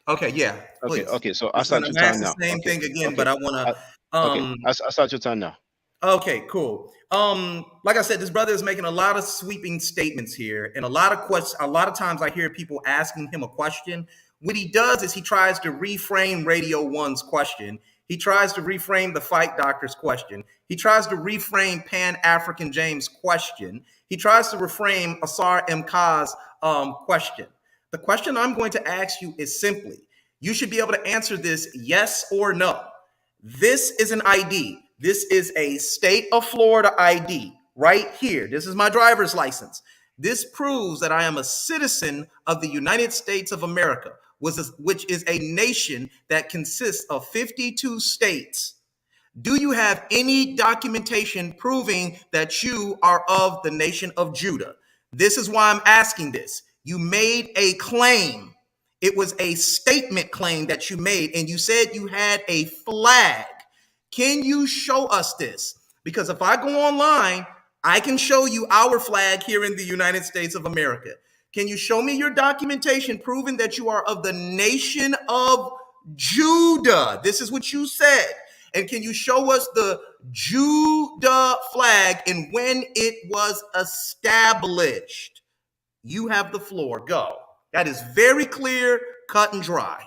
Okay, yeah. Please. Okay. So I start your time now. The same thing again, okay. but I want to. I start your time now. Okay, cool. Like I said, this brother is making a lot of sweeping statements here, and a lot of times I hear people asking him a question. What he does is he tries to reframe Radio 1's question. He tries to reframe the Fight Doctor's question. He tries to reframe Pan-African James' question. He tries to reframe Asar M. Ka's question. The question I'm going to ask you is simply, you should be able to answer this yes or no. This is an ID. This is a state of Florida ID right here. This is my driver's license. This proves that I am a citizen of the United States of America, which is a nation that consists of 52 states. Do you have any documentation proving that you are of the nation of Judah? This is why I'm asking this. You made a claim. It was a statement claim that you made, and you said you had a flag. Can you show us this? Because if I go online, I can show you our flag here in the United States of America. Can you show me your documentation proving that you are of the nation of Judah? This is what you said. And can you show us the Judah flag and when it was established? You have the floor. Go. That is very clear, cut and dry.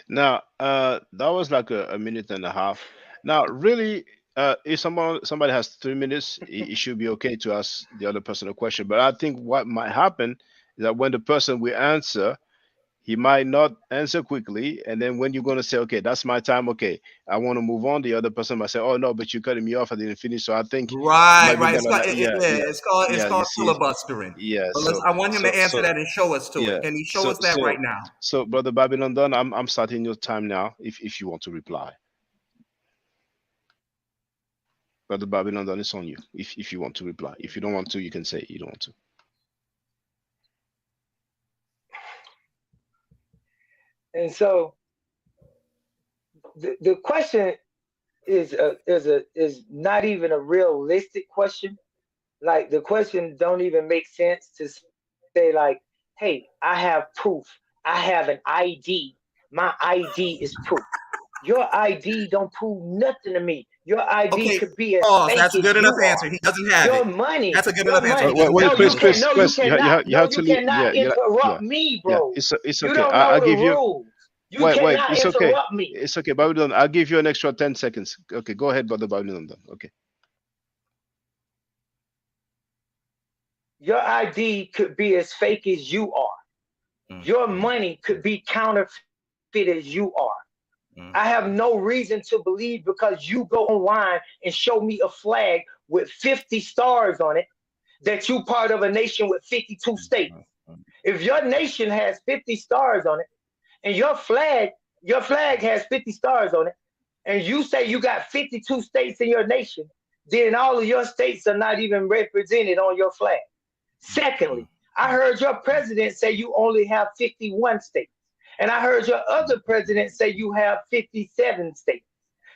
Now, that was like a minute and a half. Now, really, if somebody has 3 minutes, it should be okay to ask the other person a question. But I think what might happen is that when the person will answer, He might not answer quickly, and then when you're gonna say, "Okay, that's my time," okay, I want to move on, the other person might say, "Oh no, but you cutting me off. I didn't finish." So I think it Right, might be right. It's better. called, Yeah, yeah, it's yeah. You called see, filibustering. yeah. But I want him to answer that and show us to Yeah. it. Can he show us that right now? So, Brother Babylon Dunn, I'm starting your time now. If you want to reply, Brother Babylon Dunn, it's on you. If you want to reply, if you don't want to, you can say you don't want to. And so the question is not even a realistic question. Like the question don't even make sense to say like, hey, I have proof. I have an ID. My ID is proof. Your ID don't prove nothing to me. Your ID could be as fake That's a as good you enough are. answer. He doesn't have Your it. money. That's a good Your enough answer. money. He doesn't Wait, have the Chris, ID. No, you cannot. you have You to leave. cannot Yeah, interrupt me, yeah. bro. It's You okay. don't I'll know the give you. rules. You Wait, cannot it's okay. interrupt me. It's okay, Babylon. I'll give you an extra 10 seconds. Okay, go ahead, Brother Babylon. Then. Okay. Your ID could be as fake as you are. Your money could be counterfeit as you are. I have no reason to believe because you go online and show me a flag with 50 stars on it that you part of a nation with 52 states. If your nation has 50 stars on it and your flag has 50 stars on it, and you say you got 52 states in your nation, then all of your states are not even represented on your flag. Secondly, I heard your president say you only have 51 states. And I heard your other president say you have 57 states.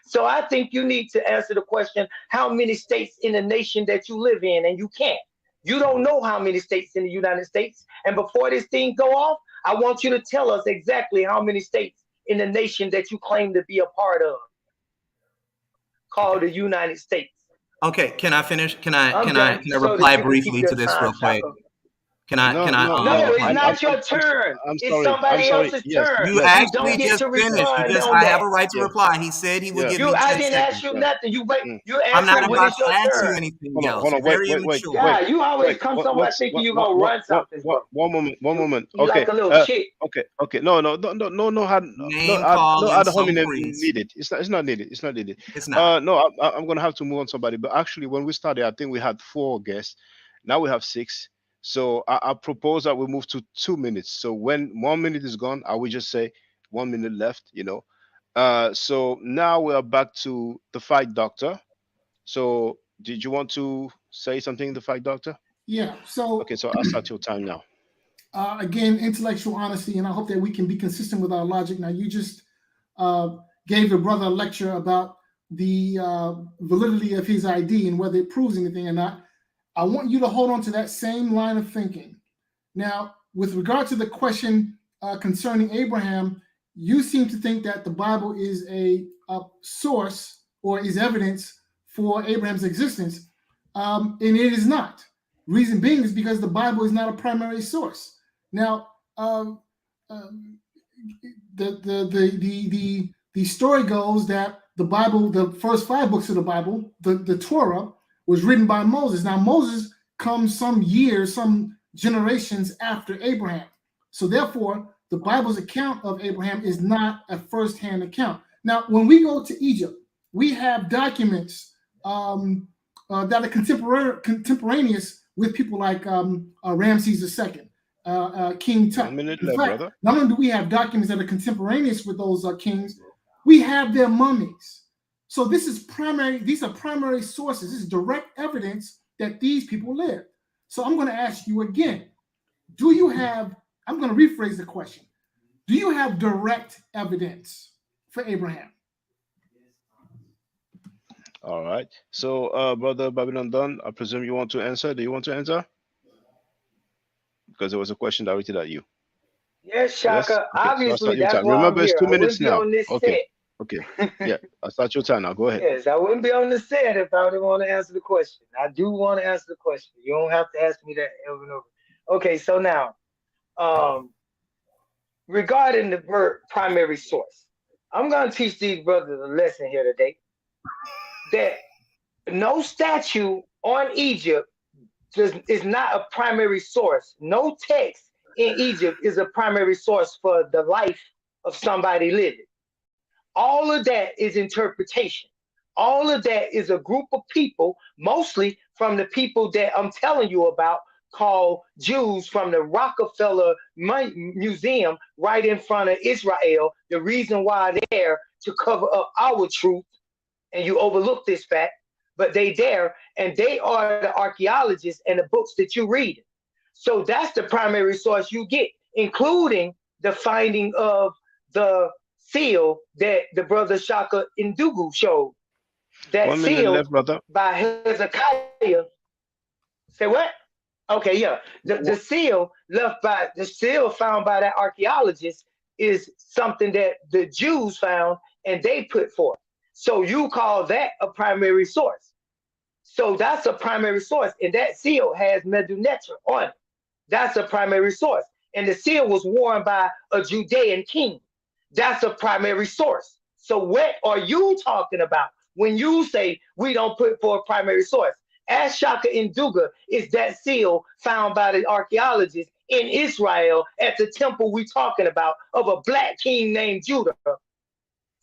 So I think you need to answer the question, how many states in the nation that you live in? And you can't. You don't know how many states in the United States. And before this thing go off, I want you to tell us exactly how many states in the nation that you claim to be a part of, called the United States. Okay, can I finish? Can I so reply that you can keep briefly your to this time, real quick? Shaka. No, it's not your turn. I'm It's sorry. somebody else's turn. You You don't actually get just to finished. respond on I that. have a right to reply. He said he would give me 10 I didn't seconds. ask you nothing. You wait. You I'm not answer when about it's to your ask you turn. anything Hold else. on, You're very immature. God, you always come somewhere thinking you're gonna run something, bro. One moment. You Okay. like a little chick. Okay. No, Name calling ad some hominem priest. needed. It's not needed. It's not needed. It's not. No, I'm gonna have to move on somebody. But actually, when we started, I think we had 4 guests. Now we have 6. So I propose that we move to 2 minutes. So when 1 minute is gone, I will just say 1 minute left. So now we are back to the fight doctor. So did you want to say something, the fight doctor? Yeah. So okay, so I'll start your time now. Again, intellectual honesty, and I hope that we can be consistent with our logic. Now, you just gave your brother a lecture about the validity of his ID and whether it proves anything or not. I want you to hold on to that same line of thinking. Now, with regard to the question concerning Abraham, you seem to think that the Bible is a source or is evidence for Abraham's existence, and it is not. Reason being is because the Bible is not a primary source. Now, the story goes that the Bible, the first 5 books of the Bible, the Torah, was written by Moses. Now, Moses comes some years, some generations after Abraham. So therefore, the Bible's account of Abraham is not a first-hand account. Now, when we go to Egypt, we have documents that are contemporaneous with people like Ramses II, King Tut. 1 minute In left, fact, brother. not only do we have documents that are contemporaneous with those kings, we have their mummies. So this is primary. These are primary sources. This is direct evidence that these people lived. So I'm going to ask you again: do you have? I'm going to rephrase the question. Do you have direct evidence for Abraham? All right. So, brother Babylon Dunn, I presume you want to answer. Do you want to answer? Because there was a question directed at you. Yes, Shaka. Yes? Okay, Obviously, so that's time. why Remember, I'm it's here. 2 I minutes wouldn't be now. on this Okay. set. Okay. Yeah, I'll start your time now. Go ahead. Yes, I wouldn't be on the set if I didn't want to answer the question. I do want to answer the question. You don't have to ask me that over and over. Okay, so now, regarding the verb primary source, I'm going to teach these brothers a lesson here today. That no statue on Egypt is not a primary source. No text in Egypt is a primary source for the life of somebody living. All of that is interpretation. All of that is a group of people, mostly from the people that I'm telling you about, called Jews from the Rockefeller Museum right in front of Israel. The reason why they're there to cover up our truth, and you overlook this fact, but they there, and they are the archaeologists and the books that you read. So that's the primary source you get, including the finding of the seal that the brother Shaka Ndugu showed. That 1 minute seal left, brother. by Hezekiah. Say what? Okay, yeah. The seal left by the seal found by that archaeologist is something that the Jews found and they put forth. So you call that a primary source. So that's a primary source, and that seal has Medunetra on it. That's a primary source. And the seal was worn by a Judean king. That's a primary source. So what are you talking about when you say we don't put for a primary source? As Shaka Nduga is that seal found by the archaeologists in Israel at the temple we talking about of a black king named Judah.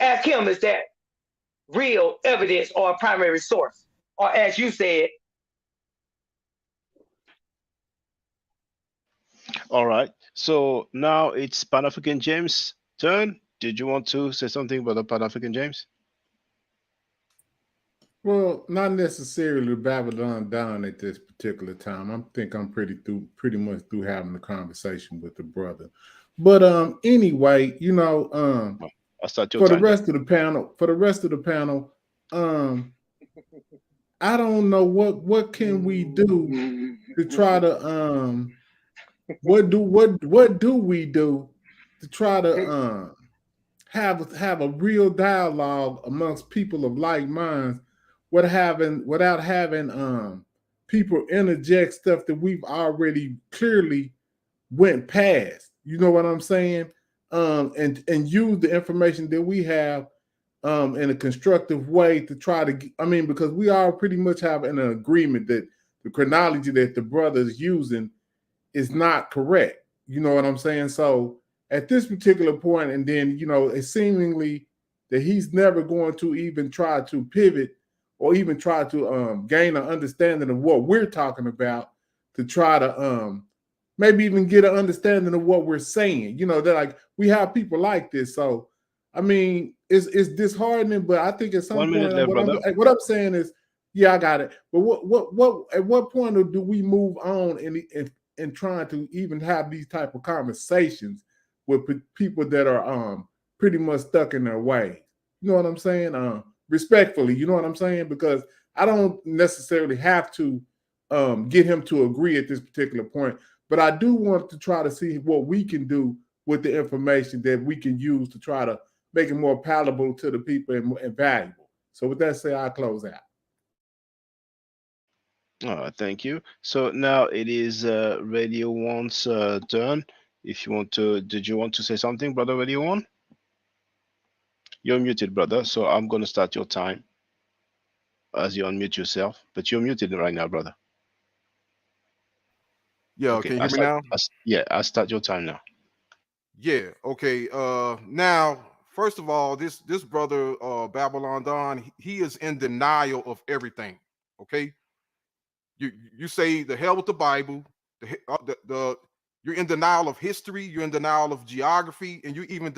Ask him, is that real evidence or a primary source? Or as you said. All right. So now it's Pan-African James' turn. Did you want to say something about the Pan-African James? Well, not necessarily Babylon down at this particular time. I think I'm pretty much through having a conversation with the brother. But anyway, you know, I'll start your for the time rest of the panel, I don't know what can we do to try to what do we do to try to have a real dialogue amongst people of like minds without having people interject stuff that we've already clearly went past. You know what I'm saying? And use the information that we have in a constructive way to try to, because we all pretty much have an agreement that the chronology that the brother is using is not correct. You know what I'm saying? So at this particular point, and then, you know, it's seemingly that he's never going to even try to pivot or even try to gain an understanding of what we're talking about to try to maybe even get an understanding of what we're saying. You know, that like we have people like this. So, I mean, it's disheartening, but I think at some 1 minute point, left, what I'm saying is, yeah, I got it. But at what point do we move on in trying to even have these type of conversations with people that are pretty much stuck in their way? You know what I'm saying? Respectfully, you know what I'm saying? Because I don't necessarily have to get him to agree at this particular point, but I do want to try to see what we can do with the information that we can use to try to make it more palatable to the people and valuable. So with that said, I'll close out. All right, thank you. So now it is Radio One's turn. If you want to, did you want to say something, brother Radio One? You're muted, brother. So I'm going to start your time as you unmute yourself. But you're muted right now, brother. Yeah, Okay, can you hear me now? I'll start your time now. Yeah, okay. Now, first of all, this brother Babylon Don, he is in denial of everything. Okay, you say the hell with the Bible, you're in denial of history, you're in denial of geography, and you're even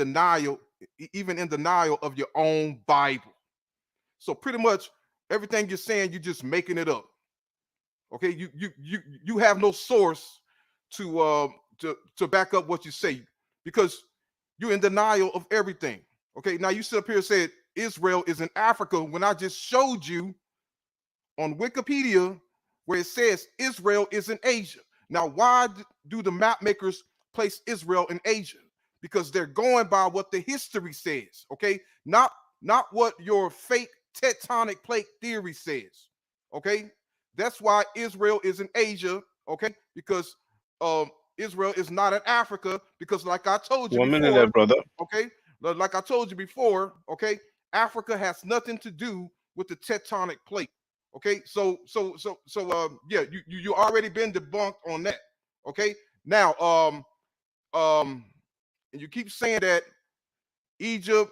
in denial of your own Bible. So pretty much everything you're saying, you're just making it up. Okay, you have no source to back up what you say, because you're in denial of everything. Okay, now you sit up here and said Israel is in Africa when I just showed you on Wikipedia where it says Israel is in Asia. Now, why do the map makers place Israel in Asia? Because they're going by what the history says, okay? Not what your fake tectonic plate theory says, okay? That's why Israel is in Asia, okay? Because Israel is not in Africa, because like I told you 1 minute before, left, brother. okay? Like I told you before, okay? Africa has nothing to do with the tectonic plate. Okay, so yeah, you already been debunked on that. Okay, now and you keep saying that Egypt,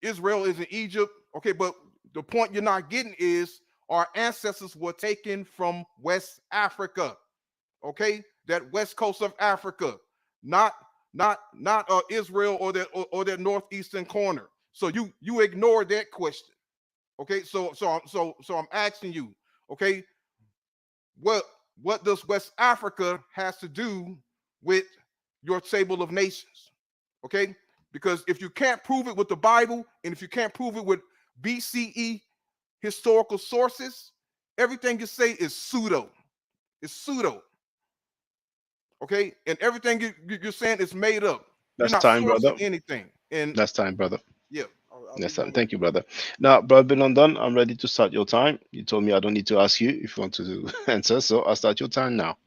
Israel is in Egypt. Okay, but the point you're not getting is our ancestors were taken from West Africa. Okay, that west coast of Africa, not Israel or their northeastern corner. So you ignored that question. Okay, so I'm asking you, okay, what does West Africa has to do with your table of nations? Okay, because if you can't prove it with the Bible, and if you can't prove it with BCE historical sources, everything you say is pseudo. It's pseudo. Okay, and everything you're saying is made up. You're That's not time, brother. sourcing anything. And That's time, brother. yeah, That's time. Thank you, brother. Now, Brother London, I'm ready to start your time. You told me I don't need to ask you if you want to answer, so I'll start your time now.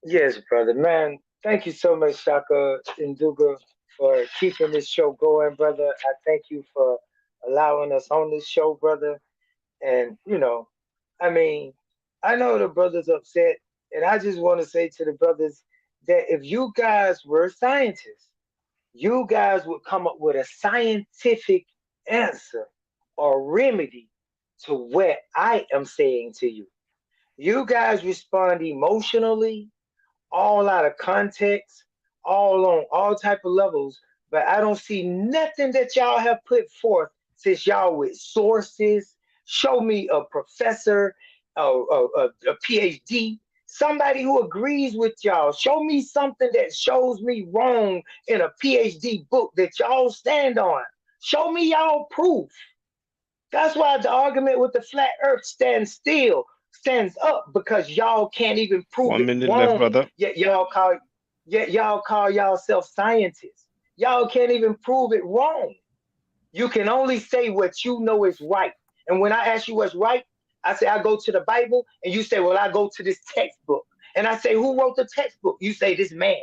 Yes, brother, man. Thank you so much, Shaka Induga, for keeping this show going, brother. I thank you for allowing us on this show, brother. And I mean, I know the brother's upset, and I just want to say to the brothers that if you guys were scientists, you guys would come up with a scientific answer or remedy to what I am saying to you. You guys respond emotionally, all out of context, all on all type of levels, but I don't see nothing that y'all have put forth since y'all with sources. Show me a professor, a PhD, somebody who agrees with y'all. Show me something that shows me wrong in a PhD book that y'all stand on. Show me y'all proof. That's why the argument with the flat earth stands up because y'all can't even prove 1 it minute left, wrong. brother. Yet y'all call yourself scientists. Y'all can't even prove it wrong. You can only say what you know is right. And when I ask you what's right, I say I go to the Bible, and you say, well, I go to this textbook. And I say, who wrote the textbook? You say this man.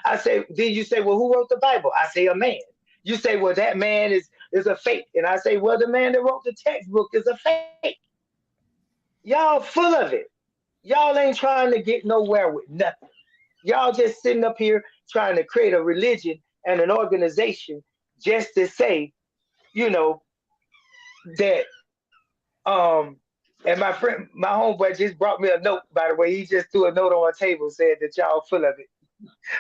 I say, then you say, well, who wrote the Bible? I say a man. You say, well, that man is a fake. And I say, well, the man that wrote the textbook is a fake. Y'all full of it. Y'all ain't trying to get nowhere with nothing. Y'all just sitting up here trying to create a religion and an organization just to say, you know, that and my homeboy just brought me a note, by the way. He just threw a note on a table saying that y'all full of it,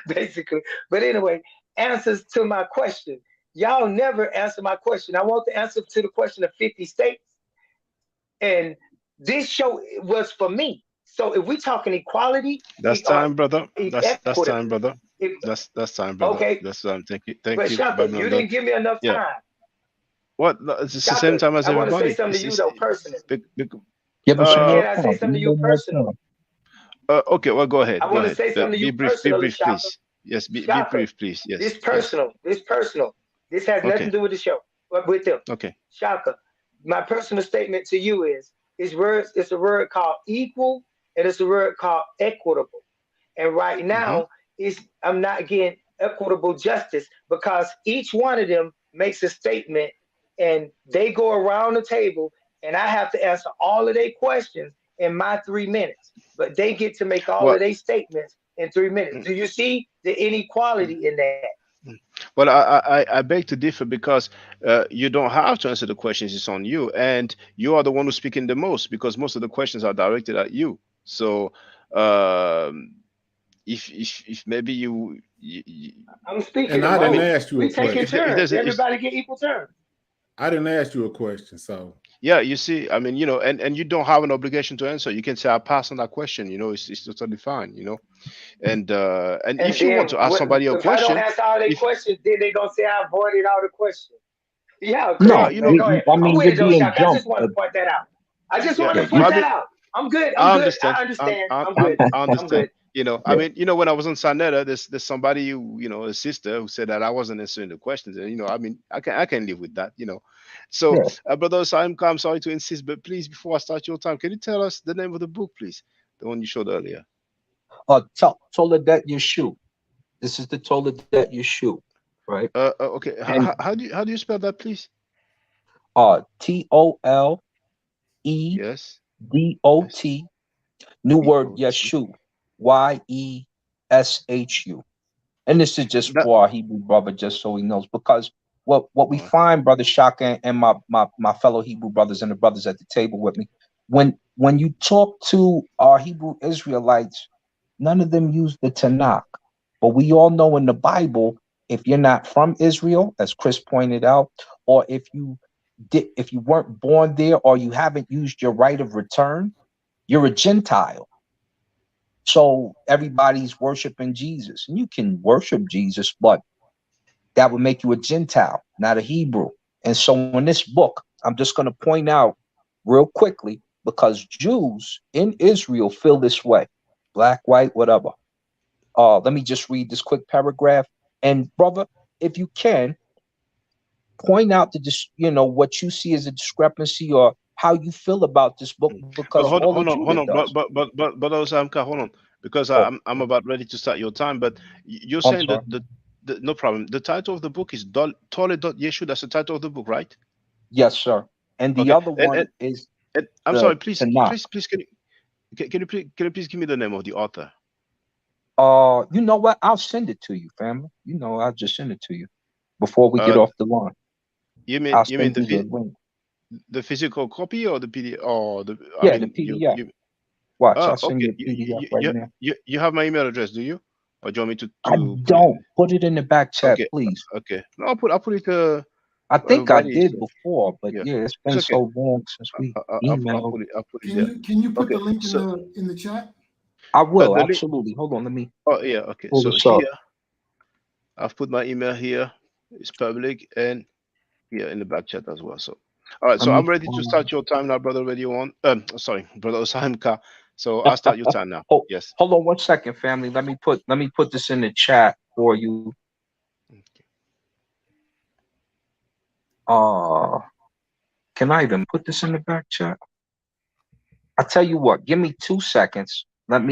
basically. But anyway, answers to my question. Y'all never answer my question. I want the answer to the question of 50 states. And this show was for me. So if we talking equality, That's time, brother. That's time, equitably. brother. That's time, brother. Okay, That's Thank you, but Shaka, Brother you London. didn't give me enough Yeah. time. What? No, it's the same Shaka, time as I want to say everybody. something to you though, personally. Yeah, but show Can more I say time. something to you personally? Okay, well, go ahead. I Go want to ahead. say something to Be you brief. Be personally, brief, Shaka. please. Yes. Be Shaka, brief, please. this Yes. Yes. personal. This personal. This has nothing Okay. to do with the show, but with them. Okay. Shaka, my personal statement to you is it's a word called equal, and it's a word called equitable. And right Mm-hmm. now, I'm not getting equitable justice because each one of them makes a statement and they go around the table, and I have to answer all of their questions in my 3 minutes. But they get to make all Well, of their statements in 3 minutes. Do you see the inequality in that? well, I beg to differ because you don't have to answer the questions. It's on you, and you are the one who's speaking the most because most of the questions are directed at you. So, if maybe I'm speaking And the I didn't most. ask you We a taking question. if turns. there's a, if, Everybody get equal turns. I didn't ask you a question, so yeah, you see, I mean, and you don't have an obligation to answer. You can say I pass on that question. It's totally fine. And And if you want then to ask somebody a if I don't question, answer all their if questions, then they gonna say I avoided all the questions. Y'all well, No, crazy, man. Go ahead. I I'm mean with you're it though, being Shock. I just jumped. want to point that out. I just yeah, want Yeah, to you, point I that mean, out. I'm good. I'm I good. understand. I understand. I'm good. I I'm understand. good. I yeah. mean, when I was on Sanetta, there's somebody a sister who said that I wasn't answering the questions, and I mean, I can live with that. So, Yeah. brother, so I'm sorry to insist, but please, before I start your time, can you tell us the name of the book, please, the one you showed earlier? Toledot Yeshu. This is the Toledot Yeshu, right? Okay. And How do you spell that, please? TOLEDOT, Yes. new word BOT. Yeshu, YESHU. SHU. And this is just for our Hebrew brother, just so he knows, because what we find, Brother Shaka, and my fellow Hebrew brothers and the brothers at the table with me, when you talk to our Hebrew Israelites, none of them use the Tanakh. But we all know in the Bible, if you're not from Israel, as Chris pointed out, or if you weren't born there, or you haven't used your right of return, you're a Gentile. So everybody's worshiping Jesus, and you can worship Jesus, but that would make you a Gentile, not a Hebrew. And so in this book, I'm just going to point out real quickly, because Jews in Israel feel this way, black, white, whatever. Let me just read this quick paragraph. And brother, if you can, point out what you see as a discrepancy, or how you feel about this book, because hold all on, of Judah does. but Samka, hold on, because I'm about ready to start your time. But you're saying that the no problem. The title of the book is Tole Yeshu. That's the title of the book, right? Yes, sir. And the other one is. I'm sorry. Please, can you please give me the name of the author? You know what? I'll send it to you, family. I'll just send it to you before we get off the line. You mean the physical copy or the PDF or the? Yeah, the PDF. Watch, I'll send you a PDF right now. You have my email address, do you? Or do you want me to? I don't. Put it in the back chat, please. Okay. No, I'll put it. I think I did before, but it's been so long since we emailed. I'll put it there. Can you put the link in the chat? I will, absolutely. Hold on, let me. Oh yeah, okay. So here, I've put my email here. It's public, and here in the back chat as well. So, all right. So I'm ready to start your time now, brother. Radio on. Sorry, brother Osaimka. So I'll start your time now. Yes. Hold on 1 second, family. Let me put this in the chat for you. Can I even put this in the back chat? I tell you what, give me 2 seconds. I'm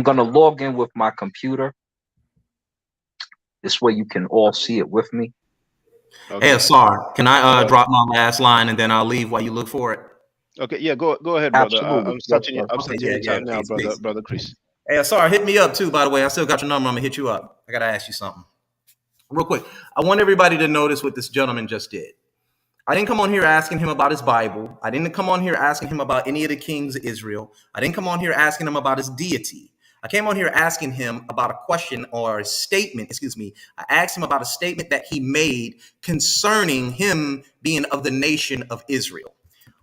gonna log in with my computer. This way you can all see it with me. Okay. Hey, Asar, can I drop my last line and then I'll leave while you look for it? Okay, yeah, go ahead, brother. Absolutely. I'm starting your time now, brother Chris. Hey, Asar, hit me up too, by the way. I still got your number. I'm gonna hit you up. I gotta ask you something. Real quick. I want everybody to notice what this gentleman just did. I didn't come on here asking him about his Bible. I didn't come on here asking him about any of the kings of Israel. I didn't come on here asking him about his deity. I came on here asking him about a question or a statement, I asked him about a statement that he made concerning him being of the nation of Israel.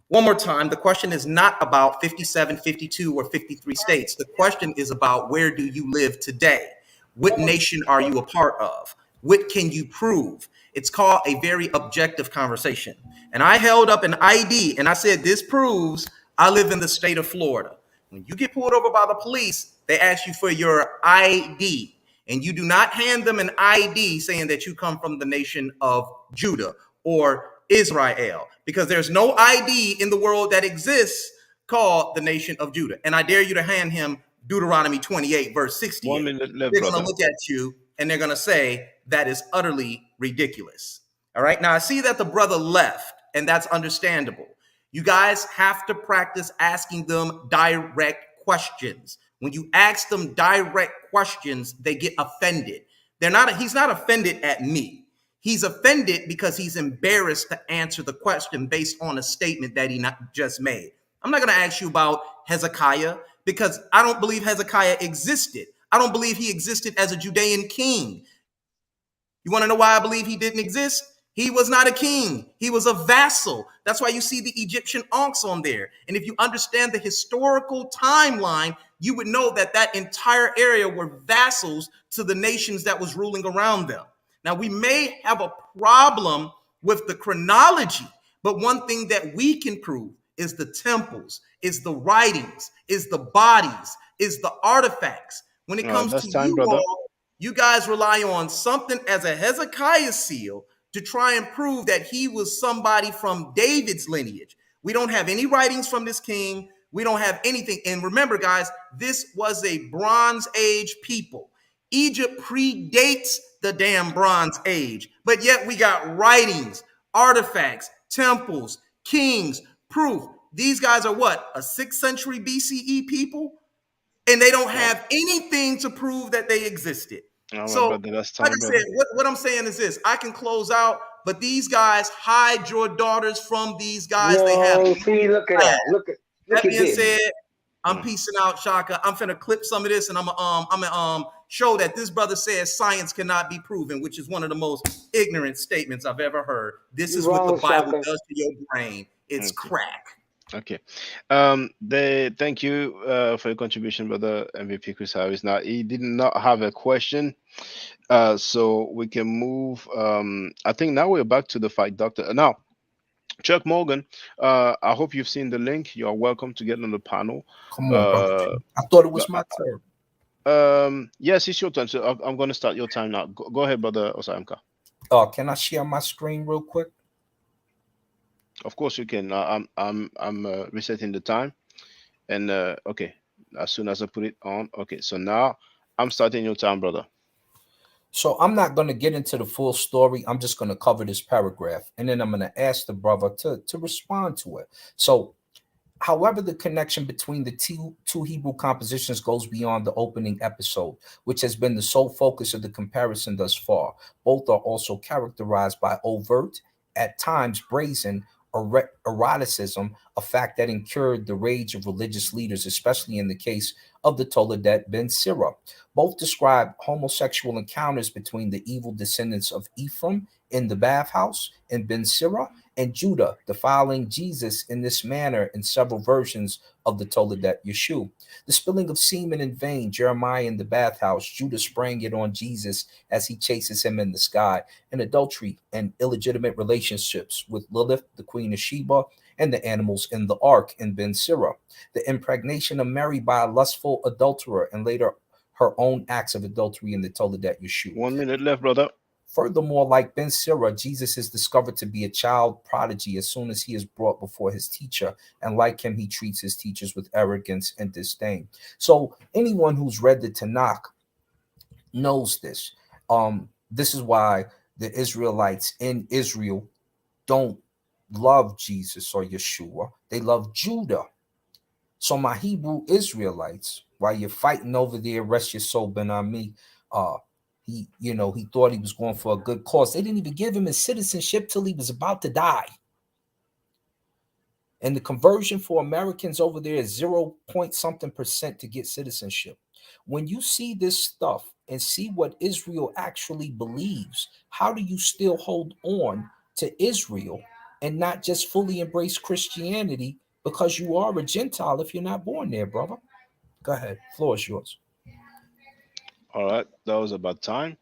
One more time, the question is not about 57, 52, or 53 states. The question is about, where do you live today? What nation are you a part of? What can you prove? It's called a very objective conversation. And I held up an ID and I said, this proves I live in the state of Florida. When you get pulled over by the police, they ask you for your ID. And you do not hand them an ID saying that you come from the nation of Judah or Israel, because there's no ID in the world that exists called the nation of Judah. And I dare you to hand him Deuteronomy 28, verse 68. 1 minute left, they're going to look at you and they're going to say that is utterly ridiculous. All right. Now I see that the brother left, and that's understandable. You guys have to practice asking them direct questions. When you ask them direct questions, they get offended. He's not offended at me. He's offended because he's embarrassed to answer the question based on a statement that he just made. I'm not going to ask you about Hezekiah, because I don't believe Hezekiah existed. I don't believe he existed as a Judean king. You want to know why I believe he didn't exist? He was not a king. He was a vassal. That's why you see the Egyptian onks on there. And if you understand the historical timeline, you would know that that entire area were vassals to the nations that was ruling around them. Now, we may have a problem with the chronology, but one thing that we can prove is the temples, is the writings, is the bodies, is the artifacts. When it comes to you all, you guys rely on something as a Hezekiah seal to try and prove that he was somebody from David's lineage. We don't have any writings from this king. We don't have anything. And remember, guys, this was a Bronze Age people. Egypt predates the damn Bronze Age, but yet we got writings, artifacts, temples, kings, proof. These guys are what? A 6th century BCE people? and they don't have anything to prove that they existed. So, like I said, what I'm saying is this: I can close out, but these guys hide your daughters from these guys. They have. See, look at that. Look That at being this. said, I'm peacing out, Shaka. I'm finna clip some of this, and I'm gonna show that this brother says science cannot be proven, which is one of the most ignorant statements I've ever heard. This is what the Bible does to your brain. It's crack. Okay. Thank you for your contribution, brother MVP Chris Harris. Now he did not have a question. So we can move. I think now we're back to the fight doctor. Now, Chuck Morgan, I hope you've seen the link. You are welcome to get on the panel. Come on, brother. I thought it was my turn. Yes, it's your turn. So I'm going to start your time now. Go ahead, brother Osaimka. Can I share my screen real quick? Of course you can. I'm resetting the time, and okay, as soon as I put it on. Okay, so now I'm starting your time, brother. So I'm not going to get into the full story. I'm just going to cover this paragraph, and then I'm going to ask the brother to respond to it. So, however, the connection between the two Hebrew compositions goes beyond the opening episode, which has been the sole focus of the comparison thus far. Both are also characterized by overt, at times brazen, eroticism, a fact that incurred the rage of religious leaders, especially in the case of the Toledat ben Sirah. Both describe homosexual encounters between the evil descendants of Ephraim in the bathhouse and Ben Sirah and Judah, defiling Jesus in this manner in several versions of the Toledat Yeshu. The spilling of semen in vain, Jeremiah in the bathhouse, Judah spraying it on Jesus as he chases him in the sky, and adultery and illegitimate relationships with Lilith, the queen of Sheba, and the animals in the ark in Ben Sirah. The impregnation of Mary by a lustful adulterer, and later her own acts of adultery in the Toledat Yeshu. 1 minute left, brother. Furthermore, like Ben Sirah, Jesus is discovered to be a child prodigy as soon as he is brought before his teacher, and like him, he treats his teachers with arrogance and disdain. So anyone who's read the Tanakh knows this. This is why the Israelites in Israel don't love Jesus or Yeshua. They love Judah. So my Hebrew Israelites, while you're fighting over there, rest your soul, Ben Ami, he thought he was going for a good cause. They didn't even give him his citizenship till he was about to die. And the conversion for Americans over there is 0.something% to get citizenship. When you see this stuff and see what Israel actually believes, how do you still hold on to Israel and not just fully embrace Christianity because you are a Gentile if you're not born there, brother? Go ahead. Floor is yours. All right, that was about time.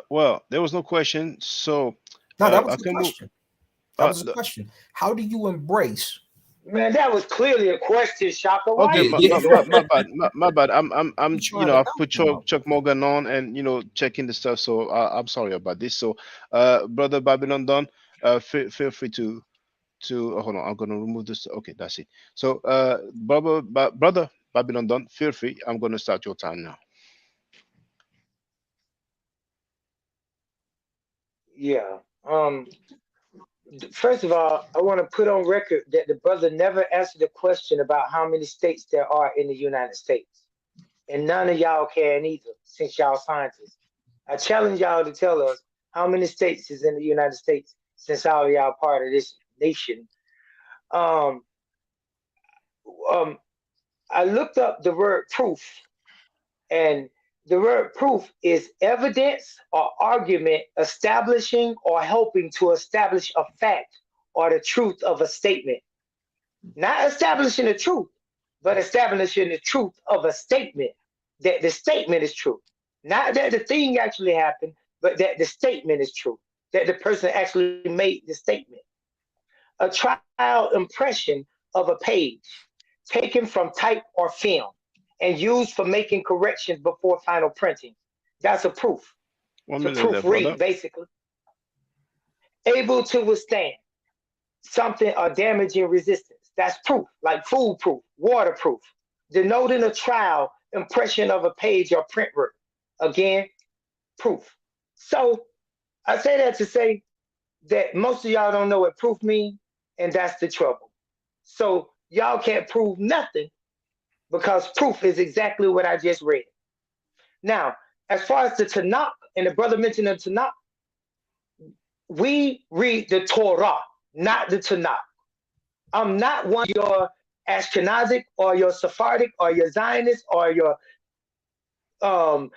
Well, there was no question, so no, that was the question. That was the question. How do you embrace? Man, that was clearly a question, Shaka. Okay, my bad. I'm I put Chuck Morgan on and checking the stuff. So I'm sorry about this. So, brother Babylon Don, feel free to hold on. I'm gonna remove this. Okay, that's it. So, brother Babylon Don, feel free. I'm gonna start your time now. Yeah. First of all, I want to put on record that the brother never answered the question about how many states there are in the United States. And none of y'all can either, since y'all scientists. I challenge y'all to tell us how many states is in the United States, since all of y'all part of this nation. I looked up the word proof, and the word proof is evidence or argument establishing or helping to establish a fact or the truth of a statement. Not establishing the truth, but establishing the truth of a statement, that the statement is true. Not that the thing actually happened, but that the statement is true, that the person actually made the statement. A trial impression of a page taken from type or film and used for making corrections before final printing. That's a proof. To proofread, basically. Able to withstand something or damaging resistance. That's proof, like foolproof, waterproof. Denoting a trial impression of a page or print work. Again, proof. So I say that to say that most of y'all don't know what proof means, and that's the trouble. So y'all can't prove nothing, because proof is exactly what I just read. Now, as far as the Tanakh, and the brother mentioned the Tanakh, we read the Torah, not the Tanakh. I'm not one of your Ashkenazic or your Sephardic or your Zionist or your um,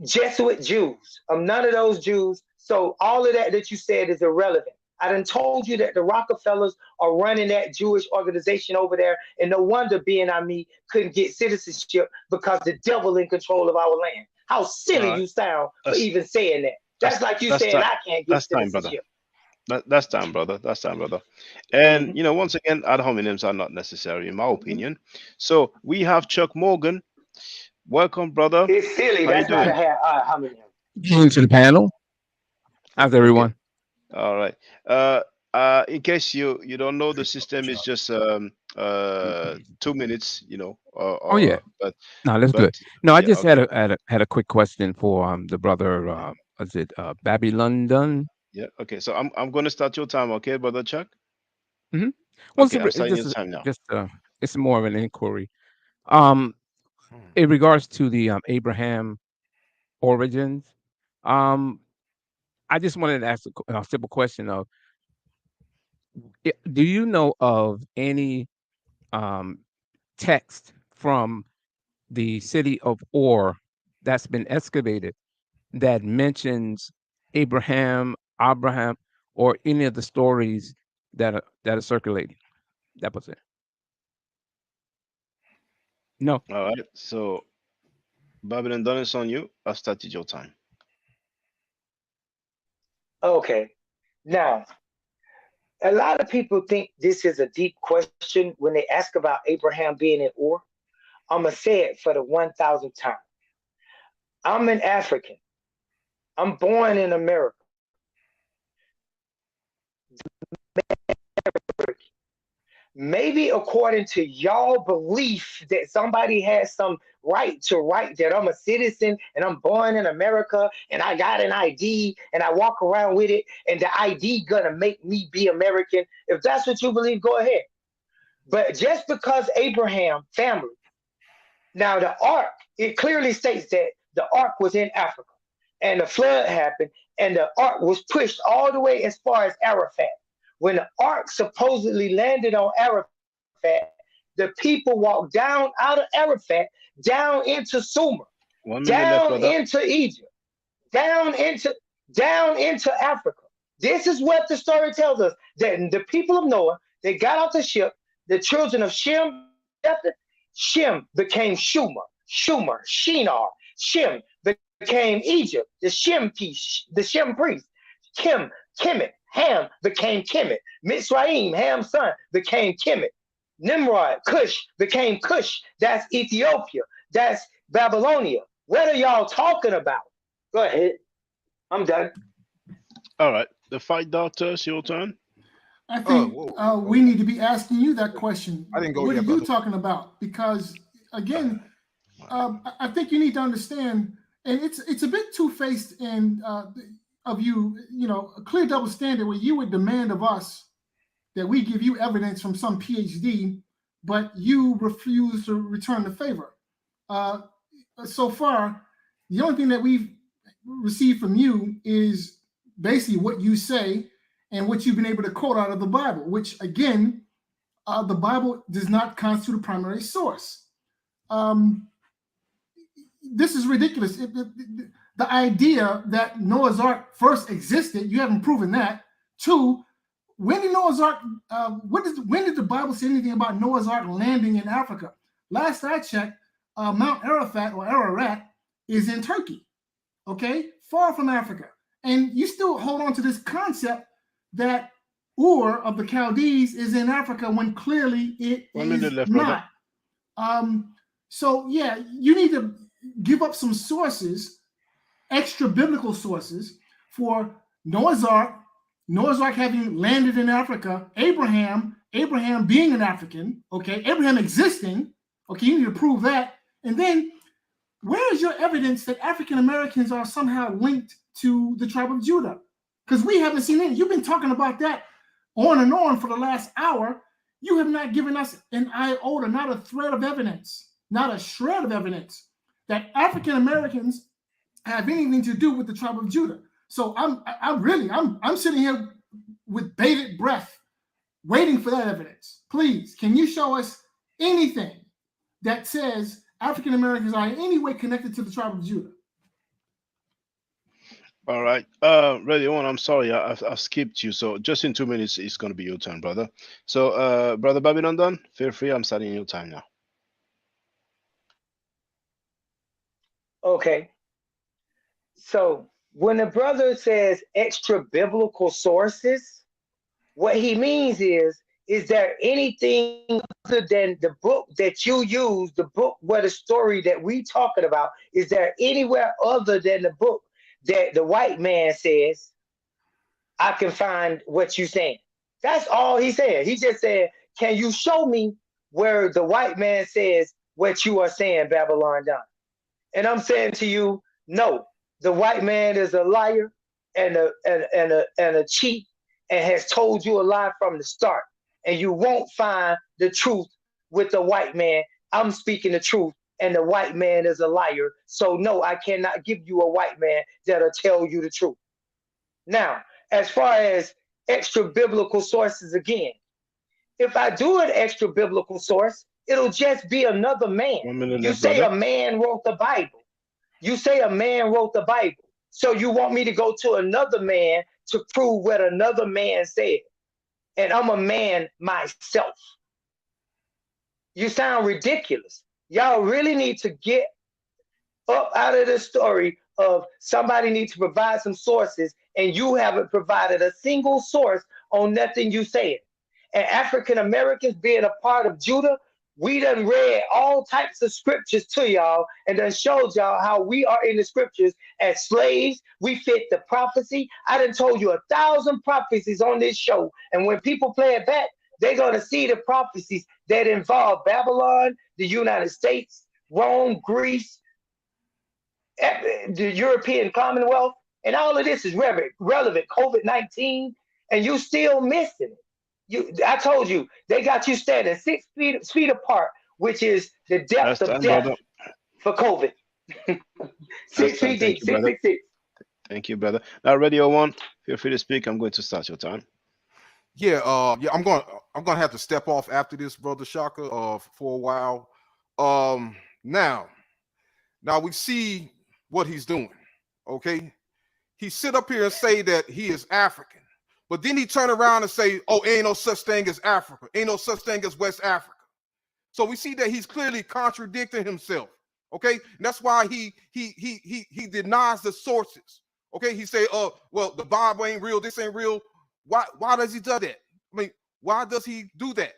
Jesuit Jews. I'm none of those Jews. So all of that you said is irrelevant. I done told you that the Rockefellers are running that Jewish organization over there, and no wonder Ben-Ami couldn't get citizenship because the devil in control of our land. How silly you sound for even saying that. That's like you saying I can't get citizenship. That's time, brother. That's time, brother. And you know, once again, ad hominems are not necessary, in my opinion. So we have Chuck Morgan. Welcome, brother. It's silly. How That's you not doing? a homonym. Greetings to the panel. How's everyone? All right. In case you don't know, the system is just 2 minutes, you know. Oh yeah. But No, that's good. No, I yeah, just okay. had a quick question for the brother. Was it Babylon Dunn? Yeah. Okay. So I'm going to start your time, okay, brother Chuck? Mm-hmm. Well, Okay, I'm starting your time now. It's more of an inquiry. In regards to the Abraham origins, I just wanted to ask a simple question of, do you know of any text from the city of Ur that's been excavated that mentions Abraham, or any of the stories that are circulating? That was it. No. All right. So Babylon Dunn is on you. I started your time. Okay. Now, a lot of people think this is a deep question when they ask about Abraham being in Ur. I'm going to say it for the 1,000th time. I'm an African. I'm born in America. Maybe according to y'all belief that somebody has some right to write that I'm a citizen and I'm born in America and I got an ID and I walk around with it and the ID gonna make me be American. If that's what you believe, go ahead. But just because Abraham family, now the ark, it clearly states that the ark was in Africa and the flood happened and the ark was pushed all the way as far as Arafat. When the ark supposedly landed on Arafat, the people walked down out of Arafat, down into Sumer, down into Egypt, down into Africa. This is what the story tells us, that the people of Noah, they got off the ship, the children of Shem became Shumer, Shinar. Shem became Egypt, the Shem priest. Kemet, Ham became Kemet. Mitzrayim, Ham's son, became Kemet. Nimrod, Cush became Cush. That's Ethiopia. That's Babylonia. What are y'all talking about? Go ahead. I'm done. All right. The fight doctor, it's your turn. I think we need to be asking you that question. I didn't go What yet, are you brother. talking about? Because again, I think you need to understand, and it's a bit two-faced and of you, a clear double standard where you would demand of us that we give you evidence from some PhD, but you refuse to return the favor. So far, the only thing that we've received from you is basically what you say and what you've been able to quote out of the Bible, which again, the Bible does not constitute a primary source. This is ridiculous. The idea that Noah's Ark first existed, you haven't proven that. Two, when did Noah's Ark, when did the Bible say anything about Noah's Ark landing in Africa? Last I checked, Mount Arafat or Ararat is in Turkey, okay? Far from Africa. And you still hold on to this concept that Ur of the Chaldees is in Africa when clearly it is not. So yeah, you need to give up some sources, extra biblical sources, for Noah's Ark having landed in Africa, Abraham being an African, okay, Abraham existing, okay, you need to prove that. And then where is your evidence that African Americans are somehow linked to the tribe of Judah? Because we haven't seen any. You've been talking about that on and on for the last hour, You have not given us an iota, not a thread of evidence, not a shred of evidence that African Americans have anything to do with the tribe of Judah. So I'm sitting here with bated breath, waiting for that evidence. Please, can you show us anything that says African Americans are in any way connected to the tribe of Judah? All right. Ready one. I'm sorry, I've skipped you. So just in 2 minutes, it's gonna be your turn, brother. So, brother Babylon done. Feel free. I'm starting your time now. Okay. So when the brother says extra biblical sources, what he means is there anything other than the book that you use, the book where the story that we talking about, is there anywhere other than the book that the white man says, I can find what you saying? That's all he said. He just said, can you show me where the white man says what you are saying, Babylon done? And I'm saying to you, no, the white man is a liar and a cheat and has told you a lie from the start. And you won't find the truth with the white man. I'm speaking the truth, and the white man is a liar. So no, I cannot give you a white man that'll tell you the truth. Now, as far as extra biblical sources again, if I do an extra biblical source, it'll just be another man. 1 minute You left, say brother. a man wrote the Bible. You say a man wrote the Bible. So you want me to go to another man to prove what another man said. And I'm a man myself. You sound ridiculous. Y'all really need to get up out of the story of somebody needs to provide some sources, and you haven't provided a single source on nothing you said. And African Americans being a part of Judah, we done read all types of scriptures to y'all and done showed y'all how we are in the scriptures as slaves. We fit the prophecy. I done told you 1,000 prophecies on this show. And when people play it back, they're going to see the prophecies that involve Babylon, the United States, Rome, Greece, the European Commonwealth, and all of this is relevant. COVID-19, and you still missing it. I told you they got you standing 6 feet apart, which is the depth Last of time, death brother. for COVID. Last 6 time. feet Thank deep, you, brother. 666. Thank you, brother. Now, Radio One, feel free to speak. I'm going to start your time. Yeah, I'm gonna have to step off after this, brother Shaka, for a while. Now we see what he's doing. Okay, he sit up here and say that he is African, but then he turn around and say, "Oh, ain't no such thing as Africa. Ain't no such thing as West Africa." So we see that he's clearly contradicting himself. Okay, and that's why he denies the sources. Okay, he say, "Oh, well, the Bible ain't real. This ain't real." Why does he do that? I mean, why does he do that?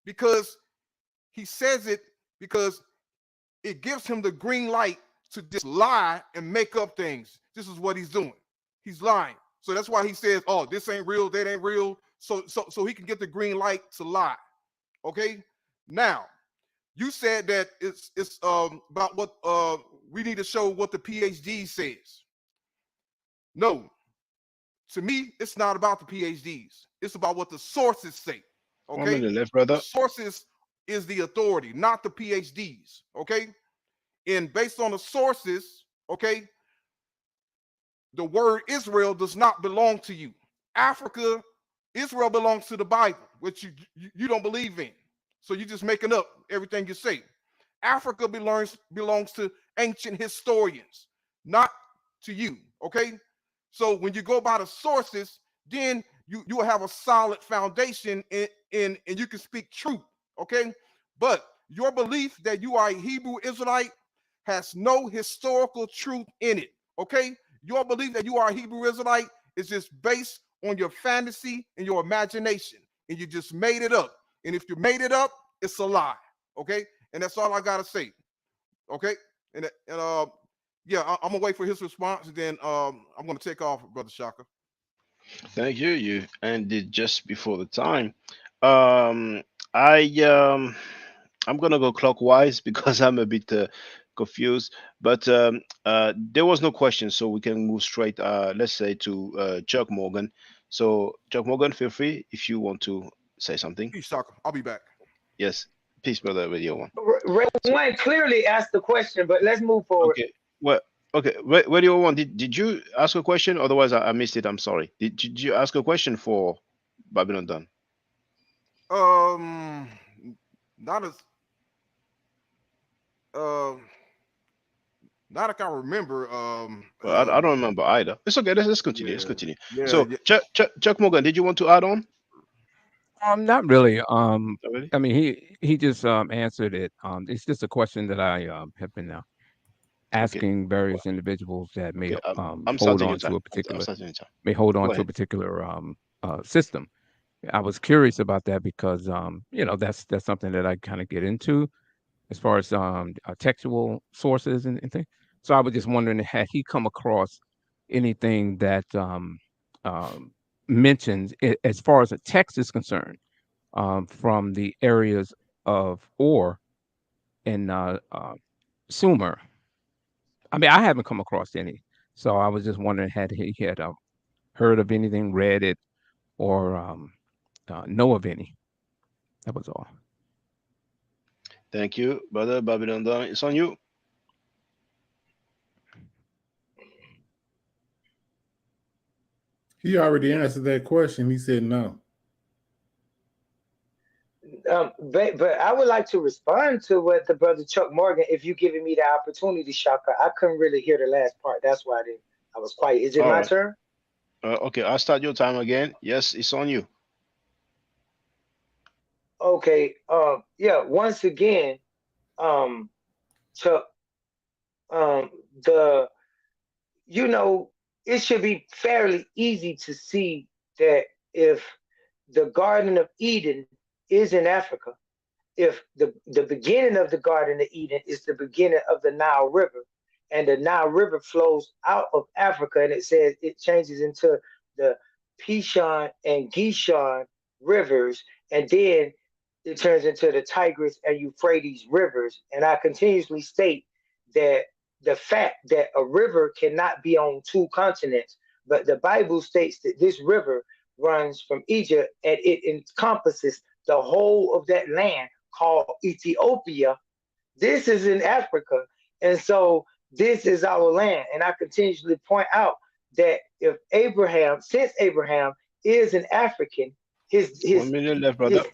Because he says it because it gives him the green light to just lie and make up things. This is what he's doing. He's lying. So that's why he says, "Oh, this ain't real. That ain't real." So he can get the green light to lie. Okay. Now, you said that it's about what we need to show what the PhD says. No, to me, it's not about the PhDs. It's about what the sources say. 1 Okay, minute left, the brother. sources is the authority, not the PhDs. Okay, and based on the sources, okay, the word Israel does not belong to you. Africa, Israel belongs to the Bible, which you don't believe in. So you're just making up everything you say. Africa belongs to ancient historians, not to you. Okay, so when you go by the sources, then you will have a solid foundation and you can speak truth. Okay, but your belief that you are a Hebrew Israelite has no historical truth in it. Okay, your belief that you are a Hebrew Israelite is just based on your fantasy and your imagination, and you just made it up. And if you made it up, it's a lie. Okay, and that's all I gotta say. Okay, and yeah, I'm gonna wait for his response, and then I'm gonna take off, brother Shaka. Thank you. You ended just before the time. Um, I I'm gonna go clockwise because I'm a bit confused. But there was no question, so we can move straight. Let's say to Chuck Morgan. So Chuck Morgan, feel free if you want to say something. Peace, Shaka. I'll be back. Yes. Peace, brother. Radio one. One clearly asked the question, but let's move forward. Okay. Well, okay. Radio one. Did you ask a question? Otherwise, I missed it. I'm sorry. Did you ask a question for Babylon Done? Not as not I can remember. Well, I don't remember either. It's okay. Let's continue. Yeah, Let's continue. yeah, So, yeah. Chuck Morgan, did you want to add on? Not really. Not really? I mean, he just answered it. It's just a question that I have been asking various individuals that may Okay. I'm hold starting on your to time. a particular I'm starting your time. may hold on Go to a ahead. particular system. I was curious about that because that's something that I kind of get into as far as textual sources and things. So I was just wondering, had he come across anything that mentions as far as a text is concerned from the areas of Or and Sumer? I mean, I haven't come across any, so I was just wondering had he had heard of anything, read it, or know of any. That was all. Thank you, brother Babylon Done. It's on you. He already answered that question. He said no. But I would like to respond to what the brother Chuck Morgan, if you giving me the opportunity, Shaka. I couldn't really hear the last part. That's why I was quiet. Is it All my right. turn? Okay, I'll start your time again. Yes, it's on you. Okay. Yeah. Once again, Chuck, the it should be fairly easy to see that if the Garden of Eden is in Africa, if the beginning of the Garden of Eden is the beginning of the Nile River, and the Nile River flows out of Africa, and it says it changes into the Pishon and Gishon rivers, and then it turns into the Tigris and Euphrates rivers. And I continuously state that the fact that a river cannot be on two continents, but the Bible states that this river runs from Egypt and it encompasses the whole of that land called Ethiopia. This is in Africa. And so this is our land. And I continuously point out that if Abraham, since Abraham is an African, 1 minute left, brother.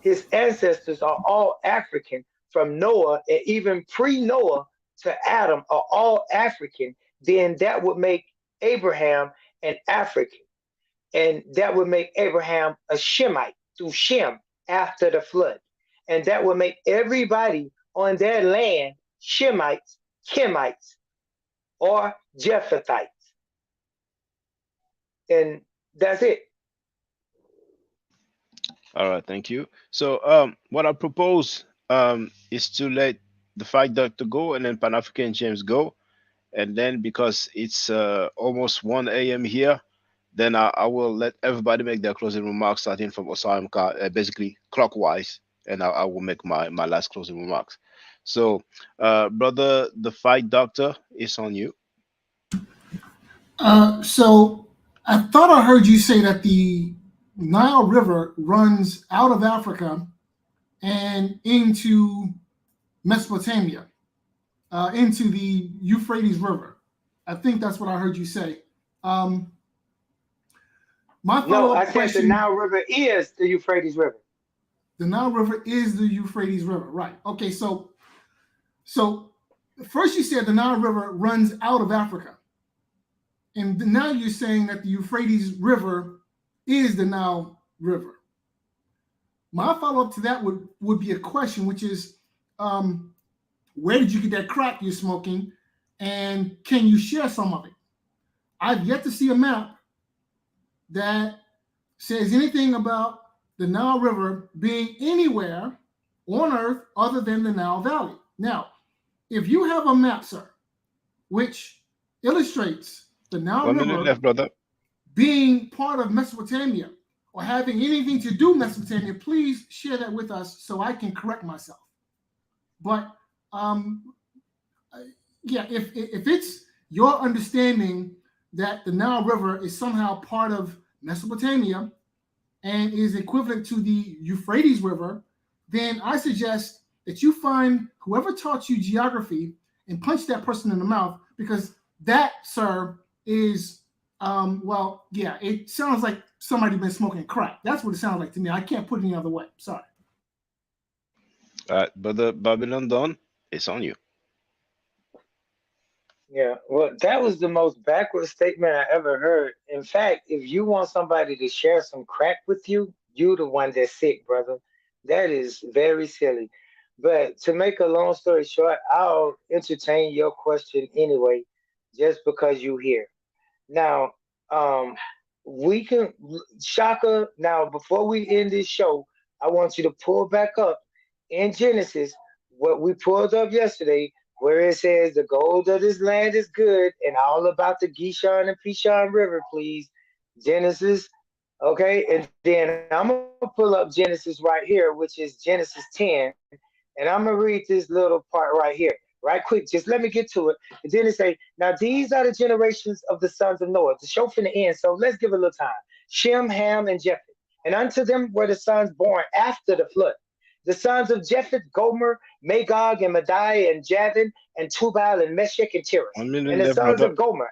his ancestors are all African, from Noah, and even pre-Noah to Adam are all African. Then that would make Abraham an African. And that would make Abraham a Shemite through Shem after the flood. And that would make everybody on their land Shemites, Kemites, or Japhethites. And that's it. All right, thank you. So what I propose is to let the Fight Doctor go and then Pan African James go. And then because it's almost 1 a.m. here, then I will let everybody make their closing remarks starting from Osam basically clockwise, and I will make my last closing remarks. So brother, the Fight Doctor is on you. So I thought I heard you say that the Nile River runs out of Africa and into Mesopotamia, into the Euphrates River. I think that's what I heard you say. My follow-up question. The Nile River is the Euphrates River. The Nile River is the Euphrates River, right? Okay, so first you said the Nile River runs out of Africa. And now you're saying that the Euphrates River is the Nile River. My follow-up to that would be a question, which is, where did you get that crack you're smoking? And can you share some of it? I've yet to see a map that says anything about the Nile River being anywhere on Earth other than the Nile Valley. Now, if you have a map, sir, which illustrates the Nile 1 River minute left, brother, being part of Mesopotamia or having anything to do with Mesopotamia, please share that with us so I can correct myself. But yeah, if it's your understanding that the Nile River is somehow part of Mesopotamia, and is equivalent to the Euphrates River, then I suggest that you find whoever taught you geography and punch that person in the mouth, because that, sir, is well, yeah, it sounds like somebody been smoking crack. That's what it sounds like to me. I can't put it any other way. Sorry. Brother Babylon Don, it's on you. Yeah, well, that was the most backward statement I ever heard. In fact, if you want somebody to share some crack with you, you the one that's sick, brother. That is very silly. But to make a long story short, I'll entertain your question anyway, just because you here. Now, um, we can Shaka. Now, before we end this show, I want you to pull back up in Genesis what we pulled up yesterday, where it says the gold of this land is good, and all about the Gishon and Pishon River, please. Genesis, okay, and then I'm gonna pull up Genesis right here, which is Genesis 10, and I'm gonna read this little part right here, right quick. Just let me get to it. And then it say, now these are the generations of the sons of Noah. The show finna end, so let's give it a little time. Shem, Ham, and Japheth. And unto them were the sons born after the flood. The sons of Japheth, Gomer, Magog, and Madai, and Javin, and Tubal, and Meshech, and Tiras. 1 minute And the left, sons brother. of Gomer,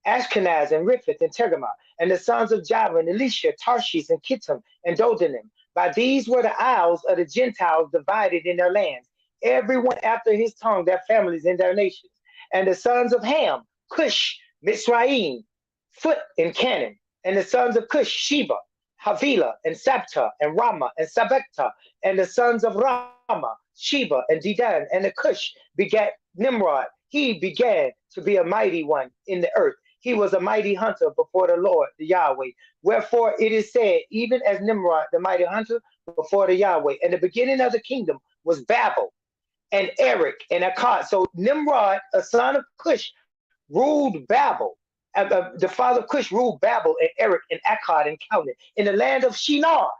Ashkenaz, and Riphath, and Tergamah. And the sons of Javan, Elisha, Tarshish, and Kittim, and Dodanim. By these were the isles of the Gentiles divided in their lands, everyone after his tongue, their families, and their nations. And the sons of Ham, Cush, Mitzrayim, Phut, and Canaan. And the sons of Cush, Sheba, Havilah, and Sabta, and Rama, and Sabekta. And the sons of Rama, Sheba, and Dedan. And the Cush begat Nimrod. He began to be a mighty one in the earth. He was a mighty hunter before the Lord, the Yahweh. Wherefore it is said, even as Nimrod, the mighty hunter before the Yahweh. And the beginning of the kingdom was Babel and Eric and Akkad. So Nimrod, a son of Cush, ruled Babel. The father of Cush ruled Babel and Eric and Akkad and Calneh in the land of Shinar.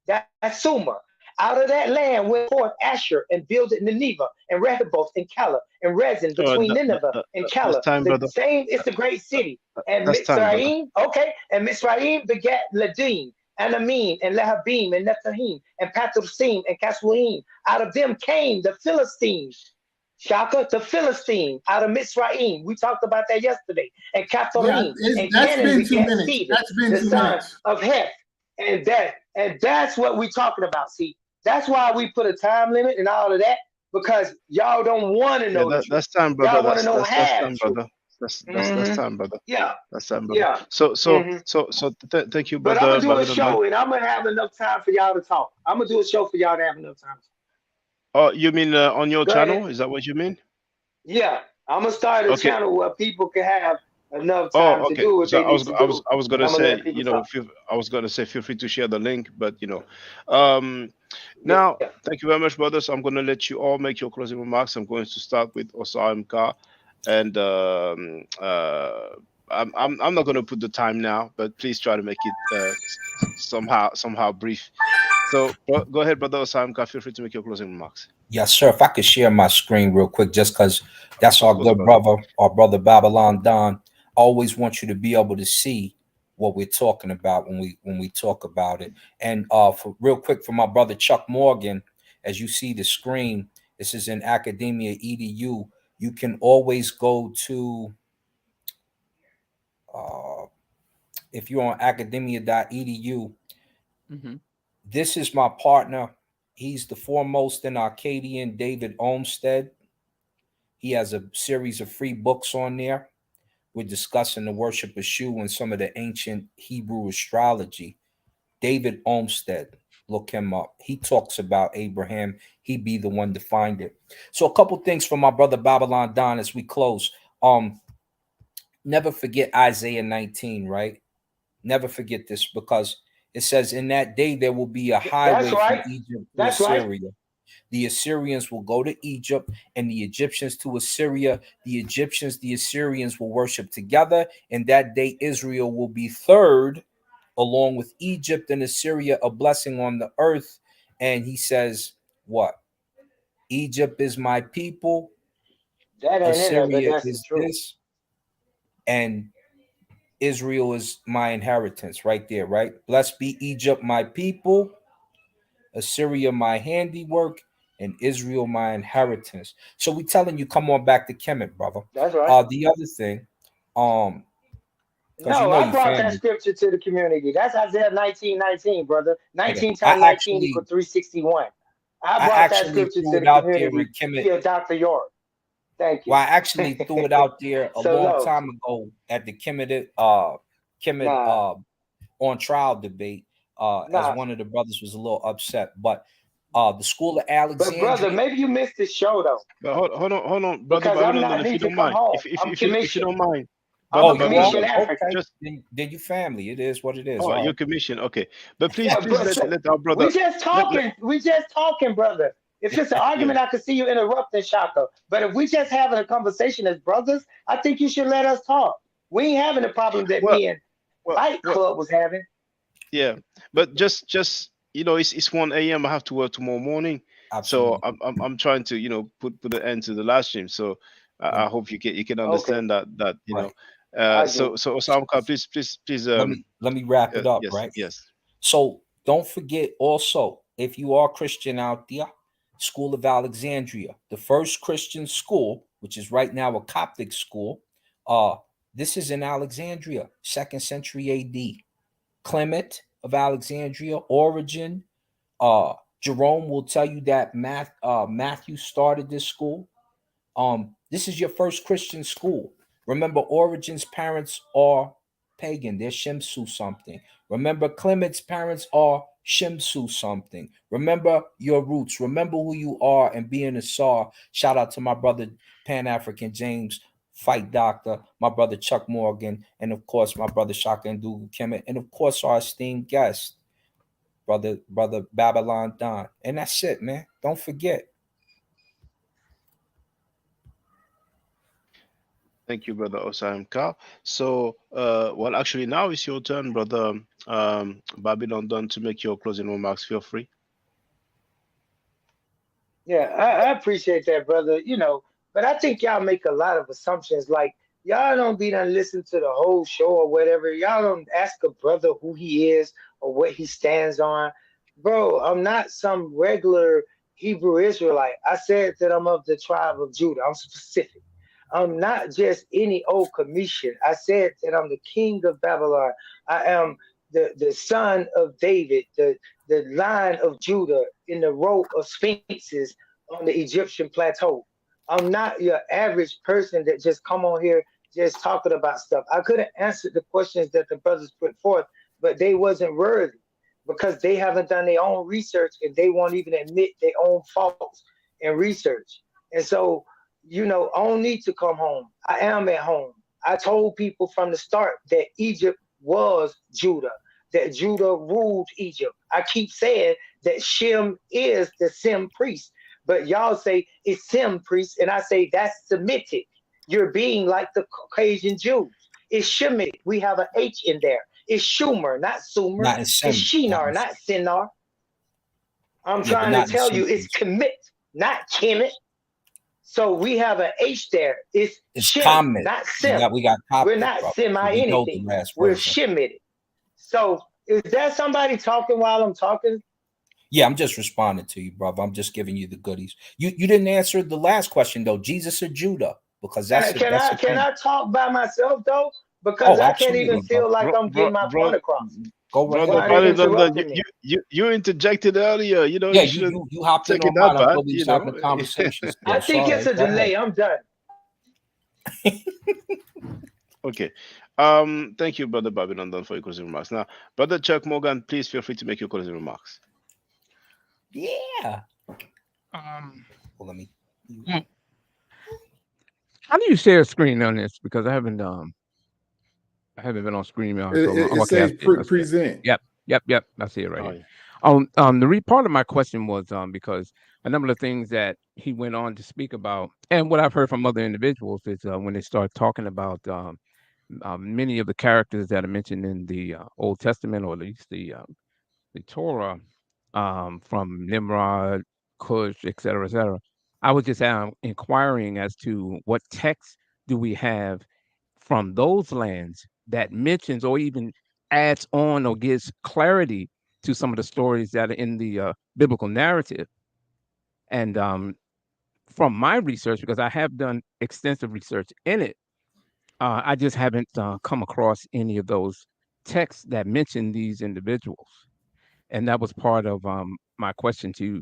That's Sumer. Out of that land went forth Asher and builded Nineveh and Rehoboth and Calah and Rezin between Nineveh and That's Calah. time, The brother. same is the great city. And That's time, brother. Mitzrayim, okay, and Mitzrayim begat Ladim and Amin and Lehabim and Nephahim and Pathrusim and Casluim. Out of them came the Philistines. Shaka, the Philistine out of Mitzrayim. We talked about that yesterday. And Catharim and that's Canaan been 2 begat minutes. Stephen, That's been the 2 son minutes. of Heth. And that's what we're talking about. See, that's why we put a time limit and all of that, because y'all don't want to know the truth. That's time, brother. Y'all want to know That's half time, truth. brother. That's time, brother. Yeah. That's time, brother. Yeah. So thank you, But brother. I'm gonna do a Babylon Don. show, and I'm gonna have enough time for y'all to talk. I'm gonna do a show for y'all to have enough time. Oh, you mean on your Go channel? ahead. Is that what you mean? Yeah, I'm gonna start a Okay. channel where people can have enough time Oh, to okay. do what So they need to do. I was And gonna I'm gonna say, let people you know, talk. I was gonna say feel free to share the link, but now Yeah. thank you very much, brothers. I'm gonna let you all make your closing remarks. I'm going to start with Osar, and I'm not gonna put the time now, but please try to make it somehow brief. So go ahead, brother Osar. Feel free to make your closing remarks. Yes, sir. If I could share my screen real quick, just because that's Of our course, good brother. our brother Babylon Don. I always want you to be able to see what we're talking about when we talk about it. And for real quick, for my brother Chuck Morgan, as you see the screen, this is in Academia EDU. You can always go to if you're on academia.edu. Mm-hmm. This is my partner. He's the foremost in Arcadian, David Olmsted. He has a series of free books on there. We're discussing the worship of Shu and some of the ancient Hebrew astrology. David Olmsted, look him up. He talks about Abraham. He be the one to find it. So a couple things from my brother Babylon Don as we close. Never forget Isaiah 19, right? Never forget this, because it says, in that day there will be a highway That's from right. Egypt to That's right. Assyria. The Assyrians will go to Egypt and the Egyptians to Assyria. The Egyptians, the Assyrians will worship together. And that day, Israel will be third, along with Egypt and Assyria, a blessing on the earth. And he says, what? Egypt is my people. That ain't in there, but Assyria that's the is truth. this. And Israel is my inheritance, right there, right? Blessed be Egypt, my people, Assyria, my handiwork, and Israel, my inheritance. So we telling you, come on back to Kemet, brother. That's right. The other thing, because you No, know I you brought that family. scripture to the community. That's Isaiah 19:19, brother. Okay. 19 I times 19 actually equals 361. I I brought that actually scripture threw to it the out there in community Kemet. via Dr. York. Thank Well, you. I actually threw it out there a So long no, time ago at the Kemet nah, on trial debate, as nah. one of the brothers was a little upset. But the school of But brother, Alexandria. maybe you missed the show though, But hold on, brother because I'm Babylon, not if you need to don't come mind, home. I'm if you commissioned. don't mind, I'm brother a Oh, you are? commissioned Babylon, African. Okay. just Then you family. It is what it is. oh, All your right. commission, okay. But please, Yeah, please but let our brother we just let talking. We just talking, brother. If it's an yeah. argument, I can see you interrupting Shaka. But if we just having a conversation as brothers, I think you should let us talk. We ain't having the problem that Well, me and well, Fight well, Club was having. yeah. But just it's 1 a.m. I have to work tomorrow morning, so Absolutely. I'm trying to put an end to the live stream. So I hope you can Okay, understand that Right. so I do. so Osama, please Let me wrap it up, yes, right? yes. So don't forget also, if you are Christian out there, School of Alexandria, the first Christian school, which is right now a Coptic school, uh, this is in Alexandria, 2nd century AD. Clement of Alexandria, Origin, Jerome will tell you that Matthew started this school. This is your first Christian school. Remember, Origen's parents are pagan. They're Shemsu something. Remember, Clement's parents are Shemsu something. Remember your roots. Remember who you are and being a Sar. Shout out to my brother Pan African James, Fight Doctor, my brother Chuck Morgan, and of course my brother Shaka and Dougal Kemet, and of course our esteemed guest, brother Babylon Don. And that's it, man. Don't forget. Thank you, brother Osam Ka. So well, actually now it's your turn, brother Babylon Done, to make your closing remarks. Feel free. Yeah, I appreciate that, brother. But I think y'all make a lot of assumptions. Like y'all don't be done listen to the whole show or whatever. Y'all don't ask a brother who he is or what he stands on. Bro, I'm not some regular Hebrew Israelite. I said that I'm of the tribe of Judah. I'm specific. I'm not just any old commission. I said that I'm the king of Babylon. I am the son of David, the line of Judah in the row of sphinxes on the Egyptian plateau. I'm not your average person that just come on here just talking about stuff. I could have answered the questions that the brothers put forth, but they wasn't worthy because they haven't done their own research and they won't even admit their own faults in research. And so, I don't need to come home. I am at home. I told people from the start that Egypt was Judah, that Judah ruled Egypt. I keep saying that Shem is the Sem priest, but y'all say it's Sem priest, and I say that's Semitic. You're being like the Caucasian Jews. It's Shemitic. We have an H in there. It's Schumer, not Sumer. Not in It's Sem. Not Shinar, in, not Sinar. I'm yeah, but trying to not in tell you it's Sem. commit, not Kemet. So we have an H there. It's It's Shem, comment. not We Sim. got We're Coptic, not bro. So semi we know the anything. last We're version. Shemitic. So is that somebody talking while I'm talking? Yeah, I'm just responding to you, brother. I'm just giving you the goodies. You didn't answer the last question though. Jesus or Judah? Because Can I that's it. can That's I the can thing. I talk by myself though? Because Oh, I can't even absolutely, bro. feel like I'm getting my point across. Go right Brother ahead, Why they brother. Babylon Done, interrupting me? you interjected earlier. Yeah, You you shouldn't you you hopped in take it on that mine. I bad. thought we was having a conversation I still. think it's Sorry. a Go ahead. delay. I'm done. Okay. Thank you, brother Babylon Done, for your closing remarks. Now, brother Chuck Morgan, please feel free to make your closing remarks. Yeah. Um, Well, let me. mm, how do you share a screen on this? Because I haven't been on StreamYard, so It okay. I says see it. I see it. present. Yep. I see it right Oh, here. yeah. The part of my question was because a number of things that he went on to speak about, and what I've heard from other individuals is when they start talking about many of the characters that are mentioned in the Old Testament, or at least the Torah, from Nimrod, Cush, et cetera, et cetera. I was just inquiring as to what texts do we have from those lands that mentions or even adds on or gives clarity to some of the stories that are in the biblical narrative. And from my research, because I have done extensive research in it, I just haven't come across any of those texts that mention these individuals. And that was part of my question to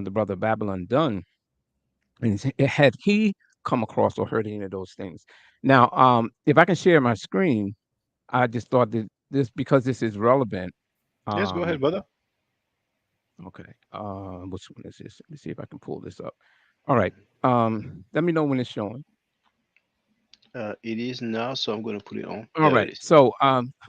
the brother Babylon Dunn. And had he come across or heard any of those things? Now, if I can share my screen, I just thought that this, because this is relevant. Yes, go ahead, brother. Okay. Which one is this? Let me see if I can pull this up. All right. Let me know when it's showing. It is now, so I'm going to put it on. All There it right. is. So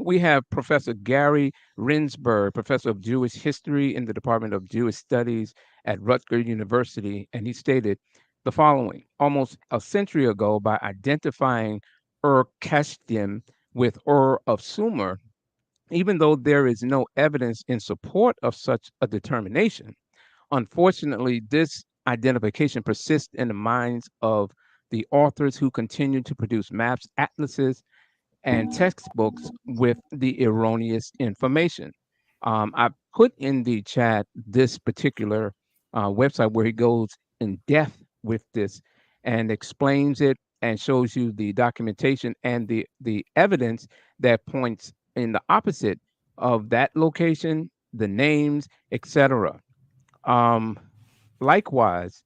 we have Professor Gary Rinsberg, professor of Jewish history in the Department of Jewish Studies at Rutgers University, and he stated the following: almost a century ago, by identifying Ur-Kasdim with Ur of Sumer, even though there is no evidence in support of such a determination, unfortunately, this identification persists in the minds of the authors who continue to produce maps, atlases, and textbooks with the erroneous information. I put in the chat this particular website where he goes in depth with this and explains it and shows you the documentation and the evidence that points in the opposite of that location, the names, etc. Um, Likewise,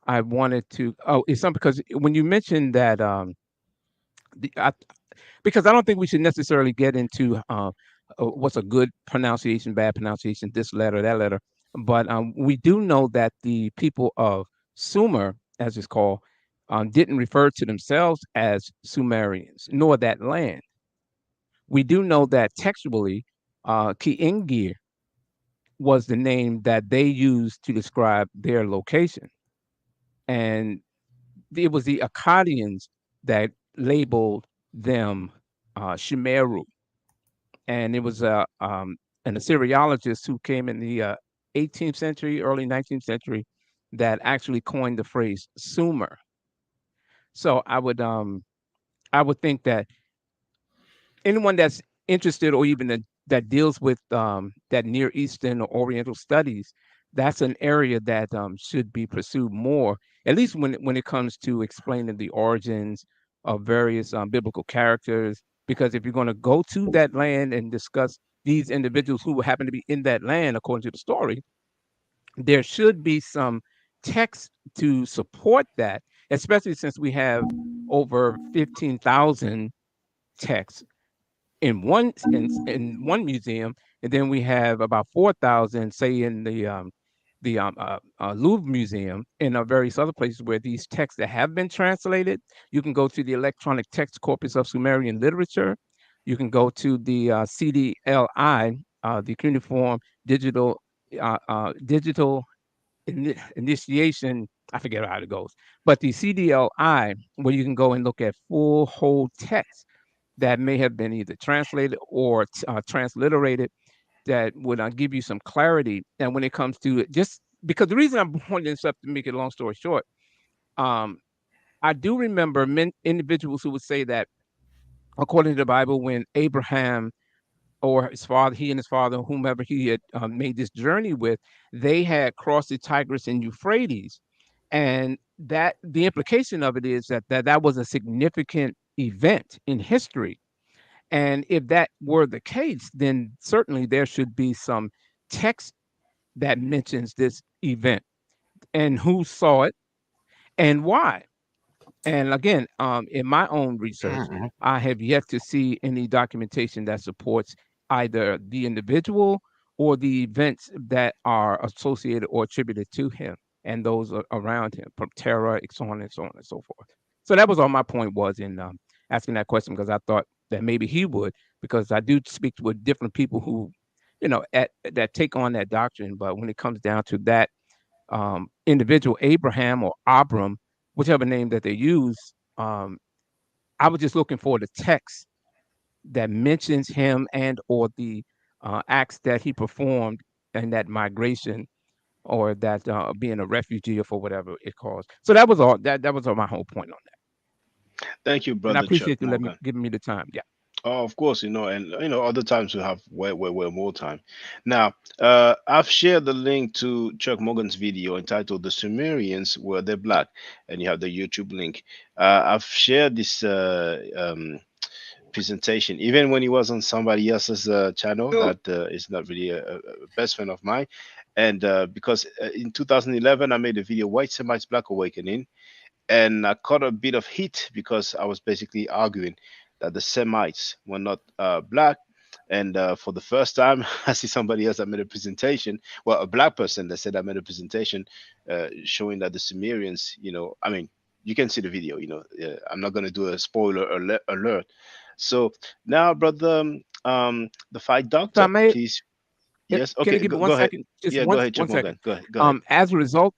I wanted to. Oh, it's something because when you mentioned that, because I don't think we should necessarily get into what's a good pronunciation, bad pronunciation, this letter, that letter. But we do know that the people of Sumer, as it's called, didn't refer to themselves as Sumerians, nor that land. We do know that textually, Kiingir was the name that they used to describe their location. And it was the Akkadians that labeled them Shimeru, and it was an Assyriologist who came in the 18th century, early 19th century, that actually coined the phrase Sumer. So I would think that anyone that's interested or even that deals with that Near Eastern or Oriental studies, that's an area that should be pursued more, at least when it comes to explaining the origins of various biblical characters. Because if you're going to go to that land and discuss these individuals who happen to be in that land, according to the story, there should be some text to support that, especially since we have over 15,000 texts in one museum, and then we have about 4,000, say, in the Louvre Museum, and various other places where these texts that have been translated. You can go to the Electronic Text Corpus of Sumerian Literature. You can go to the CDLI, the Cuneiform Digital Initiation. I forget how it goes, but the CDLI, where you can go and look at full whole text that may have been either translated or transliterated, that would give you some clarity. And when it comes to it, just because the reason I'm pointing this up, to make it a long story short, um, I do remember individuals who would say that, according to the Bible, when Abraham or his father, he and his father, whomever he had made this journey with, they had crossed the Tigris and Euphrates, and that the implication of it is that was a significant event in history. And if that were the case, then certainly there should be some text that mentions this event and who saw it and why. And again, in my own research, Mhm. I have yet to see any documentation that supports either the individual or the events that are associated or attributed to him and those around him, from terror, so on and so on and so forth. So that was all my point was in asking that question, because I thought that maybe he would, because I do speak with different people who, that take on that doctrine. But when it comes down to that individual, Abraham or Abram, whichever name that they use, I was just looking for the text that mentions him and or the acts that he performed in that migration, or that being a refugee, or for whatever it calls. So that was all. That was all my whole point on that. Thank you, And I brother Chuck appreciate you Morgan. giving me the time. Yeah. Oh, of course, and other times we have way more time. Now, I've shared the link to Chuck Morgan's video entitled "The Sumerians Were They Black," and you have the YouTube link. I've shared this presentation even when he was on somebody else's channel that is not really a best friend of mine, and because in 2011 I made a video "White Semites Black Awakening," and I caught a bit of heat because I was basically arguing that the Semites were not black. And for the first time, I see somebody else that made a presentation. Well, a black person that said I made a presentation showing that the Sumerians, I mean, you can see the video. I'm not going to do a spoiler alert. So now, brother, the fight If I doctor, may, please. Can Yes. can Okay. you give me Go one ahead. second? Just Yeah. Go ahead, one Chuck second. Morgan. Go ahead. Go ahead. As a result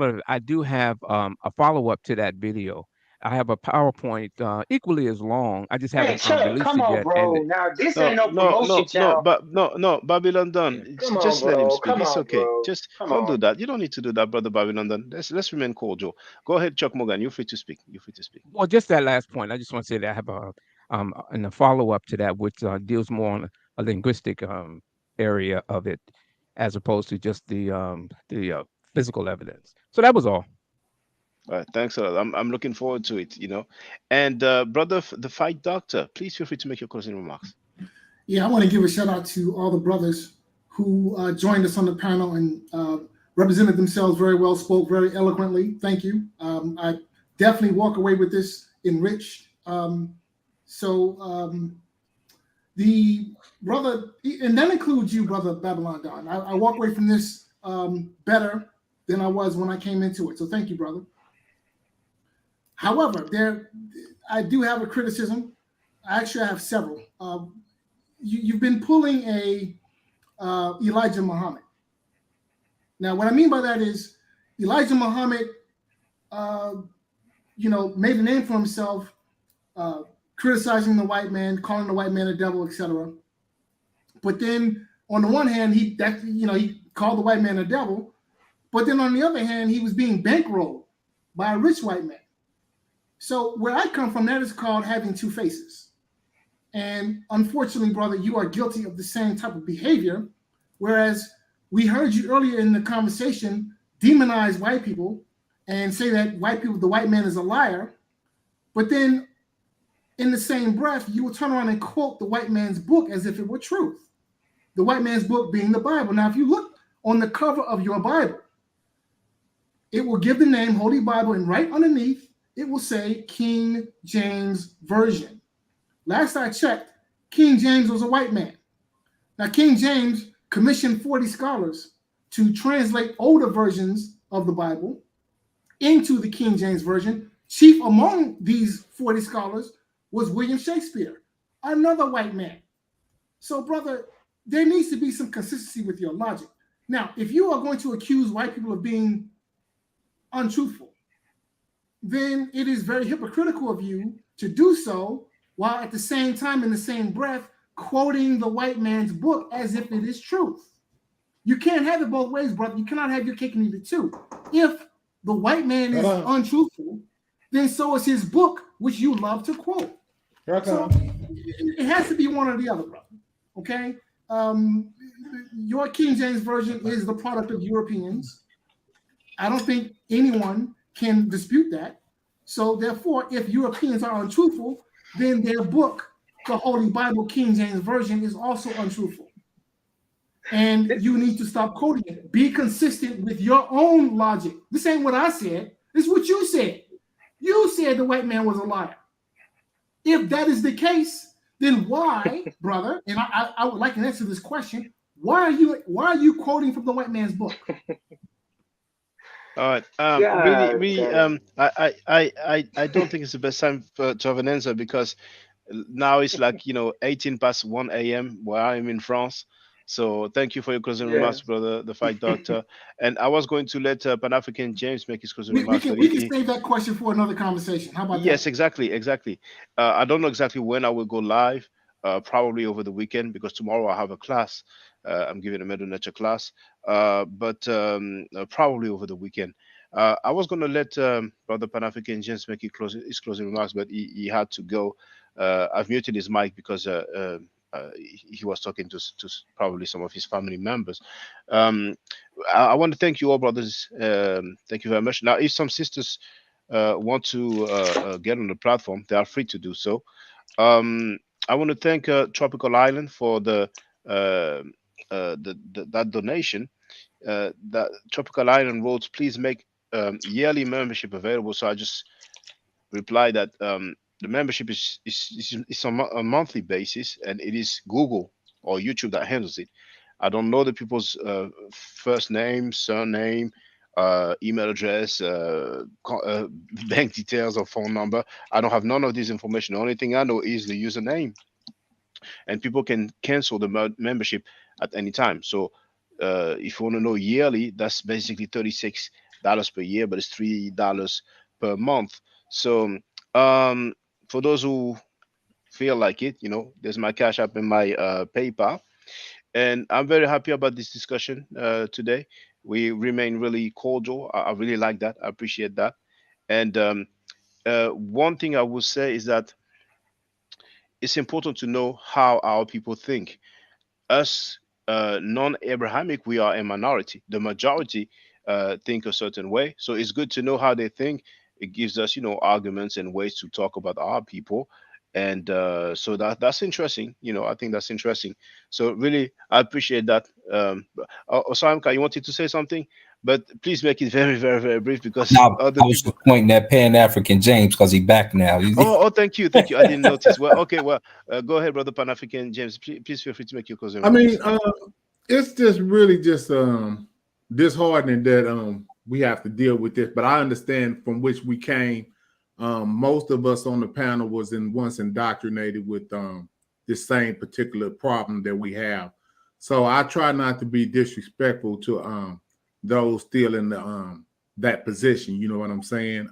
of it, I do have a follow-up to that video. I have a PowerPoint equally as long. I just Hey haven't Chuck, released come it on, yet. And bro. Now this No, ain't no no, promotion no, no, channel. but no, Babylon yeah, done. Come on, Just let him bro. speak. Come It's on, okay. bro. Just Come don't do on. that. You don't need to do that, brother Babylon done. Let's remain cordial. Go ahead, Chuck Morgan. You're free to speak. You're free to speak. well, just that last point. I just want to say that I have and a follow-up to that, which deals more on a linguistic area of it, as opposed to just the physical evidence. So that was all. All right, thanks a lot. I'm looking forward to it. And brother, the fight doctor, please feel free to make your closing remarks. Yeah, I want to give a shout out to all the brothers who joined us on the panel and represented themselves very well, spoke very eloquently. Thank you. I definitely walk away with this enriched. The brother, and that includes you, brother Babylon Don. I walk away from this better than I was when I came into it. So thank you, brother. However, I do have a criticism. Actually, I have several. You've been pulling a Elijah Muhammad. Now, what I mean by that is Elijah Muhammad, made a name for himself, criticizing the white man, calling the white man a devil, etc. But then, on the one hand, he called the white man a devil. But then, on the other hand, he was being bankrolled by a rich white man. So, where I come from, that is called having two faces. And unfortunately, brother, you are guilty of the same type of behavior. Whereas we heard you earlier in the conversation demonize white people and say that the white man is a liar. But then in the same breath, you will turn around and quote the white man's book as if it were truth. The white man's book being the Bible. Now, if you look on the cover of your Bible, it will give the name Holy Bible, and right underneath, it will say King James Version. Last I checked, King James was a white man. Now, King James commissioned 40 scholars to translate older versions of the Bible into the King James Version. Chief among these 40 scholars was William Shakespeare, another white man. So, brother, there needs to be some consistency with your logic. Now, if you are going to accuse white people of being untruthful, then it is very hypocritical of you to do so while at the same time, in the same breath, quoting the white man's book as if it is truth. You can't have it both ways, brother. You cannot have your cake and eat it too. If the white man is untruthful, then so is his book, which you love to quote. So it has to be one or the other, brother. Okay? Your King James Version is the product of Europeans. I don't think anyone can dispute that. So therefore, if Europeans are untruthful, then their book, the Holy Bible King James Version, is also untruthful. And you need to stop quoting it. Be consistent with your own logic. This ain't what I said. This is what you said. You said the white man was a liar. If that is the case, then why, brother, and I would like an answer to this question, why are you quoting from the white man's book? All right. I don't think it's the best time to have an answer because now it's like 18 past 1 a.m. where I'm in France. So thank you for your closing remarks, brother, the fight doctor. And I was going to let Pan African James make his closing We remarks, can but save that question for another conversation. How about yes, that? exactly. I don't know exactly when I will go live. Probably over the weekend because tomorrow I have a class. I'm giving a middle nature class, but probably over the weekend. I was going to let Brother Pan-African James make his closing remarks, but he had to go. I've muted his mic because he was talking to probably some of his family members. Um, I want to thank you all, brothers. Thank you very much. Now, if some sisters want to get on the platform, they are free to do so. I want to thank Tropical Island for that donation. That Tropical Island Roads, please make yearly membership available. So I just reply that the membership is on a monthly basis, and it is Google or YouTube that handles it. I don't know the people's first name, surname, email address, bank details, or phone number. I don't have none of this information. The only thing I know is the username, and people can cancel the membership at any time. So if you want to know yearly, that's basically $36 per year, but it's $3 per month. So for those who feel like it, there's my Cash App and my PayPal. And I'm very happy about this discussion today. We remain really cordial. I really like that. I appreciate that. And one thing I will say is that it's important to know how our people think. Us non-Abrahamic, we are a minority. The majority think a certain way. So it's good to know how they think. It gives us, arguments and ways to talk about our people. And so that's interesting. I think that's interesting. So really, I appreciate that. Osamka, you wanted to say something, but please make it very, very, very brief because Now, other I was people. just pointing at Pan-African James because he's back now. Oh, thank you. I didn't notice. Well, okay, well, go ahead, Brother Pan-African James. Please feel free to make your closing I remarks. mean, it's just really just disheartening that we have to deal with this. But I understand from which we came. Most of us on the panel was once indoctrinated with this same particular problem that we have. So I try not to be disrespectful to those still in the that position. You know what I'm saying?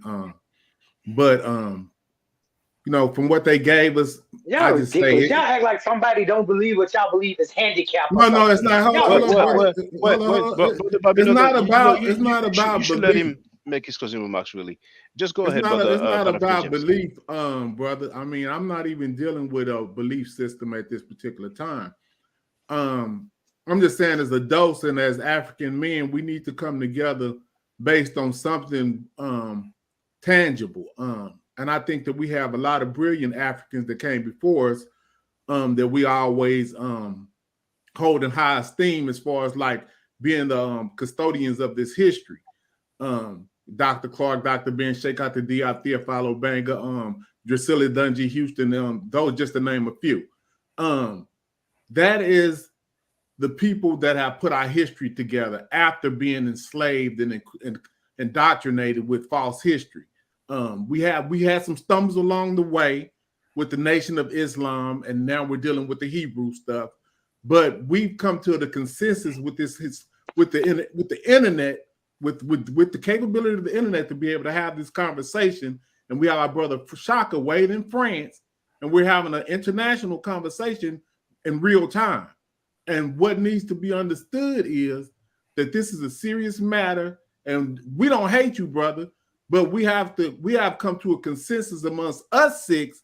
But from what they gave us, Y'all ridiculous. Y'all act like somebody don't believe what y'all believe is handicap. No, it's not. Hold on. It's not about. It's not you about should belief. let him make his closing remarks. Really, just go ahead, It's brother. not about belief, brother. I mean, I'm not even dealing with a belief system at this particular time. I'm just saying, as adults and as African men, we need to come together based on something tangible. And I think that we have a lot of brilliant Africans that came before us that we always hold in high esteem as far as like being the custodians of this history. Dr. Clark, Dr. Ben, Sheikh Anta Diop, Theophilo Banga, Drusilla Dungy, Houston, those just to name a few. That is the people that have put our history together after being enslaved and indoctrinated with false history. We had some stumbles along the way with the Nation of Islam, and now we're dealing with the Hebrew stuff. But we've come to the consensus with the internet, with the capability of the internet to be able to have this conversation. And we have our brother Shaka Wade in France, and we're having an international conversation in real time. And what needs to be understood is that this is a serious matter, and we don't hate you, brother, but we have come to a consensus amongst us six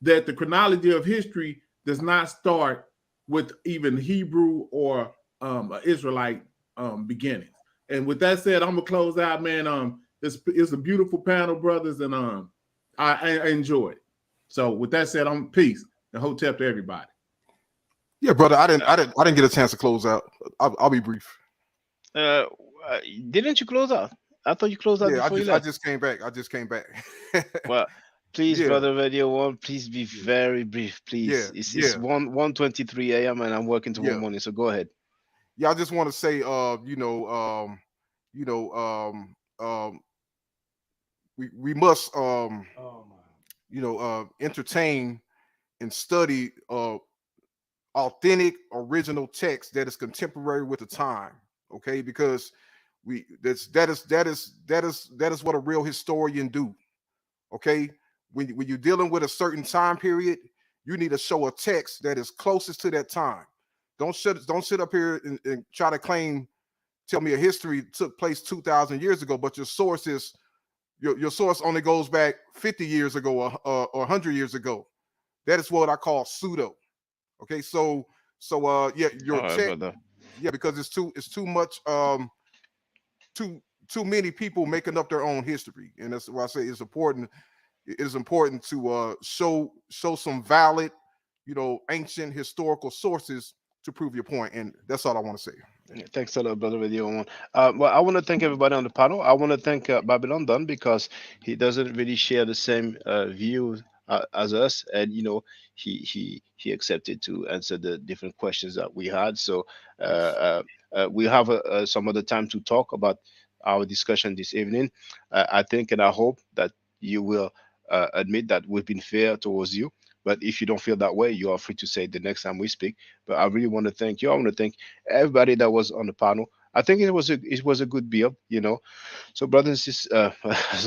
that the chronology of history does not start with even Hebrew or Israelite beginnings. And with that said, I'm gonna close out, man. It's a beautiful panel, brothers, and I enjoyed it. So with that said, I'm peace and hotep to everybody. Yeah, brother, I didn't get a chance to close out. I'll be brief. Didn't you close out? I thought you closed out before you left. I just came back. Well, please, Yeah. brother Radio One, please be very brief, please. It's 1:23 a.m. and I'm working tomorrow morning, so go ahead. Yeah, I just want to say, we must, entertain and study authentic, original text that is contemporary with the time. Okay, because that is what a real historian do. Okay, when you're dealing with a certain time period, you need to show a text that is closest to that time. Don't sit up here and try to claim tell me a history took place 2,000 years ago, but your source is your source only goes back 50 years ago or 100 years ago. That is what I call pseudo. Okay, so yeah, your text, yeah, because it's too much too many people making up their own history, and that's why I say it's important. It is important to show some valid, ancient historical sources to prove your point, and that's all I want to say. Thanks a lot, brother. With you on. Well, I want to thank everybody on the panel. I want to thank Babylon Dunn because he doesn't really share the same view as us, and he accepted to answer the different questions that we had. So we have some other time to talk about our discussion this evening. I think and I hope that you will admit that we've been fair towards you. But if you don't feel that way, you are free to say it the next time we speak. But I really want to thank you. I want to thank everybody that was on the panel. I think it was a good build, So brothers and sisters, I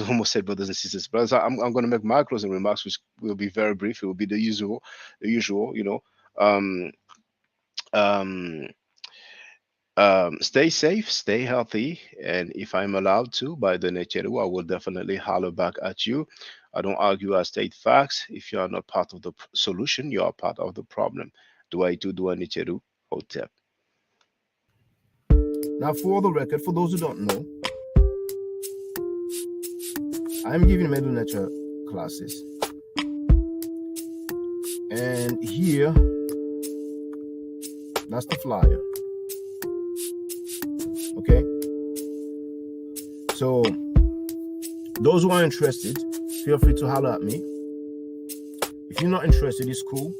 almost said brothers and sisters, brothers. I'm going to make my closing remarks, which will be very brief. It will be the usual, Um, um, stay safe, stay healthy, and if I'm allowed to, by the nature, I will definitely holler back at you. I don't argue, I state facts. If you are not part of the solution, you are part of the problem. Do I need to do? Hotep. Now, for the record, for those who don't know, I'm giving medical nature classes, and here, that's the flyer. Okay, so those who are interested, feel free to holler at me. If you're not interested, it's cool,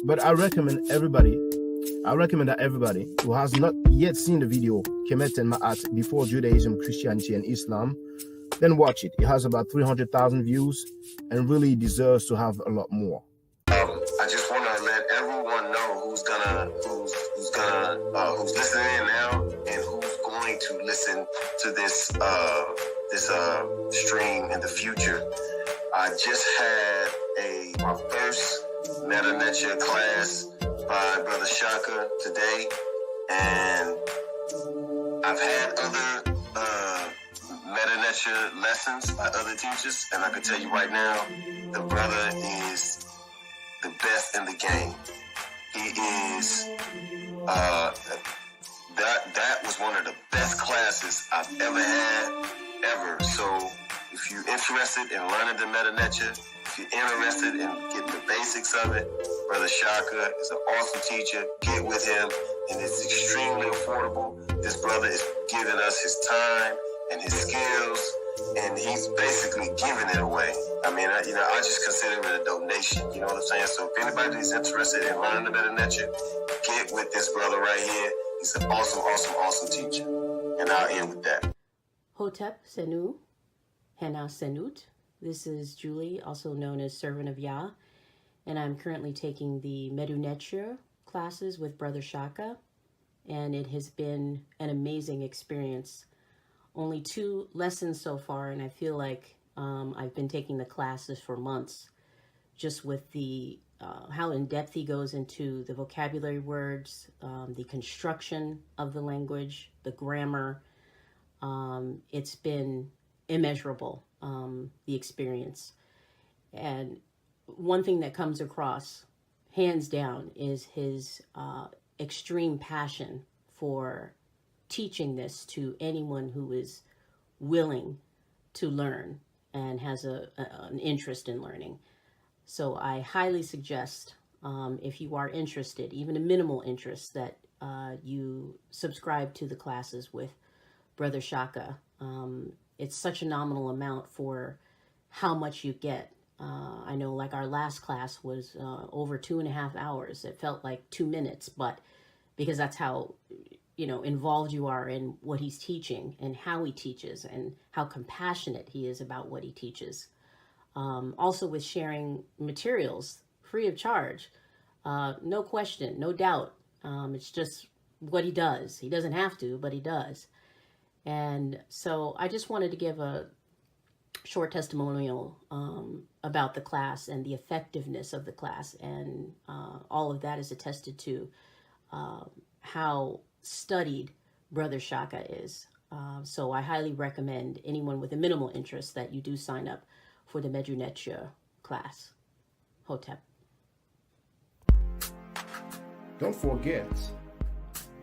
but I recommend that everybody who has not yet seen the video Kemet and Ma'at before Judaism, Christianity, and Islam, then watch it. It has about 300,000 views and really deserves to have a lot more. I just want to let everyone know who's listening in now and who's going to listen to this stream in the future. I just had my first Metanetia class by Brother Shaka today, and I've had other Metanetia lessons by other teachers, and I can tell you right now, the brother is the best in the game. He is that was one of the best classes I've ever had, ever. So if you're interested in learning the Metanetia, if you're interested in getting the basics of it, Brother Shaka is an awesome teacher. Get with him, and it's extremely affordable. This brother is giving us his time and his skills, and he's basically giving it away. I mean, I just consider it a donation. You know what I'm saying? So if anybody is interested in learning the Metanetia, get with this brother right here. He's an awesome, awesome, awesome teacher. And I'll end with that. Hotep Senu, Hena Senut. This is Julie, also known as Servant of Yah, and I'm currently taking the Medunetia classes with Brother Shaka, and it has been an amazing experience. Only 2 lessons so far, and I feel like I've been taking the classes for months, just with the how in depth he goes into the vocabulary words, the construction of the language, the grammar. It's been immeasurable, the experience. And one thing that comes across, hands down, is his extreme passion for teaching this to anyone who is willing to learn and has an interest in learning. So I highly suggest, if you are interested, even a minimal interest, that you subscribe to the classes with Brother Shaka. It's such a nominal amount for how much you get. I know, like, our last class was over 2.5 hours. It felt like 2 minutes, but because that's how involved you are in what he's teaching and how he teaches and how compassionate he is about what he teaches. Also with sharing materials free of charge, no question, no doubt. It's just what he does. He doesn't have to, but he does. And so I just wanted to give a short testimonial about the class and the effectiveness of the class, and all of that is attested to how studied Brother Shaka is. So I highly recommend anyone with a minimal interest that you do sign up for the Medunetia class. Hotep. Don't forget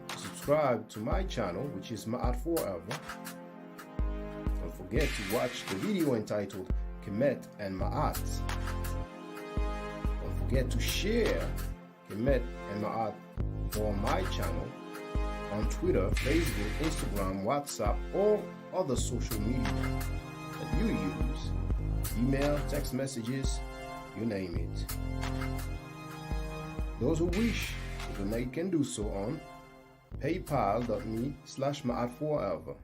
to subscribe to my channel, which is Ma'at Forever. Don't forget to watch the video entitled Kemet and Ma'at. Don't forget to share Kemet and Ma'at for my channel on Twitter, Facebook, Instagram, WhatsApp, or other social media that you use. Email, text messages, you name it. Those who wish to donate can do so on paypal.me/ma'atforever.